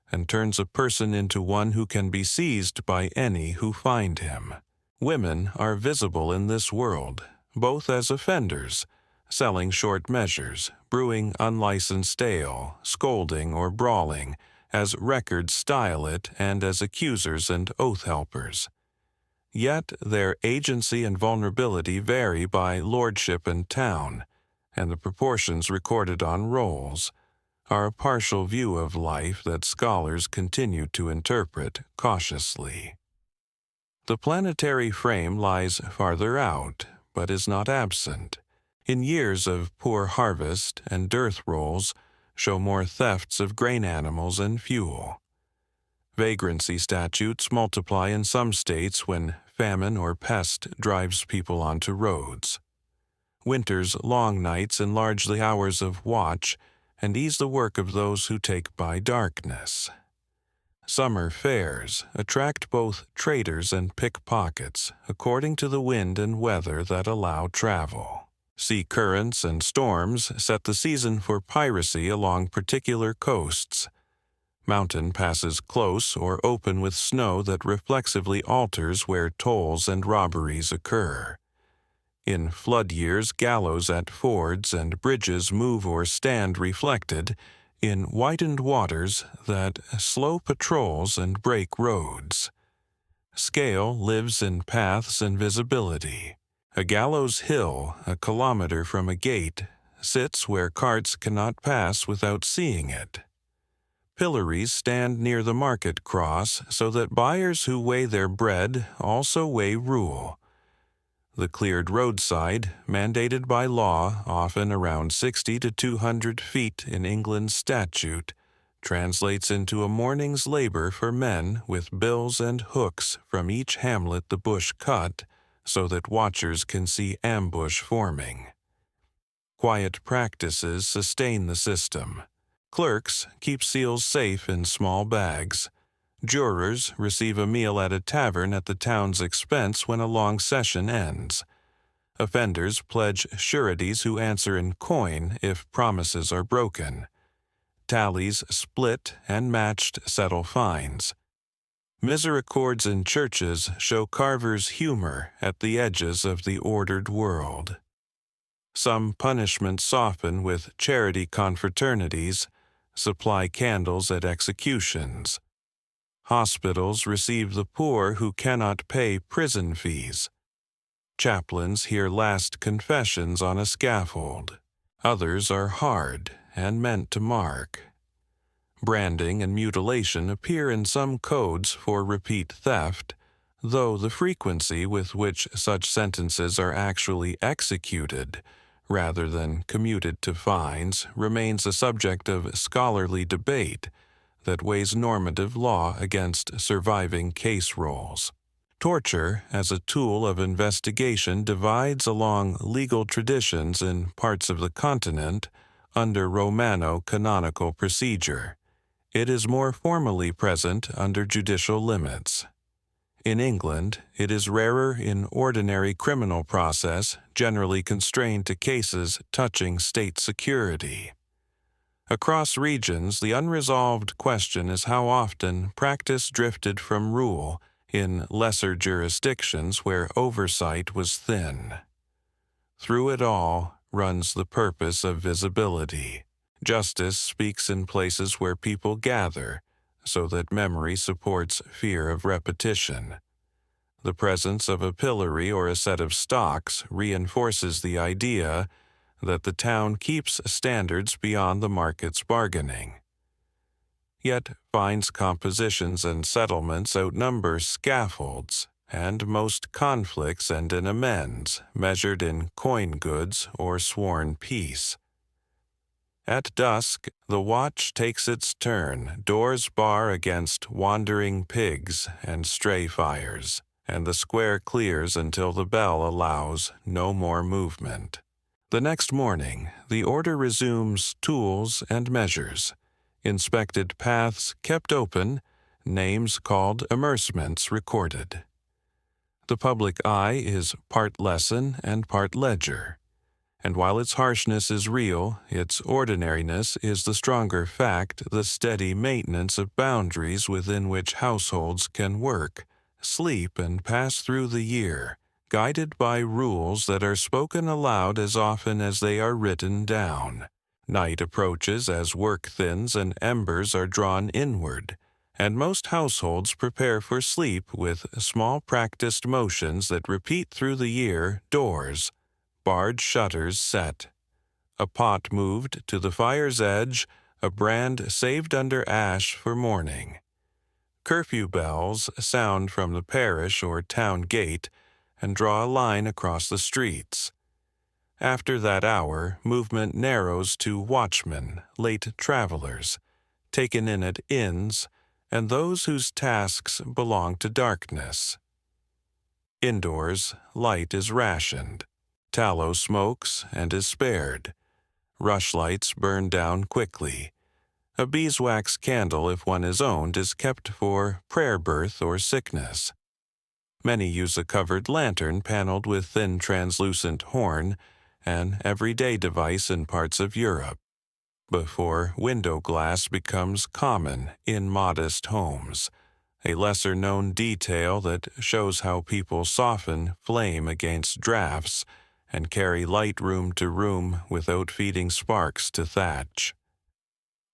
S1: and turns a person into one who can be seized by any who find him. Women are visible in this world, both as offenders, selling short measures, brewing unlicensed ale, scolding or brawling, as records style it, and as accusers and oath helpers. Yet their agency and vulnerability vary by lordship and town, and the proportions recorded on rolls are a partial view of life that scholars continue to interpret cautiously. The planetary frame lies farther out, but is not absent. In years of poor harvest and dearth rolls show more thefts of grain animals and fuel. Vagrancy statutes multiply in some states when famine or pest drives people onto roads. Winter's long nights enlarge the hours of watch and ease the work of those who take by darkness. Summer fairs attract both traders and pickpockets according to the wind and weather that allow travel. Sea currents and storms set the season for piracy along particular coasts. Mountain passes close or open with snow that reflexively alters where tolls and robberies occur. In flood years, gallows at fords and bridges move or stand reflected in whitened waters that slow patrols and break roads. Scale lives in paths and visibility. A gallows hill, a kilometer from a gate, sits where carts cannot pass without seeing it. Pillories stand near the market cross so that buyers who weigh their bread also weigh rule. The cleared roadside, mandated by law, often around 60 to 200 feet in England's statute, translates into a morning's labor for men with bills and hooks from each hamlet the bush cut, so that watchers can see ambush forming. Quiet practices sustain the system. Clerks keep seals safe in small bags. Jurors receive a meal at a tavern at the town's expense when a long session ends. Offenders pledge sureties who answer in coin if promises are broken. Tallies split and matched settle fines. Misericords in churches show carvers' humor at the edges of the ordered world. Some punishments soften with charity confraternities, supply candles at executions. Hospitals receive the poor who cannot pay prison fees. Chaplains hear last confessions on a scaffold. Others are hard and meant to mark. Branding and mutilation appear in some codes for repeat theft, though the frequency with which such sentences are actually executed, rather than commuted to fines, remains a subject of scholarly debate that weighs normative law against surviving case rolls. Torture, as a tool of investigation, divides along legal traditions in parts of the continent under Romano-canonical procedure. It is more formally present under judicial limits. In England, it is rarer in ordinary criminal process, generally constrained to cases touching state security. Across regions, the unresolved question is how often practice drifted from rule in lesser jurisdictions where oversight was thin. Through it all runs the purpose of visibility. Justice speaks in places where people gather, so that memory supports fear of repetition. The presence of a pillory or a set of stocks reinforces the idea that the town keeps standards beyond the market's bargaining. Yet fines, compositions, and settlements outnumber scaffolds, and most conflicts end in amends measured in coin goods or sworn peace. At dusk, the watch takes its turn, doors bar against wandering pigs and stray fires, and the square clears until the bell allows no more movement. The next morning, the order resumes tools and measures, inspected paths kept open, names called amercements recorded. The public eye is part lesson and part ledger, and while its harshness is real, its ordinariness is the stronger fact, the steady maintenance of boundaries within which households can work, sleep, and pass through the year, guided by rules that are spoken aloud as often as they are written down. Night approaches as work thins and embers are drawn inward, and most households prepare for sleep with small practiced motions that repeat through the year: doors, barred shutters set, a pot moved to the fire's edge, a brand saved under ash for morning. Curfew bells sound from the parish or town gate and draw a line across the streets. After that hour, movement narrows to watchmen, late travelers, taken in at inns, and those whose tasks belong to darkness. Indoors, light is rationed. Tallow smokes and is spared. Rushlights burn down quickly. A beeswax candle, if one is owned, is kept for prayer birth or sickness. Many use a covered lantern paneled with thin translucent horn, an everyday device in parts of Europe, before window glass becomes common in modest homes, a lesser-known detail that shows how people soften flame against drafts and carry light room to room without feeding sparks to thatch.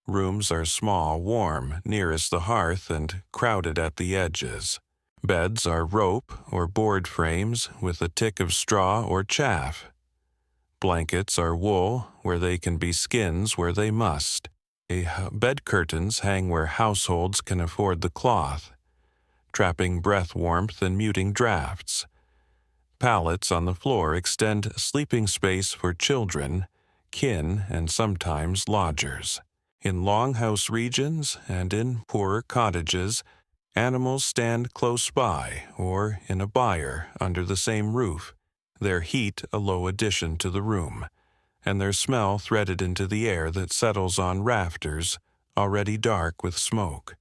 S1: Rooms are small, warm, nearest the hearth and crowded at the edges. Beds are rope or board frames with a tick of straw or chaff. Blankets are wool where they can be skins where they must. Bed curtains hang where households can afford the cloth, trapping breath warmth and muting drafts. Pallets on the floor extend sleeping space for children, kin, and sometimes lodgers. In longhouse regions and in poorer cottages, animals stand close by or in a byre under the same roof, their heat a low addition to the room, and their smell threaded into the air that settles on rafters already dark with smoke.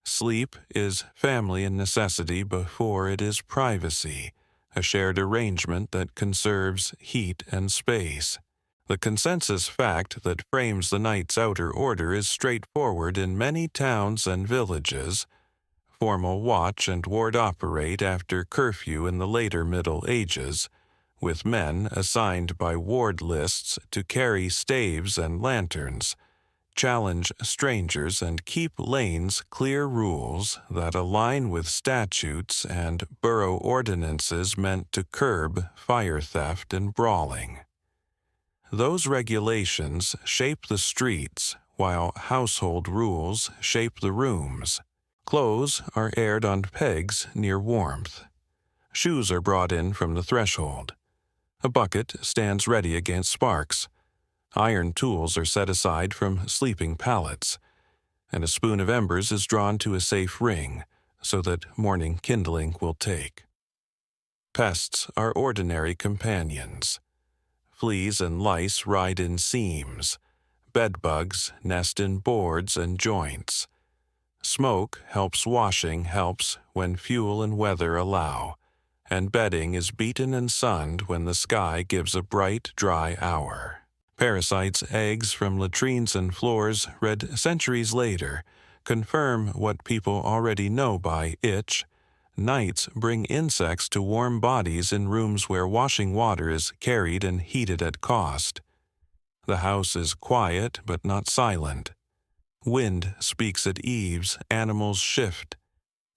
S1: Sleep is family and necessity before it is privacy, a shared arrangement that conserves heat and space. The consensus fact that frames the night's outer order is straightforward in many towns and villages. Formal watch and ward operate after curfew in the later Middle Ages, with men assigned by ward lists to carry staves and lanterns, challenge strangers, and keep lanes clear. Rules that align with statutes and borough ordinances meant to curb fire theft and brawling. Those regulations shape the streets, while household rules shape the rooms. Clothes are aired on pegs near warmth. Shoes are brought in from the threshold. A bucket stands ready against sparks. Iron tools are set aside from sleeping pallets, and a spoon of embers is drawn to a safe ring so that morning kindling will take. Pests are ordinary companions. Fleas and lice ride in seams. Bedbugs nest in boards and joints. Smoke helps washing helps when fuel and weather allow, and bedding is beaten and sunned when the sky gives a bright, dry hour. Parasites' eggs from latrines and floors, read centuries later, confirm what people already know by itch. Nights bring insects to warm bodies in rooms where washing water is carried and heated at cost. The house is quiet but not silent. Wind speaks at eaves, animals shift.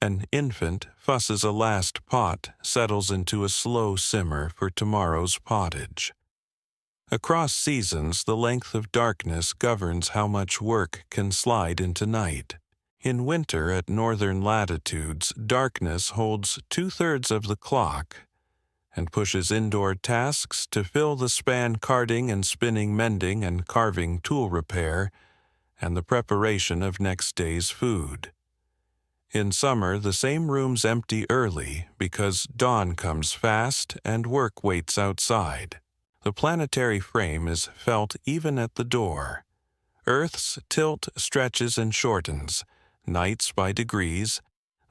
S1: An infant fusses a last pot, settles into a slow simmer for tomorrow's pottage. Across seasons, the length of darkness governs how much work can slide into night. In winter at northern latitudes, darkness holds 2/3 of the clock and pushes indoor tasks to fill the span carding and spinning, mending and carving, tool repair, and the preparation of next day's food. In summer, the same rooms empty early because dawn comes fast and work waits outside. The planetary frame is felt even at the door. Earth's tilt stretches and shortens, nights by degrees,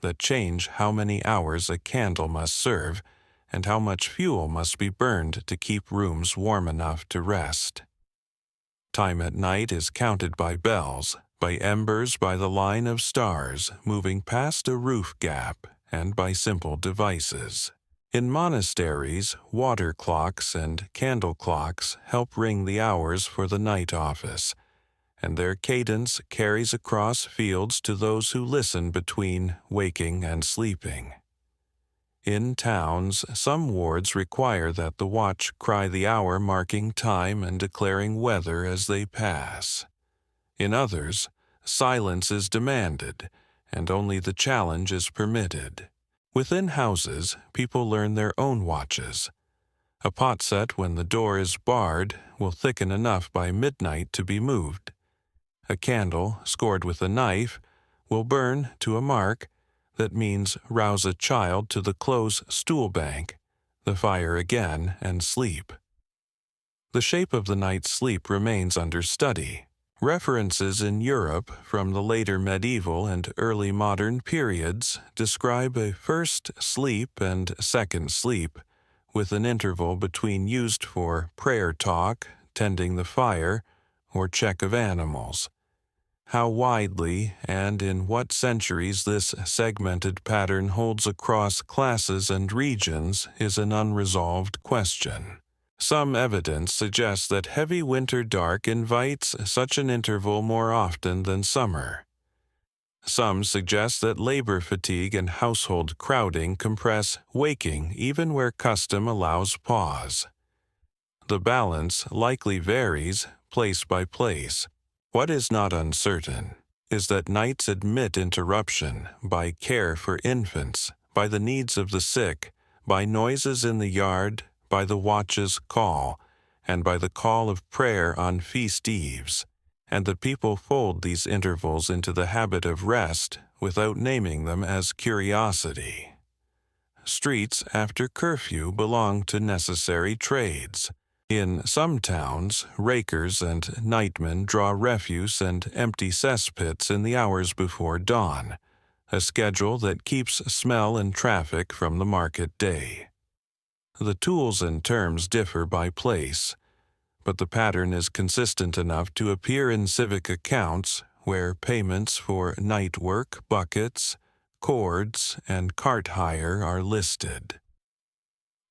S1: that change how many hours a candle must serve and how much fuel must be burned to keep rooms warm enough to rest. Time at night is counted by bells, by embers, by the line of stars moving past a roof gap, and by simple devices. In monasteries, water clocks and candle clocks help ring the hours for the night office, and their cadence carries across fields to those who listen between waking and sleeping. In towns, some wards require that the watch cry the hour, marking time and declaring weather as they pass. In others, silence is demanded, and only the challenge is permitted. Within houses, people learn their own watches. A pot set when the door is barred will thicken enough by midnight to be moved. A candle, scored with a knife, will burn to a mark that means rouse a child to the close stool bank, the fire again, and sleep. The shape of the night's sleep remains under study. References in Europe from the later medieval and early modern periods describe a first sleep and second sleep, with an interval between used for prayer talk, tending the fire, or check of animals. How widely and in what centuries this segmented pattern holds across classes and regions is an unresolved question. Some evidence suggests that heavy winter dark invites such an interval more often than summer. Some suggest that labor fatigue and household crowding compress waking even where custom allows pause. The balance likely varies place by place. What is not uncertain is that nights admit interruption by care for infants, by the needs of the sick, by noises in the yard, by the watch's call, and by the call of prayer on feast eves, and that people fold these intervals into the habit of rest without naming them as curiosity. Streets after curfew belong to necessary trades. In some towns, rakers and nightmen draw refuse and empty cesspits in the hours before dawn, a schedule that keeps smell and traffic from the market day. The tools and terms differ by place, but the pattern is consistent enough to appear in civic accounts where payments for night work, buckets, cords, and cart hire are listed.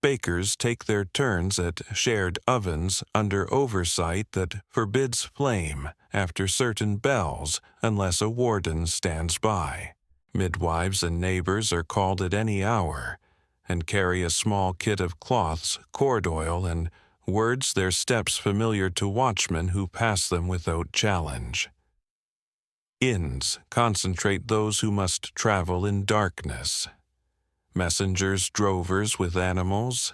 S1: Bakers take their turns at shared ovens under oversight that forbids flame after certain bells unless a warden stands by. Midwives and neighbors are called at any hour and carry a small kit of cloths, cord oil, and words their steps familiar to watchmen who pass them without challenge. Inns concentrate those who must travel in darkness. Messengers, drovers with animals,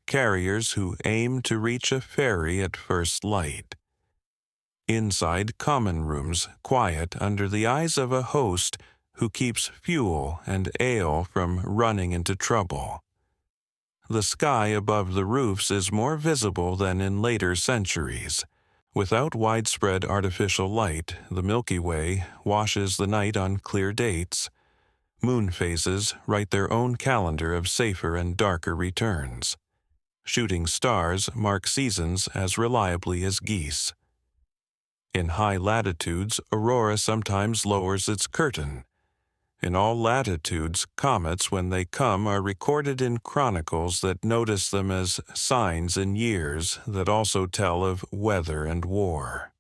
S1: carriers who aim to reach a ferry at first light. Inside common rooms, quiet under the eyes of a host who keeps fuel and ale from running into trouble. The sky above the roofs is more visible than in later centuries. Without widespread artificial light, the Milky Way washes the night on clear dates. Moon phases write their own calendar of safer and darker returns. Shooting stars mark seasons as reliably as geese. In high latitudes, aurora sometimes lowers its curtain. In all latitudes, comets, when they come, are recorded in chronicles that notice them as signs in years that also tell of weather and war.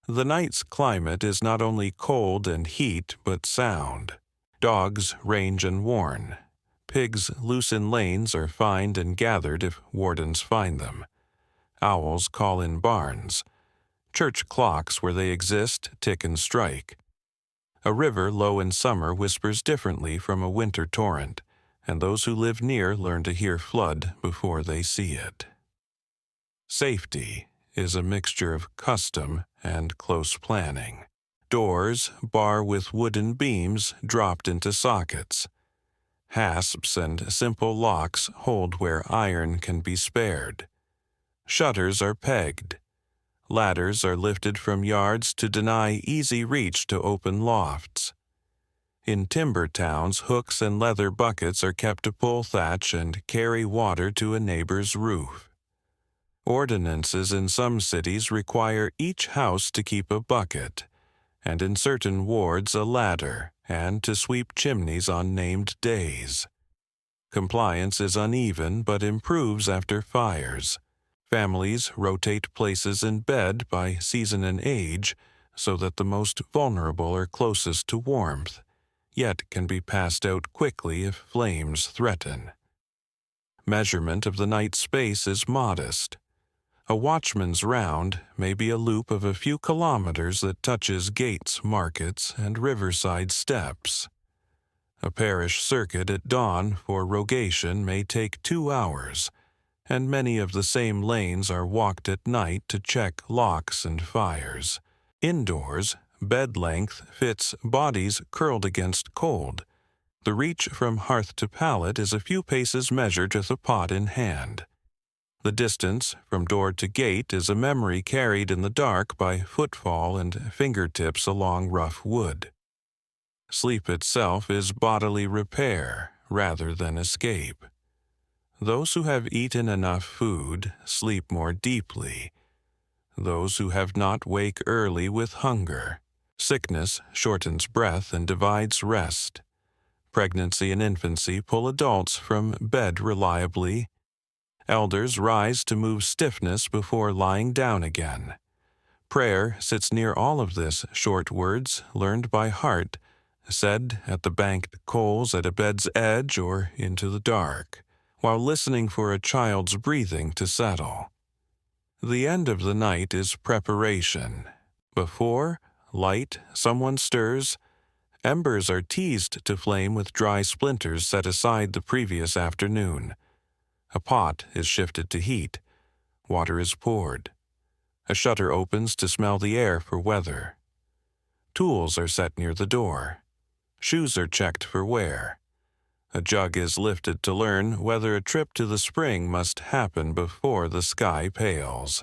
S1: The night's climate is not only cold and heat, but sound. Dogs range and warn. Pigs loose in lanes are fined and gathered if wardens find them. Owls call in barns. Church clocks, where they exist, tick and strike. A river low in summer whispers differently from a winter torrent, and those who live near learn to hear flood before they see it. Safety is a mixture of custom and close planning. Doors bar with wooden beams dropped into sockets. Hasps and simple locks hold where iron can be spared. Shutters are pegged. Ladders are lifted from yards to deny easy reach to open lofts. In timber towns, hooks and leather buckets are kept to pull thatch and carry water to a neighbor's roof. Ordinances in some cities require each house to keep a bucket, and in certain wards a ladder, and to sweep chimneys on named days. Compliance is uneven but improves after fires. Families rotate places in bed by season and age so that the most vulnerable are closest to warmth, yet can be passed out quickly if flames threaten. Measurement of the night space is modest. A watchman's round may be a loop of a few kilometers that touches gates, markets, and riverside steps. A parish circuit at dawn for rogation may take 2 hours, and many of the same lanes are walked at night to check locks and fires. Indoors, bed length fits bodies curled against cold. The reach from hearth to pallet is a few paces measured with a pot in hand. The distance from door to gate is a memory carried in the dark by footfall and fingertips along rough wood. Sleep itself is bodily repair rather than escape. Those who have eaten enough food sleep more deeply. Those who have not wake early with hunger. Sickness shortens breath and divides rest. Pregnancy and infancy pull adults from bed reliably. Elders rise to move stiffness before lying down again. Prayer sits near all of this, short words learned by heart, said at the banked coals at a bed's edge or into the dark, while listening for a child's breathing to settle. The end of the night is preparation. Before, light, someone stirs. Embers are teased to flame with dry splinters set aside the previous afternoon. A pot is shifted to heat. Water is poured. A shutter opens to smell the air for weather. Tools are set near the door. Shoes are checked for wear. A jug is lifted to learn whether a trip to the spring must happen before the sky pales.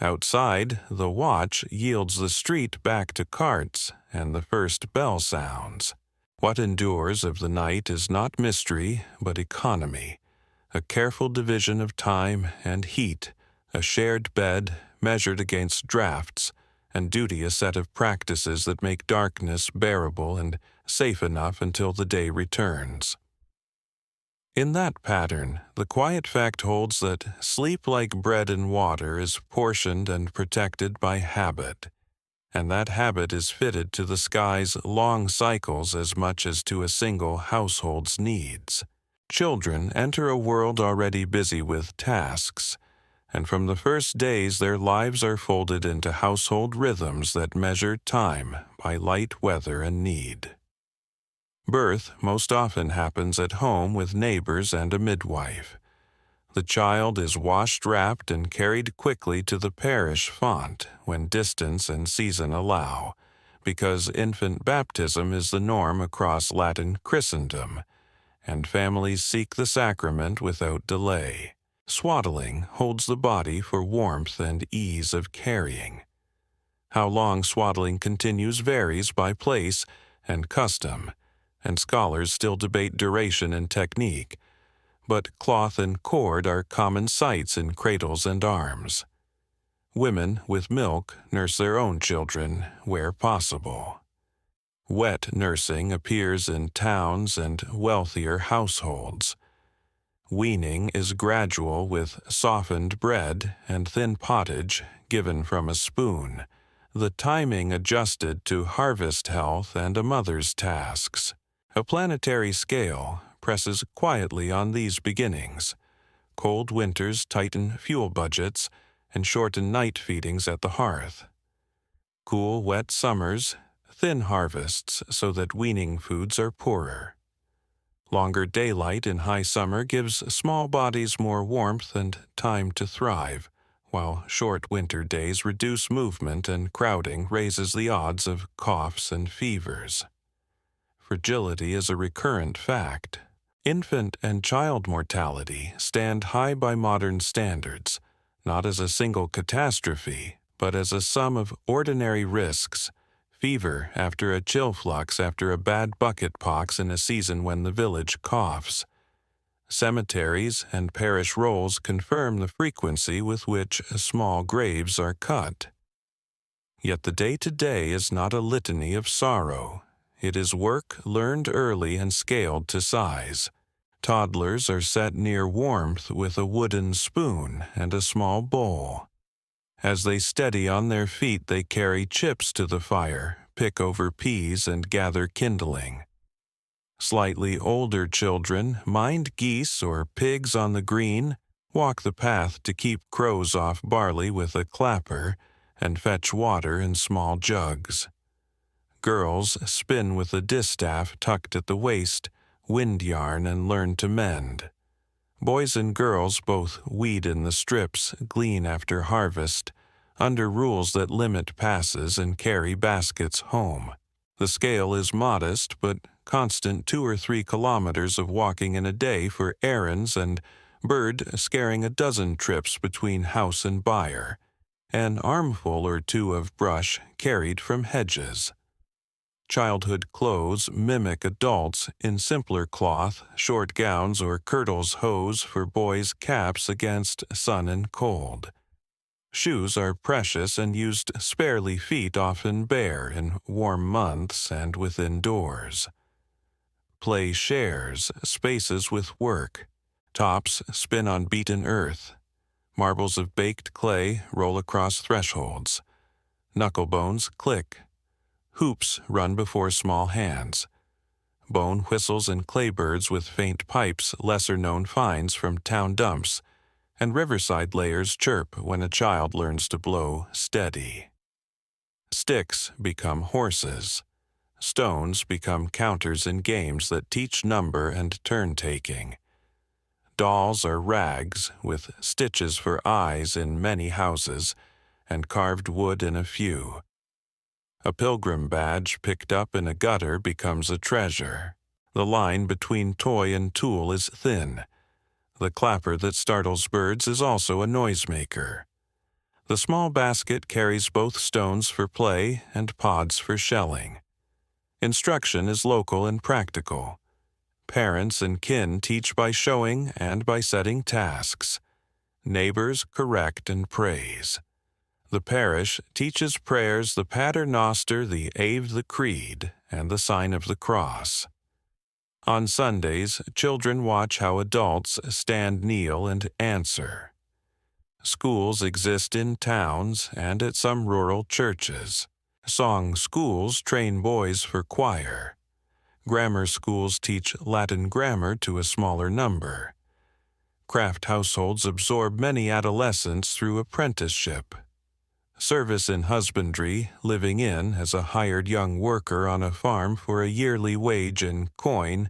S1: Outside, the watch yields the street back to carts, and the first bell sounds. What endures of the night is not mystery, but economy, a careful division of time and heat, a shared bed measured against drafts, and duty a set of practices that make darkness bearable and safe enough until the day returns. In that pattern, the quiet fact holds that sleep like bread and water is portioned and protected by habit, and that habit is fitted to the sky's long cycles as much as to a single household's needs. Children enter a world already busy with tasks, and from the first days their lives are folded into household rhythms that measure time by light, weather, and need. Birth most often happens at home with neighbors and a midwife. The child is washed-wrapped and carried quickly to the parish font when distance and season allow, because infant baptism is the norm across Latin Christendom, and families seek the sacrament without delay. Swaddling holds the body for warmth and ease of carrying. How long swaddling continues varies by place and custom, and scholars still debate duration and technique, but cloth and cord are common sights in cradles and arms. Women with milk nurse their own children where possible. Wet nursing appears in towns and wealthier households. Weaning is gradual with softened bread and thin pottage given from a spoon, the timing adjusted to harvest health and a mother's tasks. A planetary scale presses quietly on these beginnings. Cold winters tighten fuel budgets and shorten night feedings at the hearth. Cool, wet summers thin harvests so that weaning foods are poorer. Longer daylight in high summer gives small bodies more warmth and time to thrive, while short winter days reduce movement and crowding raises the odds of coughs and fevers. Fragility is a recurrent fact. Infant and child mortality stand high by modern standards, not as a single catastrophe, but as a sum of ordinary risks. Fever after a chill flux after a bad bucket pox in a season when the village coughs. Cemeteries and parish rolls confirm the frequency with which small graves are cut. Yet the day-to-day is not a litany of sorrow. It is work learned early and scaled to size. Toddlers are set near warmth with a wooden spoon and a small bowl. As they steady on their feet, they carry chips to the fire, pick over peas, and gather kindling. Slightly older children mind geese or pigs on the green, walk the path to keep crows off barley with a clapper, and fetch water in small jugs. Girls spin with a distaff tucked at the waist, wind yarn, and learn to mend. Boys and girls both weed in the strips, glean after harvest, under rules that limit passes and carry baskets home. The scale is modest, but constant 2 or 3 kilometers of walking in a day for errands and bird scaring a dozen trips between house and byre, an armful or 2 of brush carried from hedges. Childhood clothes mimic adults in simpler cloth, short gowns or kirtles hose for boys' caps against sun and cold. Shoes are precious and used sparely, feet often bare in warm months and within doors. Play shares spaces with work. Tops spin on beaten earth. Marbles of baked clay roll across thresholds. Knucklebones click. Hoops run before small hands. Bone whistles and claybirds with faint pipes lesser-known finds from town dumps, and riverside layers chirp when a child learns to blow steady. Sticks become horses. Stones become counters in games that teach number and turn-taking. Dolls are rags with stitches for eyes in many houses and carved wood in a few. A pilgrim badge picked up in a gutter becomes a treasure. The line between toy and tool is thin. The clapper that startles birds is also a noisemaker. The small basket carries both stones for play and pods for shelling. Instruction is local and practical. Parents and kin teach by showing and by setting tasks. Neighbors correct and praise. The parish teaches prayers the Pater Noster, the Ave, the Creed, and the sign of the cross. On Sundays, children watch how adults stand, kneel, and answer. Schools exist in towns and at some rural churches. Song schools train boys for choir. Grammar schools teach Latin grammar to a smaller number. Craft households absorb many adolescents through apprenticeship. Service in husbandry, living in as a hired young worker on a farm for a yearly wage in coin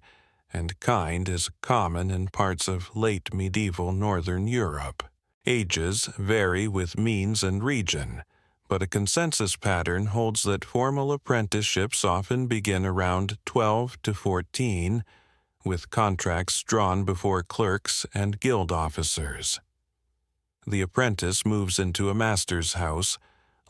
S1: and kind, is common in parts of late medieval northern Europe. Ages vary with means and region, but a consensus pattern holds that formal apprenticeships often begin around 12 to 14, with contracts drawn before clerks and guild officers. The apprentice moves into a master's house,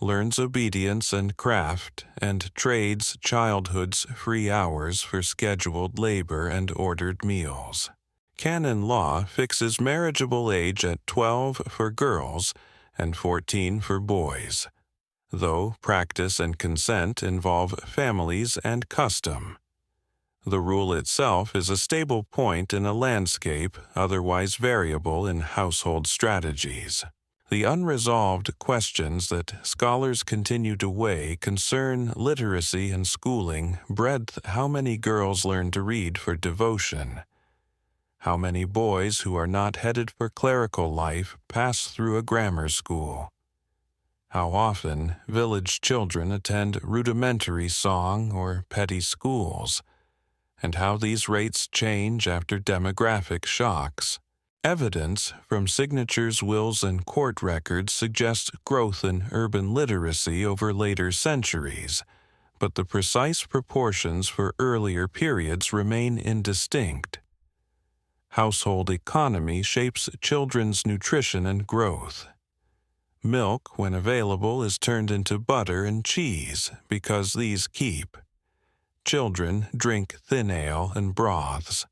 S1: learns obedience and craft, and trades childhood's free hours for scheduled labor and ordered meals. Canon law fixes marriageable age at 12 for girls and 14 for boys, though practice and consent involve families and custom. The rule itself is a stable point in a landscape otherwise variable in household strategies. The unresolved questions that scholars continue to weigh concern literacy and schooling, breadth, how many girls learn to read for devotion, how many boys who are not headed for clerical life pass through a grammar school, how often village children attend rudimentary song or petty schools, and how these rates change after demographic shocks. Evidence from signatures, wills, and court records suggests growth in urban literacy over later centuries, but the precise proportions for earlier periods remain indistinct. Household economy shapes children's nutrition and growth. Milk, when available, is turned into butter and cheese because these keep. Children drink thin ale and broths.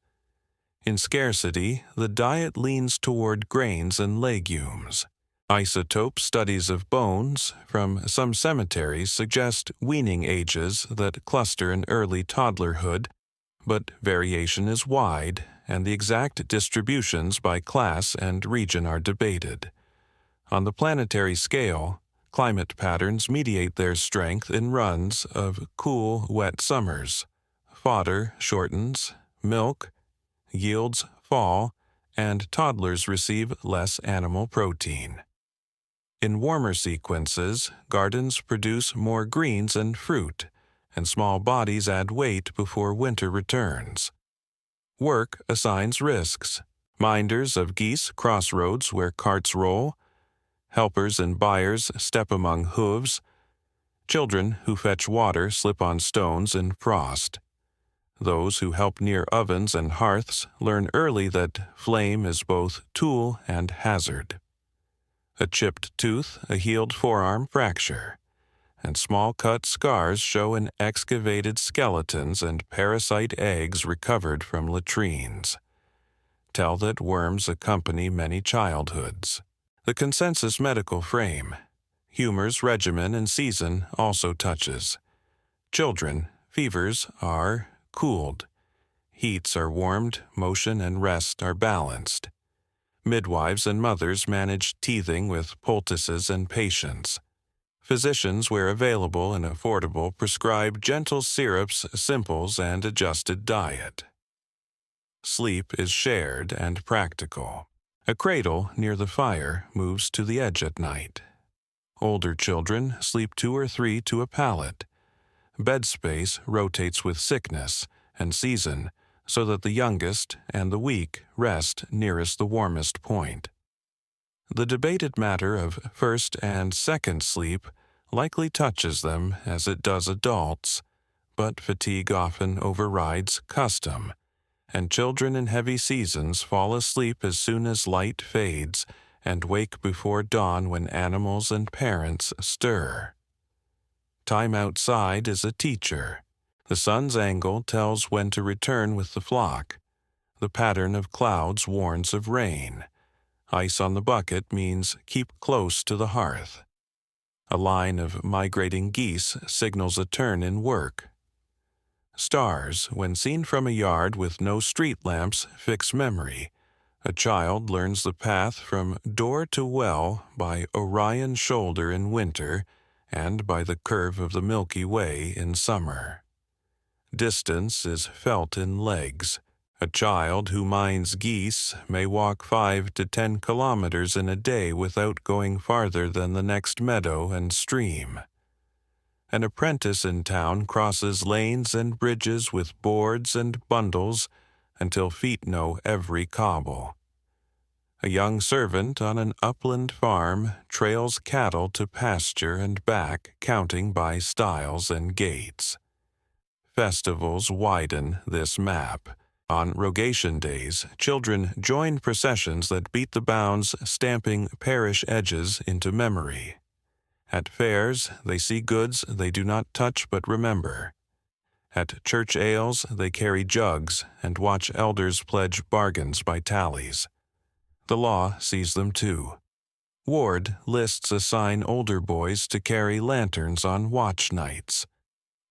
S1: In scarcity, the diet leans toward grains and legumes. Isotope studies of bones from some cemeteries suggest weaning ages that cluster in early toddlerhood, but variation is wide, and the exact distributions by class and region are debated. On the planetary scale, climate patterns mediate their strength in runs of cool, wet summers. Fodder shortens, milk yields fall, and toddlers receive less animal protein. In warmer sequences, gardens produce more greens and fruit, and small bodies add weight before winter returns. Work assigns risks. Minders of geese cross roads where carts roll. Helpers and buyers step among hooves. Children who fetch water slip on stones in frost. Those who help near ovens and hearths learn early that flame is both tool and hazard. A chipped tooth, a healed forearm fracture, and small-cut scars show in excavated skeletons and parasite eggs recovered from latrines. Tell that worms accompany many childhoods. The consensus medical frame, humor's regimen and season also touches. Children, fevers are cooled. Heats are warmed, motion and rest are balanced. Midwives and mothers manage teething with poultices and patience. Physicians, where available and affordable, prescribe gentle syrups, simples, and adjusted diet. Sleep is shared and practical. A cradle near the fire moves to the edge at night. Older children sleep 2 or 3 to a pallet. Bed space rotates with sickness and season so that the youngest and the weak rest nearest the warmest point. The debated matter of first and second sleep likely touches them as it does adults, but fatigue often overrides custom, and children in heavy seasons fall asleep as soon as light fades and wake before dawn when animals and parents stir. Time outside is a teacher. The sun's angle tells when to return with the flock. The pattern of clouds warns of rain. Ice on the bucket means keep close to the hearth. A line of migrating geese signals a turn in work. Stars, when seen from a yard with no street lamps, fix memory. A child learns the path from door to well by Orion's shoulder in winter and by the curve of the Milky Way in summer. Distance is felt in legs. A child who minds geese may walk 5 to 10 kilometers in a day without going farther than the next meadow and stream. An apprentice in town crosses lanes and bridges with boards and bundles until feet know every cobble. A young servant on an upland farm trails cattle to pasture and back, counting by stiles and gates. Festivals widen this map. On rogation days, children join processions that beat the bounds, stamping parish edges into memory. At fairs, they see goods they do not touch but remember. At church ales, they carry jugs and watch elders pledge bargains by tallies. The law sees them too. Ward lists assign older boys to carry lanterns on watch nights.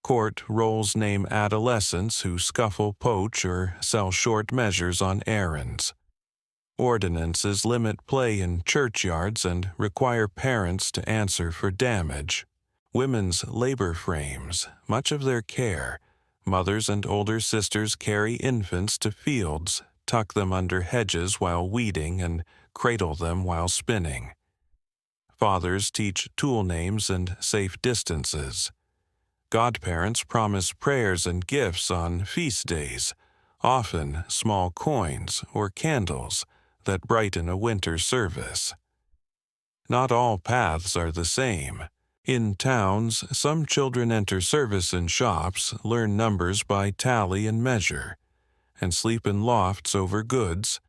S1: Court rolls name adolescents who scuffle, poach, or sell short measures on errands. Ordinances limit play in churchyards and require parents to answer for damage. Women's labor frames much of their care. Mothers and older sisters carry infants to fields, tuck them under hedges while weeding, and cradle them while spinning. Fathers teach tool names and safe distances. Godparents promise prayers and gifts on feast days, often small coins or candles that brighten a winter service. Not all paths are the same. In towns, some children enter service in shops, learn numbers by tally and measure, and sleep in lofts over goods.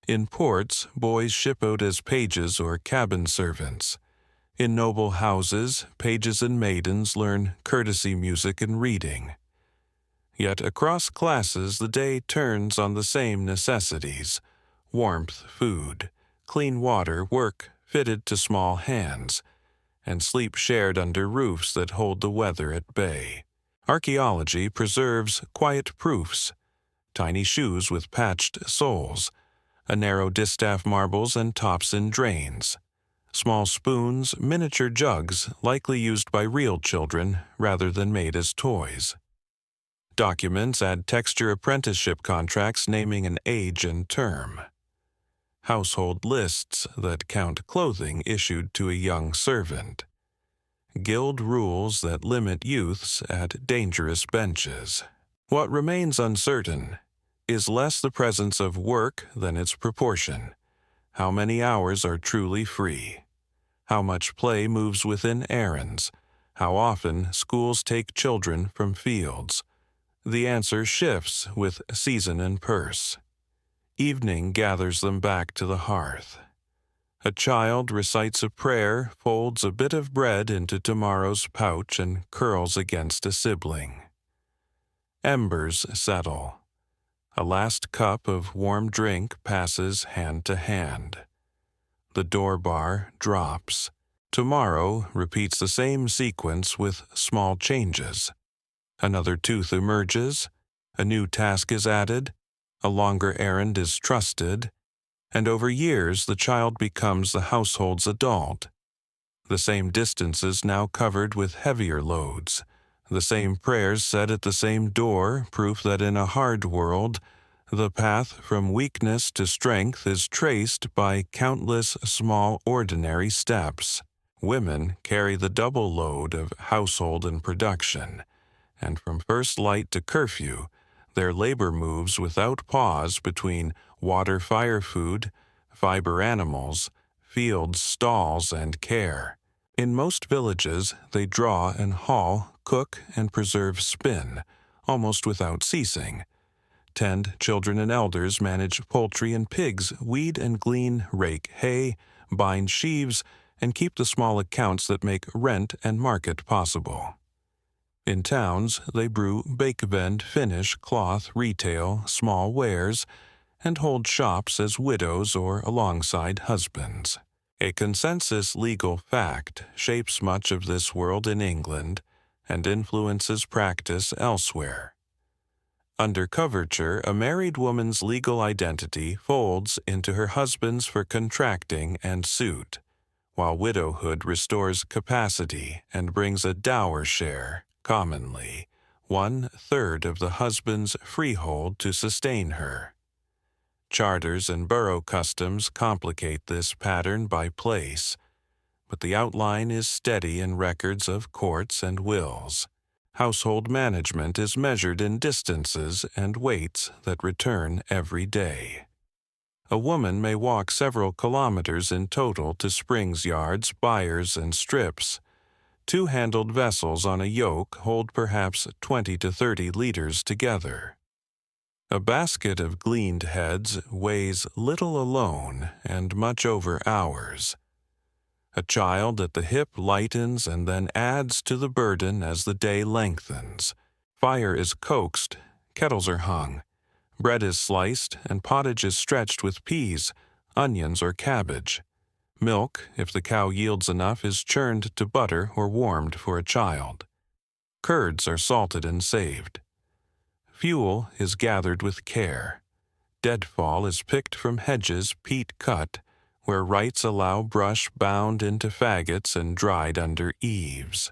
S1: In ports, boys ship out as pages or cabin servants. In noble houses, pages and maidens learn courtesy music and reading. Yet across classes the day turns on the same necessities: warmth, food, clean water, work fitted to small hands, and sleep shared under roofs that hold the weather at bay. Archaeology preserves quiet proofs: tiny shoes with patched soles, a narrow distaff marbles and tops in drains. Small spoons, miniature jugs, likely used by real children rather than made as toys. Documents add texture apprenticeship contracts naming an age and term. Household lists that count clothing issued to a young servant. Guild rules that limit youths at dangerous benches. What remains uncertain is less the presence of work than its proportion. How many hours are truly free? How much play moves within errands? How often schools take children from fields? The answer shifts with season and purse. Evening gathers them back to the hearth. A child recites a prayer, folds a bit of bread into tomorrow's pouch, and curls against a sibling. Embers settle. A last cup of warm drink passes hand to hand. The door bar drops. Tomorrow repeats the same sequence with small changes. Another tooth emerges, a new task is added, a longer errand is trusted, and over years the child becomes the household's adult. The same distances now covered with heavier loads, the same prayers said at the same door, proof that in a hard world, the path from weakness to strength is traced by countless small ordinary steps. Women carry the double load of household and production, and from first light to curfew, their labor moves without pause between water-fire food, fiber animals, fields, stalls, and care. In most villages, they draw and haul, cook, and preserve spin, almost without ceasing. Tend children and elders, manage poultry and pigs, weed and glean, rake hay, bind sheaves, and keep the small accounts that make rent and market possible. In towns, they brew, bake-vend, finish, cloth, retail, small wares, and hold shops as widows or alongside husbands. A consensus legal fact shapes much of this world in England and influences practice elsewhere. Under coverture, a married woman's legal identity folds into her husband's for contracting and suit, while widowhood restores capacity and brings a dower share, commonly 1/3 of the husband's freehold to sustain her. Charters and borough customs complicate this pattern by place, but the outline is steady in records of courts and wills. Household management is measured in distances and weights that return every day. A woman may walk several kilometers in total to Springs yards, byres, and strips. Two-handled vessels on a yoke hold perhaps 20 to 30 liters together. A basket of gleaned heads weighs little alone and much over hours. A child at the hip lightens and then adds to the burden as the day lengthens. Fire is coaxed, kettles are hung, bread is sliced, and pottage is stretched with peas, onions, or cabbage. Milk, if the cow yields enough, is churned to butter or warmed for a child. Curds are salted and saved. Fuel is gathered with care. Deadfall is picked from hedges peat cut, where rights allow brush bound into faggots and dried under eaves.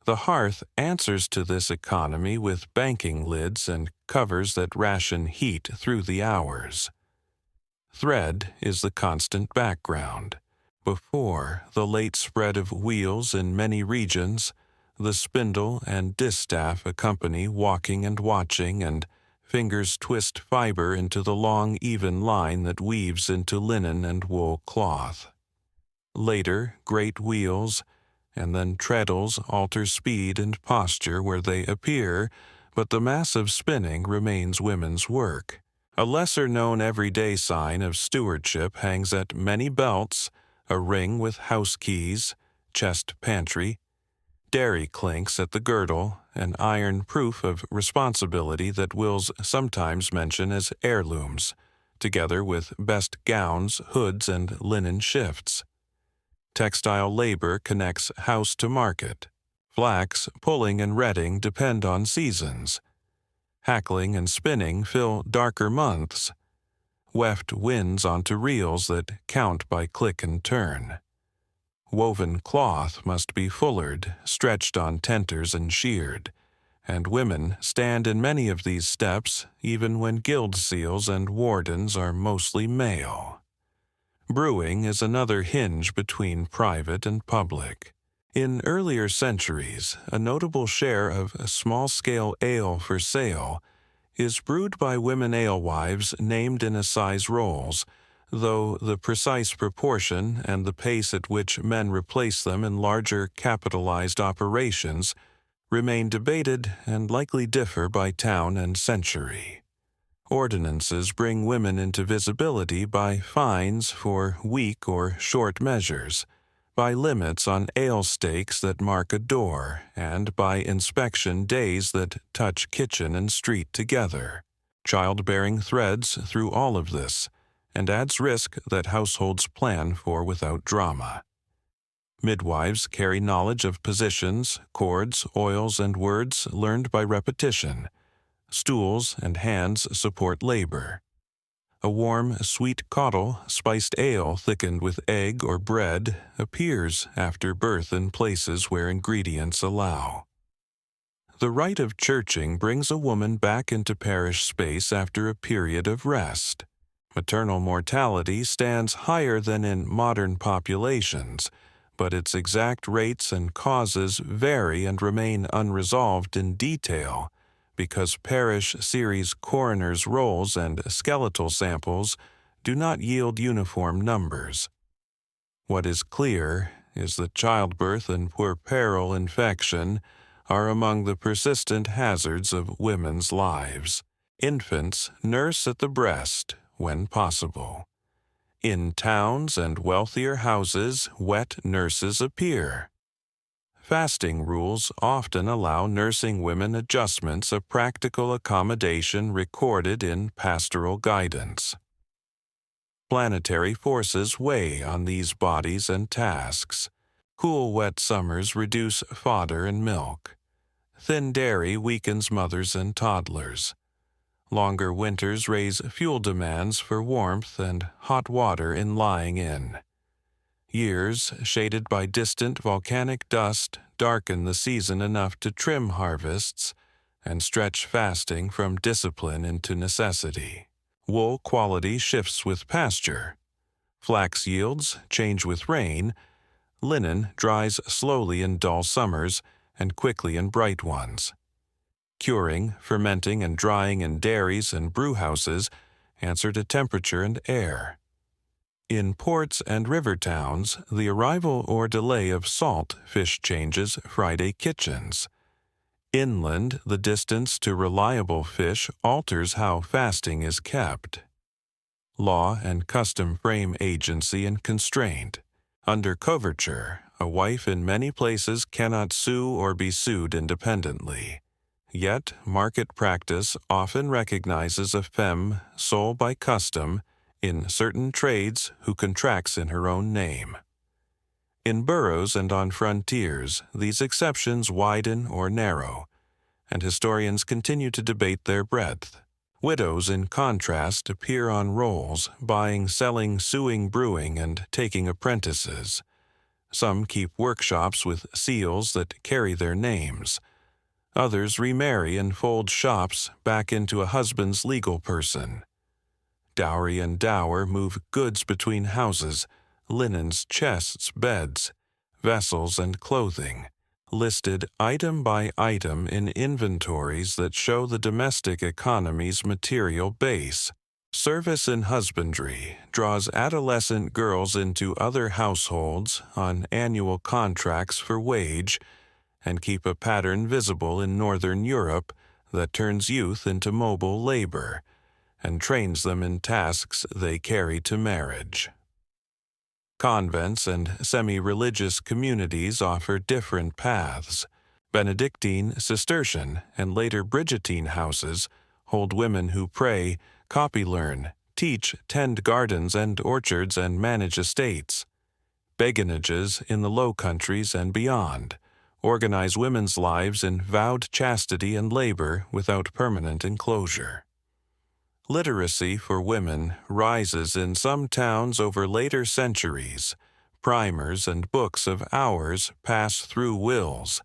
S1: The hearth answers to this economy with banking lids and covers that ration heat through the hours. Thread is the constant background. Before the late spread of wheels in many regions, the spindle and distaff accompany walking and watching, and fingers twist fiber into the long, even line that weaves into linen and wool cloth. Later, great wheels, and then treadles alter speed and posture where they appear, but the massive spinning remains women's work. A lesser-known everyday sign of stewardship hangs at many belts, a ring with house keys, chest pantry, dairy clinks at the girdle, an iron proof of responsibility that wills sometimes mention as heirlooms, together with best gowns, hoods, and linen shifts. Textile labor connects house to market. Flax, pulling, and retting depend on seasons. Hackling and spinning fill darker months. Weft winds onto reels that count by click and turn. Woven cloth must be fullered, stretched on tenters and sheared, and women stand in many of these steps even when guild seals and wardens are mostly male. Brewing is another hinge between private and public. In earlier centuries, a notable share of small-scale ale for sale is brewed by women alewives named in assize rolls, though the precise proportion and the pace at which men replace them in larger capitalized operations remain debated and likely differ by town and century. Ordinances bring women into visibility by fines for weak or short measures, by limits on ale stakes that mark a door, and by inspection days that touch kitchen and street together. Childbearing threads through all of this, and adds risk that households plan for without drama. Midwives carry knowledge of positions, chords, oils, and words learned by repetition. Stools and hands support labor. A warm, sweet caudle, spiced ale thickened with egg or bread, appears after birth in places where ingredients allow. The rite of churching brings a woman back into parish space after a period of rest. Maternal mortality stands higher than in modern populations, but its exact rates and causes vary and remain unresolved in detail because parish series coroner's rolls and skeletal samples do not yield uniform numbers. What is clear is that childbirth and puerperal infection are among the persistent hazards of women's lives. Infants nurse at the breast when possible. In towns and wealthier houses, wet nurses appear. Fasting rules often allow nursing women adjustments of practical accommodation recorded in pastoral guidance. Planetary forces weigh on these bodies and tasks. Cool, wet summers reduce fodder and milk. Thin dairy weakens mothers and toddlers. Longer winters raise fuel demands for warmth and hot water in lying in. Years shaded by distant volcanic dust darken the season enough to trim harvests and stretch fasting from discipline into necessity. Wool quality shifts with pasture. Flax yields change with rain. Linen dries slowly in dull summers and quickly in bright ones. Curing, fermenting, and drying in dairies and brewhouses answer to temperature and air. In ports and river towns, the arrival or delay of salt fish changes Friday kitchens. Inland, the distance to reliable fish alters how fasting is kept. Law and custom frame agency and constraint. Under coverture, a wife in many places cannot sue or be sued independently. Yet, market practice often recognizes a femme sole by custom in certain trades who contracts in her own name. In boroughs and on frontiers, these exceptions widen or narrow, and historians continue to debate their breadth. Widows, in contrast, appear on rolls, buying, selling, sewing, brewing, and taking apprentices. Some keep workshops with seals that carry their names. Others remarry and fold shops back into a husband's legal person. Dowry and dower move goods between houses, linens, chests, beds, vessels, and clothing, listed item by item in inventories that show the domestic economy's material base. Service in husbandry draws adolescent girls into other households on annual contracts for wage and keep a pattern visible in Northern Europe that turns youth into mobile labor and trains them in tasks they carry to marriage. Convents and semi-religious communities offer different paths. Benedictine, Cistercian, and later Brigittine houses hold women who pray, copy learn, teach, tend gardens and orchards, and manage estates. Beguinages in the Low Countries and beyond organize women's lives in vowed chastity and labor without permanent enclosure. Literacy for women rises in some towns over later centuries. Primers and books of hours pass through wills,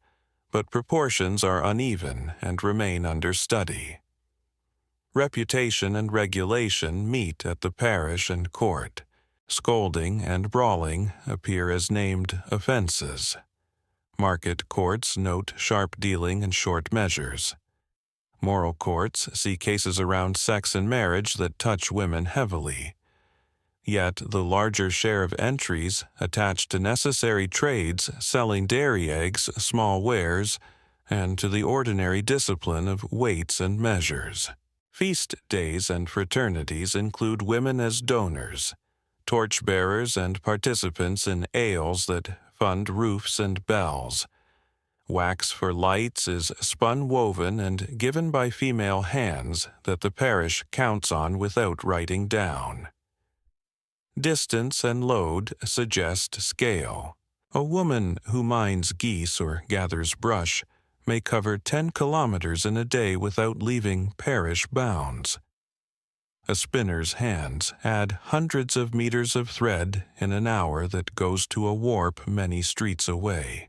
S1: but proportions are uneven and remain under study. Reputation and regulation meet at the parish and court. Scolding and brawling appear as named offenses. Market courts note sharp dealing and short measures. Moral courts see cases around sex and marriage that touch women heavily. Yet the larger share of entries attach to necessary trades selling dairy eggs, small wares, and to the ordinary discipline of weights and measures. Feast days and fraternities include women as donors, torch-bearers and participants in ales that fund roofs and bells. Wax for lights is spun, woven, and given by female hands that the parish counts on without writing down. Distance and load suggest scale. A woman who minds geese or gathers brush may cover 10 kilometers in a day without leaving parish bounds. A spinner's hands add hundreds of meters of thread in an hour that goes to a warp many streets away.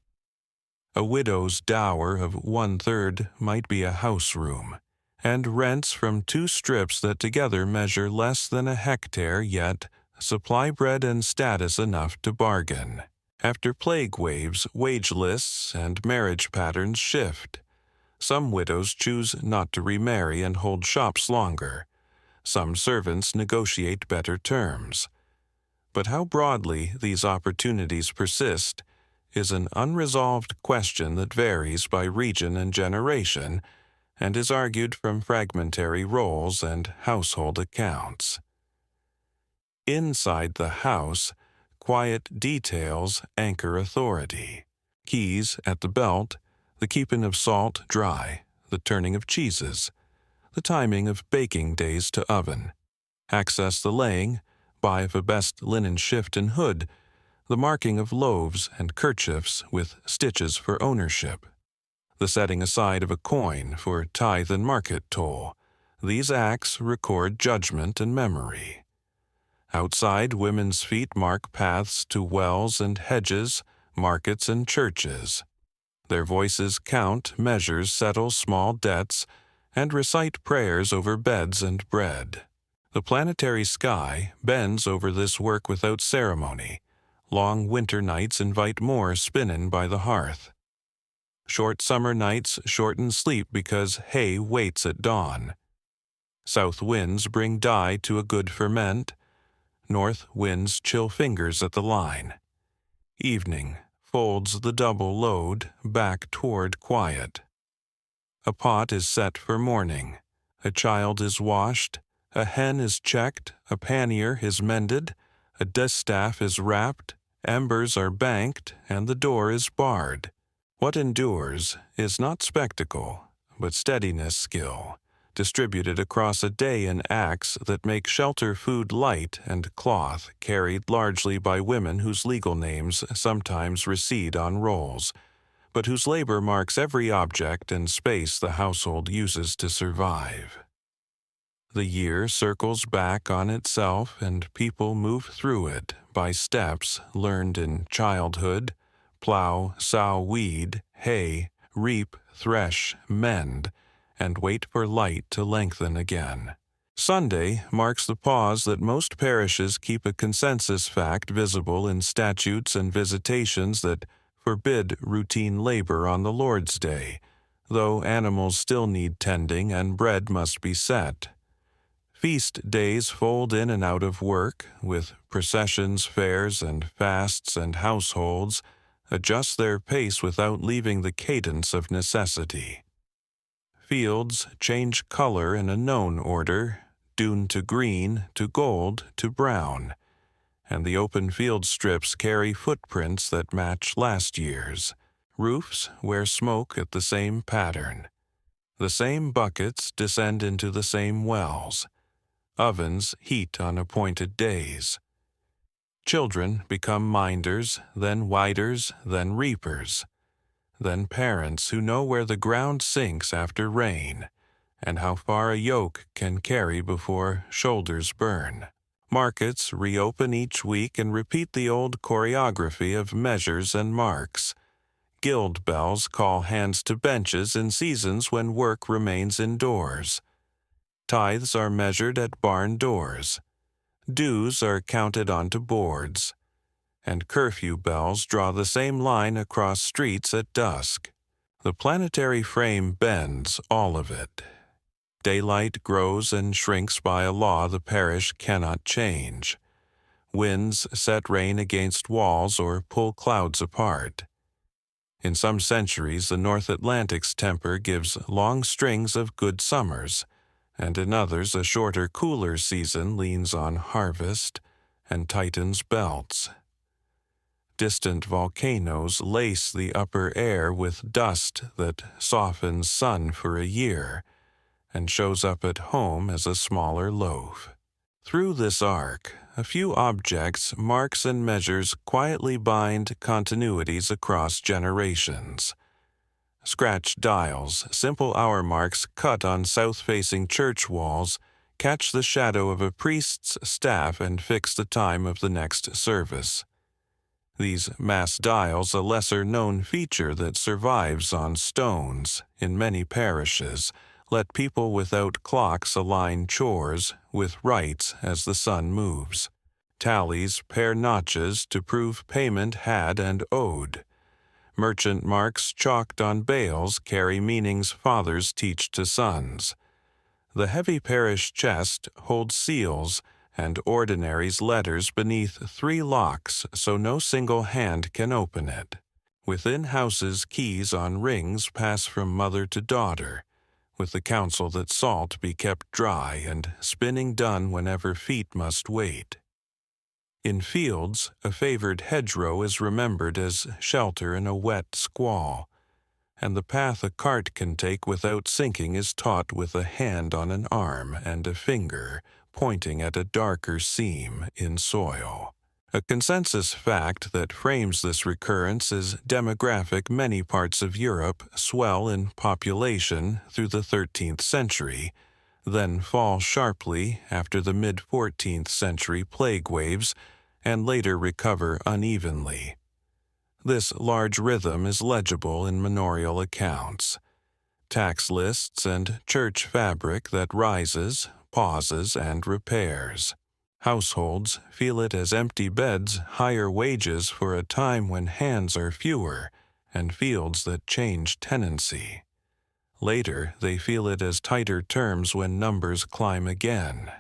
S1: A widow's dower of 1/3 might be a house room, and rents from 2 strips that together measure less than a hectare yet supply bread and status enough to bargain. After plague waves, wage lists and marriage patterns shift. Some widows choose not to remarry and hold shops longer. Some servants negotiate better terms. But how broadly these opportunities persist is an unresolved question that varies by region and generation, and is argued from fragmentary roles and household accounts. Inside the house, quiet details anchor authority. Keys at the belt, the keeping of salt dry, the turning of cheeses, the timing of baking days to oven, access the laying, buy of a best linen shift and hood, the marking of loaves and kerchiefs with stitches for ownership, the setting aside of a coin for tithe and market toll. These acts record judgment and memory. Outside, women's feet mark paths to wells and hedges, markets and churches. Their voices count measures, settle small debts, and recite prayers over beds and bread. The planetary sky bends over this work without ceremony. Long winter nights invite more spinnin' by the hearth. Short summer nights shorten sleep because hay waits at dawn. South winds bring dye to a good ferment. North winds chill fingers at the line. Evening folds the double load back toward quiet. A pot is set for morning. A child is washed. A hen is checked. A pannier is mended. A distaff is wrapped. Embers are banked, and the door is barred. What endures is not spectacle, but steadiness skill, distributed across a day in acts that make shelter food light and cloth carried largely by women whose legal names sometimes recede on rolls, but whose labor marks every object and space the household uses to survive. The year circles back on itself, and people move through it by steps learned in childhood: plow, sow, weed, hay, reap, thresh, mend, and wait for light to lengthen again. Sunday marks the pause that most parishes keep a consensus fact visible in statutes and visitations that forbid routine labor on the Lord's Day, though animals still need tending and bread must be set. Feast days fold in and out of work, with processions, fairs, and fasts and households, adjust their pace without leaving the cadence of necessity. Fields change color in a known order, dune to green, to gold, to brown, and the open field strips carry footprints that match last year's. Roofs wear smoke at the same pattern. The same buckets descend into the same wells. Ovens heat on appointed days. Children become minders, then widers, then reapers, then parents who know where the ground sinks after rain, and how far a yoke can carry before shoulders burn. Markets reopen each week and repeat the old choreography of measures and marks. Guild bells call hands to benches in seasons when work remains indoors. Tithes are measured at barn doors. Dues are counted onto boards. And curfew bells draw the same line across streets at dusk. The planetary frame bends all of it. Daylight grows and shrinks by a law the parish cannot change. Winds set rain against walls or pull clouds apart. In some centuries, the North Atlantic's temper gives long strings of good summers, and in others a shorter, cooler season leans on harvest and tightens belts. Distant volcanoes lace the upper air with dust that softens sun for a year and shows up at home as a smaller loaf. Through this arc, a few objects, marks, and measures quietly bind continuities across generations. Scratched dials, simple hour marks cut on south-facing church walls, catch the shadow of a priest's staff and fix the time of the next service. These mass dials, a lesser-known feature that survives on stones in many parishes, let people without clocks align chores with rites as the sun moves. Tallies pair notches to prove payment had and owed. Merchant marks chalked on bales carry meanings fathers teach to sons. The heavy parish chest holds seals and ordinaries' letters beneath 3 locks so no single hand can open it. Within houses, keys on rings pass from mother to daughter, with the counsel that salt be kept dry and spinning done whenever feet must wait. In fields, a favored hedgerow is remembered as shelter in a wet squall, and the path a cart can take without sinking is taught with a hand on an arm and a finger pointing at a darker seam in soil. A consensus fact that frames this recurrence is demographic. Many parts of Europe swell in population through the 13th century, then fall sharply after the mid-14th century plague waves, and later recover unevenly. This large rhythm is legible in manorial accounts, tax lists, and church fabric that rises, pauses, and repairs. Households feel it as empty beds, higher wages for a time when hands are fewer, and fields that change tenancy. Later, they feel it as tighter terms when numbers climb again.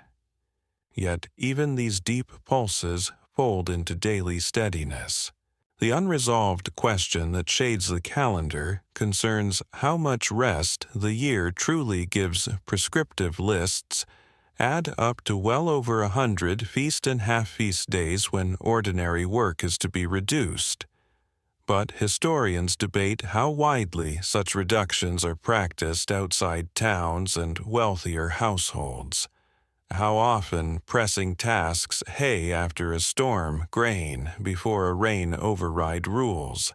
S1: Yet even these deep pulses fold into daily steadiness. The unresolved question that shades the calendar concerns how much rest the year truly gives. Prescriptive lists add up to well over 100 feast and half-feast days when ordinary work is to be reduced. But historians debate how widely such reductions are practiced outside towns and wealthier households. How often pressing tasks hay after a storm, grain before a rain override rules,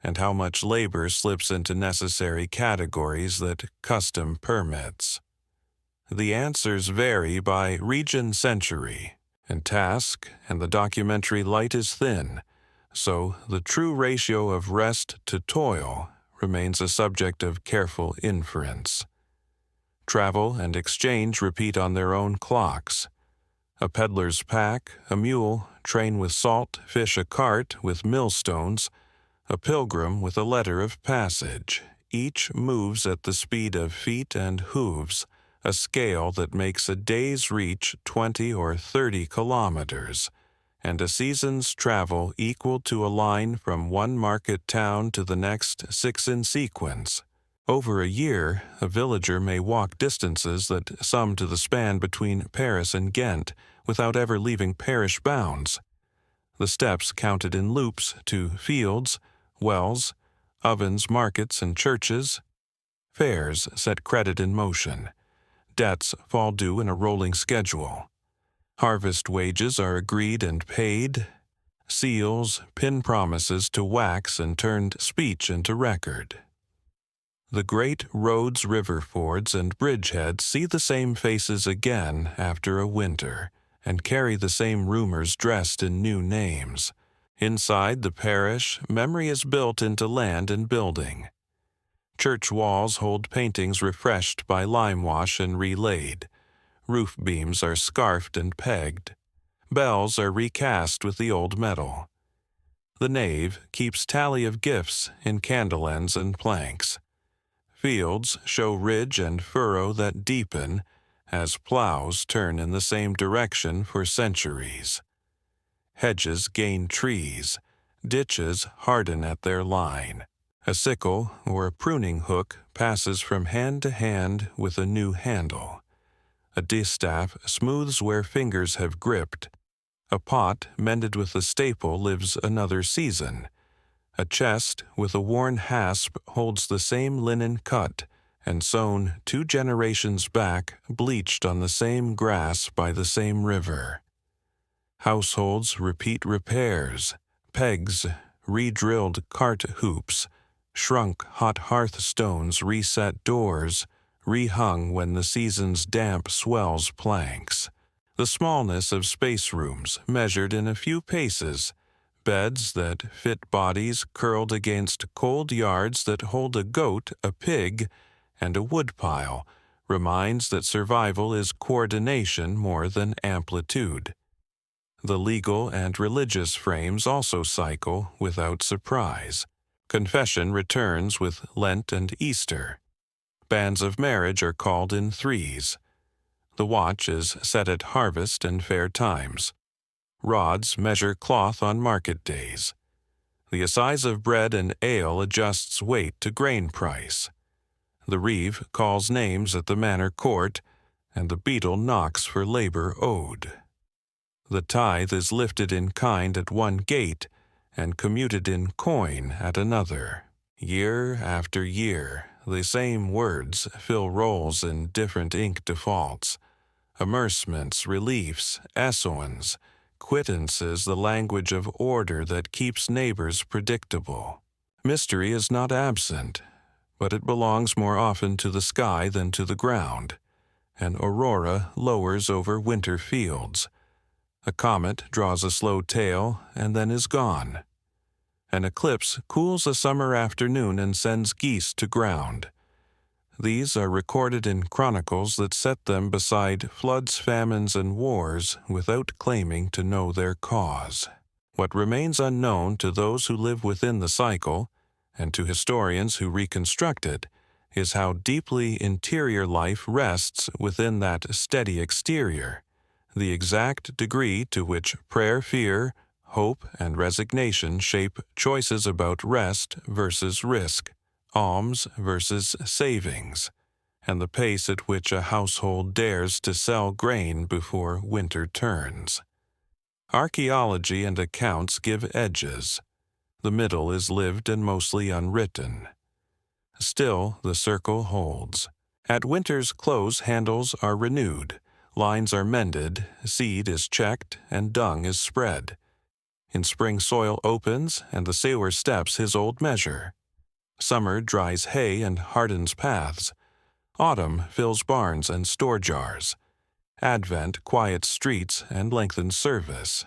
S1: and how much labor slips into necessary categories that custom permits. The answers vary by region, century, and task, and the documentary light is thin, so the true ratio of rest to toil remains a subject of careful inference. Travel and exchange repeat on their own clocks. A peddler's pack, a mule, train with salt, fish a cart with millstones, a pilgrim with a letter of passage. Each moves at the speed of feet and hooves, a scale that makes a day's reach 20 or 30 kilometers, and a season's travel equal to a line from one market town to the next 6 in sequence. Over a year, a villager may walk distances that sum to the span between Paris and Ghent without ever leaving parish bounds. The steps counted in loops to fields, wells, ovens, markets, and churches. Fairs set credit in motion. Debts fall due in a rolling schedule. Harvest wages are agreed and paid. Seals pin promises to wax and turned speech into record. The great roads, river fords, and bridgeheads see the same faces again after a winter, and carry the same rumors dressed in new names. Inside the parish, memory is built into land and building. Church walls hold paintings refreshed by lime wash and relaid. Roof beams are scarfed and pegged. Bells are recast with the old metal. The nave keeps tally of gifts in candle ends and planks. Fields show ridge and furrow that deepen as plows turn in the same direction for centuries. Hedges gain trees, ditches harden at their line. A sickle or a pruning hook passes from hand to hand with a new handle. A distaff smooths where fingers have gripped. A pot mended with a staple lives another season. A chest with a worn hasp holds the same linen cut, and sewn 2 generations back, bleached on the same grass by the same river. Households repeat repairs, pegs, re-drilled cart hoops, shrunk hot hearthstones reset doors, rehung when the season's damp swells planks. The smallness of space rooms measured in a few paces, beds that fit bodies curled against cold yards that hold a goat, a pig, and a woodpile, reminds that survival is coordination more than amplitude. The legal and religious frames also cycle without surprise. Confession returns with Lent and Easter. Banns of marriage are called in threes. The watch is set at harvest and fair times. Rods measure cloth on market days. The assize of bread and ale adjusts weight to grain price. The reeve calls names at the manor court, and the beadle knocks for labor owed. The tithe is lifted in kind at one gate and commuted in coin at another. Year after year, the same words fill rolls in different ink defaults. Amercements, reliefs, essoins, quittances, the language of order that keeps neighbors predictable. Mystery is not absent, but it belongs more often to the sky than to the ground. An aurora lowers over winter fields. A comet draws a slow tail and then is gone. An eclipse cools a summer afternoon and sends geese to ground. These are recorded in chronicles that set them beside floods, famines, and wars without claiming to know their cause. What remains unknown to those who live within the cycle, and to historians who reconstruct it, is how deeply interior life rests within that steady exterior, the exact degree to which prayer, fear, hope, and resignation shape choices about rest versus risk, alms versus savings, and the pace at which a household dares to sell grain before winter turns. Archaeology and accounts give edges. The middle is lived and mostly unwritten. Still, the circle holds. At winter's close, handles are renewed, lines are mended, seed is checked, and dung is spread. In spring, soil opens, and the sailor steps his old measure. Summer dries hay and hardens paths. Autumn fills barns and store jars. Advent quiets streets and lengthens service.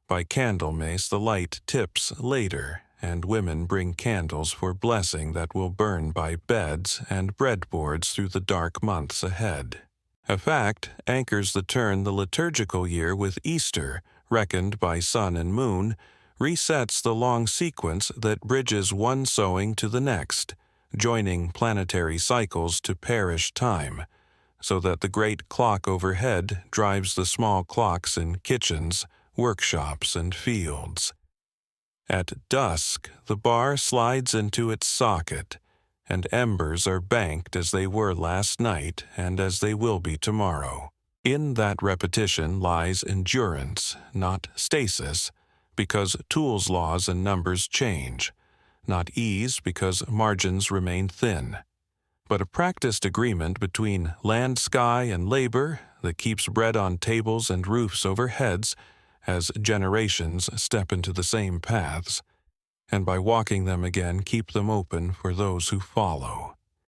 S1: By Candlemas the light tips later, and women bring candles for blessing that will burn by beds and breadboards through the dark months ahead. A fact anchors the turn the liturgical year with Easter, reckoned by sun and moon, resets the long sequence that bridges one sowing to the next, joining planetary cycles to parish time, so that the great clock overhead drives the small clocks in kitchens, workshops, and fields. At dusk, the bar slides into its socket, and embers are banked as they were last night and as they will be tomorrow. In that repetition lies endurance, not stasis, because tools, laws, and numbers change, not ease because margins remain thin, but a practiced agreement between land, sky, and labor that keeps bread on tables and roofs over heads as generations step into the same paths, and by walking them again keep them open for those who follow.